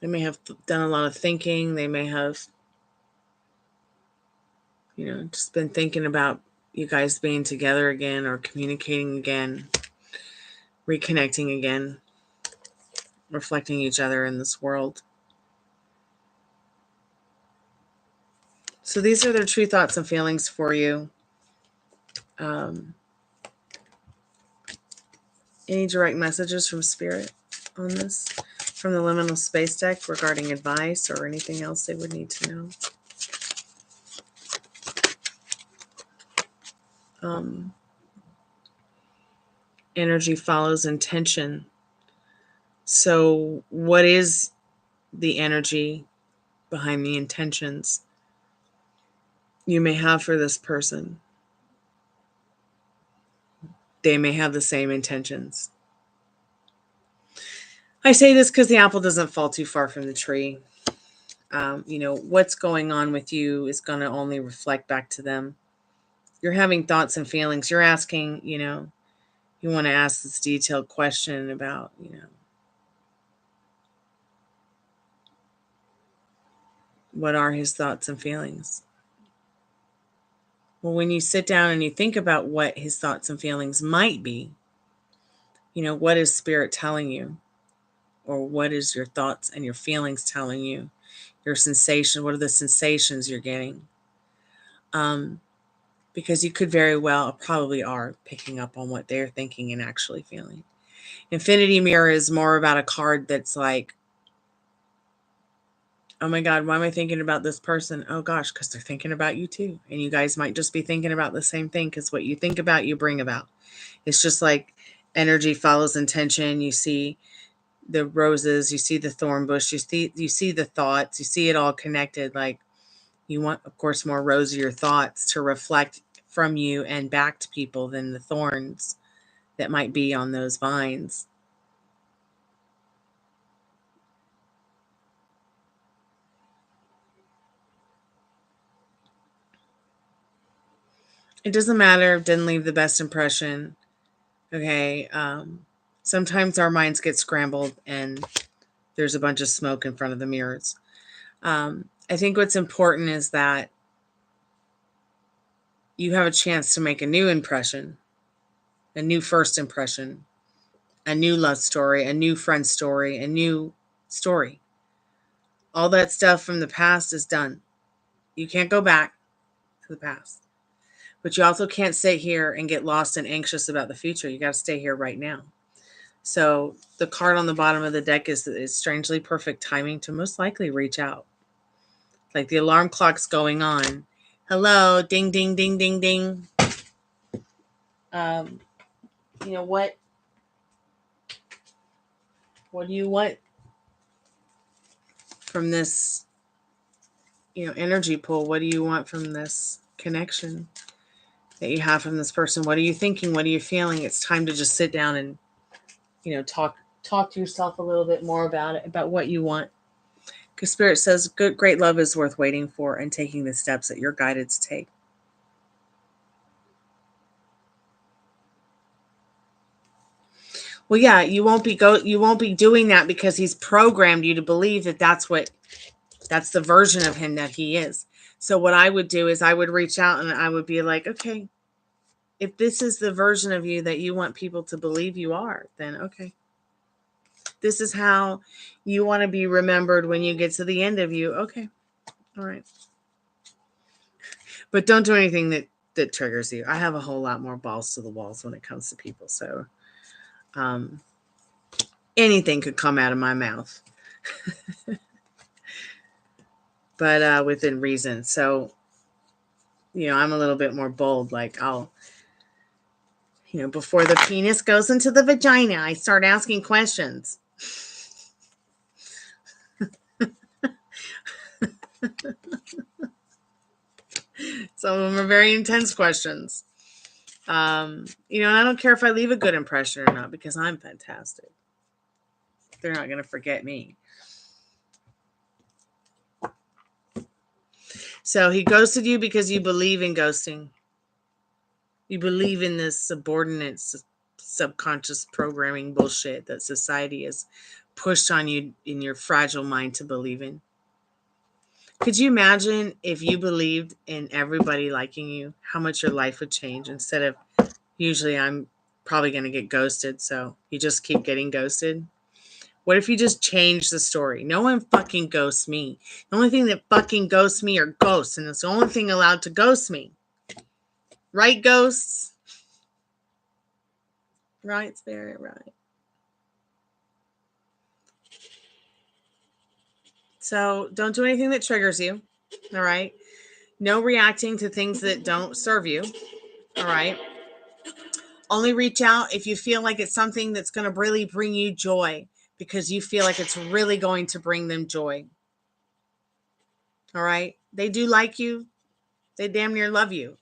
They may have done a lot of thinking. They may have, just been thinking about you guys being together again or communicating again, reconnecting again, reflecting each other in this world. So these are their true thoughts and feelings for you. Any direct messages from Spirit on this? From the Liminal Space deck regarding advice or anything else they would need to know? Energy follows intention. So what is the energy behind the intentions you may have for this person? They may have the same intentions. I say this because the apple doesn't fall too far from the tree. What's going on with you is going to only reflect back to them. You're having thoughts and feelings. You're asking, you want to ask this detailed question about, what are his thoughts and feelings? Well, when you sit down and you think about what his thoughts and feelings might be, what is spirit telling you? Or what is your thoughts and your feelings telling you? Your sensation, what are the sensations you're getting? Because you could very well, probably are, picking up on what they're thinking and actually feeling. Infinity Mirror is more about a card that's like, oh my God, why am I thinking about this person? Oh gosh, because they're thinking about you too. And you guys might just be thinking about the same thing, because what you think about, you bring about. It's just like energy follows intention. You see the roses, you see the thorn bush, you see the thoughts, you see it all connected. Like, you want, of course, more rosier thoughts to reflect from you and back to people than the thorns that might be on those vines. It doesn't matter if it didn't leave the best impression. Okay. Sometimes our minds get scrambled and there's a bunch of smoke in front of the mirrors. I think what's important is that you have a chance to make a new impression, a new first impression, a new love story, a new friend story, a new story. All that stuff from the past is done. You can't go back to the past. But you also can't sit here and get lost and anxious about the future. You got to stay here right now. So the card on the bottom of the deck is strangely perfect timing to most likely reach out. Like the alarm clock's going on. Hello, ding, ding, ding, ding, ding. What do you want from this, energy pull? What do you want from this connection that you have from this person? What are you thinking? What are you feeling? It's time to just sit down and, talk to yourself a little bit more about it, about what you want. Because Spirit says great love is worth waiting for and taking the steps that you're guided to take. Well, yeah, you won't be doing that because he's programmed you to believe that that's the version of him that he is. So what I would do is I would reach out and I would be like, okay, if this is the version of you that you want people to believe you are, then okay. This is how you want to be remembered when you get to the end of you. Okay. All right. But don't do anything that triggers you. I have a whole lot more balls to the walls when it comes to people. So anything could come out of my mouth. But within reason. So, I'm a little bit more bold. Like I'll, before the penis goes into the vagina, I start asking questions. Some of them are very intense questions. And I don't care if I leave a good impression or not, because I'm fantastic. They're not going to forget me. So he ghosted you because you believe in ghosting. You believe in this subordinate, subconscious programming bullshit that society has pushed on you in your fragile mind to believe in. Could you imagine if you believed in everybody liking you, how much your life would change? Instead of, usually I'm probably going to get ghosted, so you just keep getting ghosted. What if you just change the story? No one fucking ghosts me. The only thing that fucking ghosts me are ghosts, and it's the only thing allowed to ghost me. Right, ghosts? Right, Spirit, right. So don't do anything that triggers you, all right? No reacting to things that don't serve you, all right? Only reach out if you feel like it's something that's going to really bring you joy, because you feel like it's really going to bring them joy. All right? They do like you. They damn near love you.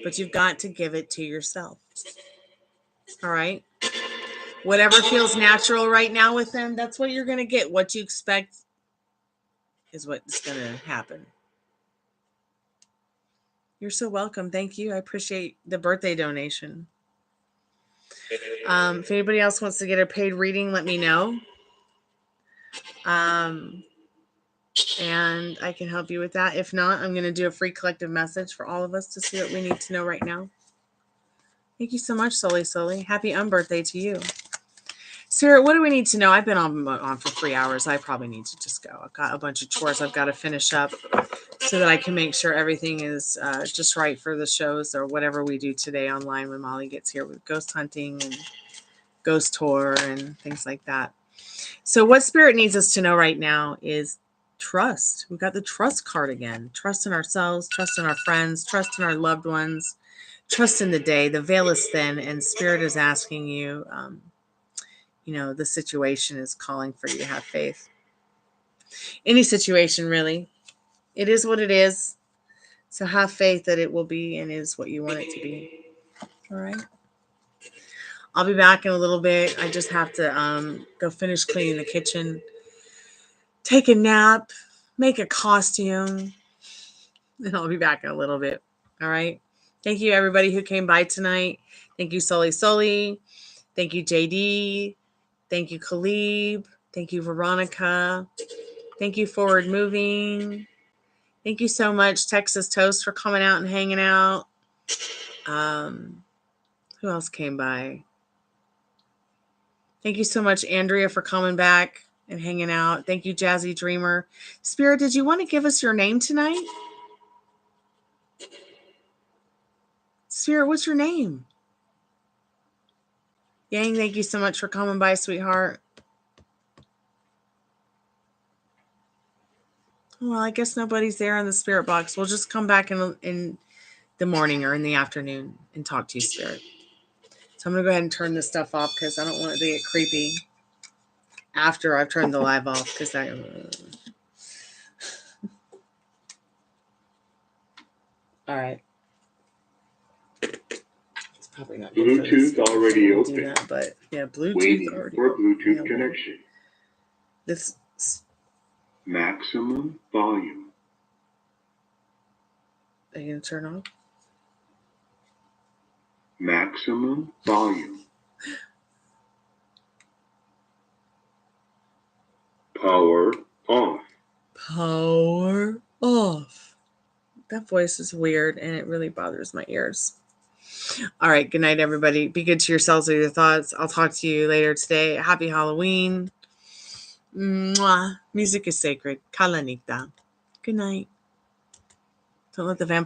But you've got to give it to yourself. All right? Whatever feels natural right now with them, that's what you're going to get. What you expect is what's going to happen. You're so welcome. Thank you. I appreciate the birthday donation. If anybody else wants to get a paid reading, let me know. and I can help you with that. If not, I'm going to do a free collective message for all of us to see what we need to know right now. Thank you so much, Soli. Happy unbirthday to you. Spirit, what do we need to know? I've been on for 3 hours. I probably need to just go. I've got a bunch of chores I've got to finish up so that I can make sure everything is just right for the shows or whatever we do today online when Molly gets here with ghost hunting and ghost tour and things like that. So what Spirit needs us to know right now is trust. We've got the trust card again. Trust in ourselves, trust in our friends, trust in our loved ones, trust in the day. The veil is thin, and Spirit is asking you, the situation is calling for you to have faith. Any situation, really. It is what it is. So have faith that it will be and is what you want it to be. All right. I'll be back in a little bit. I just have to go finish cleaning the kitchen, take a nap, make a costume, and I'll be back in a little bit. All right. Thank you, everybody who came by tonight. Thank you, Soli. Thank you, JD. Thank you, Khalib. Thank you, Veronica. Thank you, Forward Moving. Thank you so much, Texas Toast, for coming out and hanging out. Who else came by? Thank you so much, Andrea, for coming back and hanging out. Thank you, Jazzy Dreamer. Spirit, did you want to give us your name tonight? Spirit, what's your name? Yang, thank you so much for coming by, sweetheart. Well, I guess nobody's there in the spirit box. We'll just come back in the morning or in the afternoon and talk to you, Spirit. So I'm going to go ahead and turn this stuff off because I don't want it to get creepy after I've turned the live off because I... All right. It's probably not good for this. Bluetooth already open. Do that, but yeah, Bluetooth Waiting already for open. Bluetooth Yeah, connection. This Maximum volume. are you going to turn off? Maximum volume. Power off. Power off. That voice is weird and it really bothers my ears. All right. Good night, everybody. Be good to yourselves or your thoughts. I'll talk to you later today. Happy Halloween. Mwah. Music is sacred. Kalanita. Good night. Don't let the vampire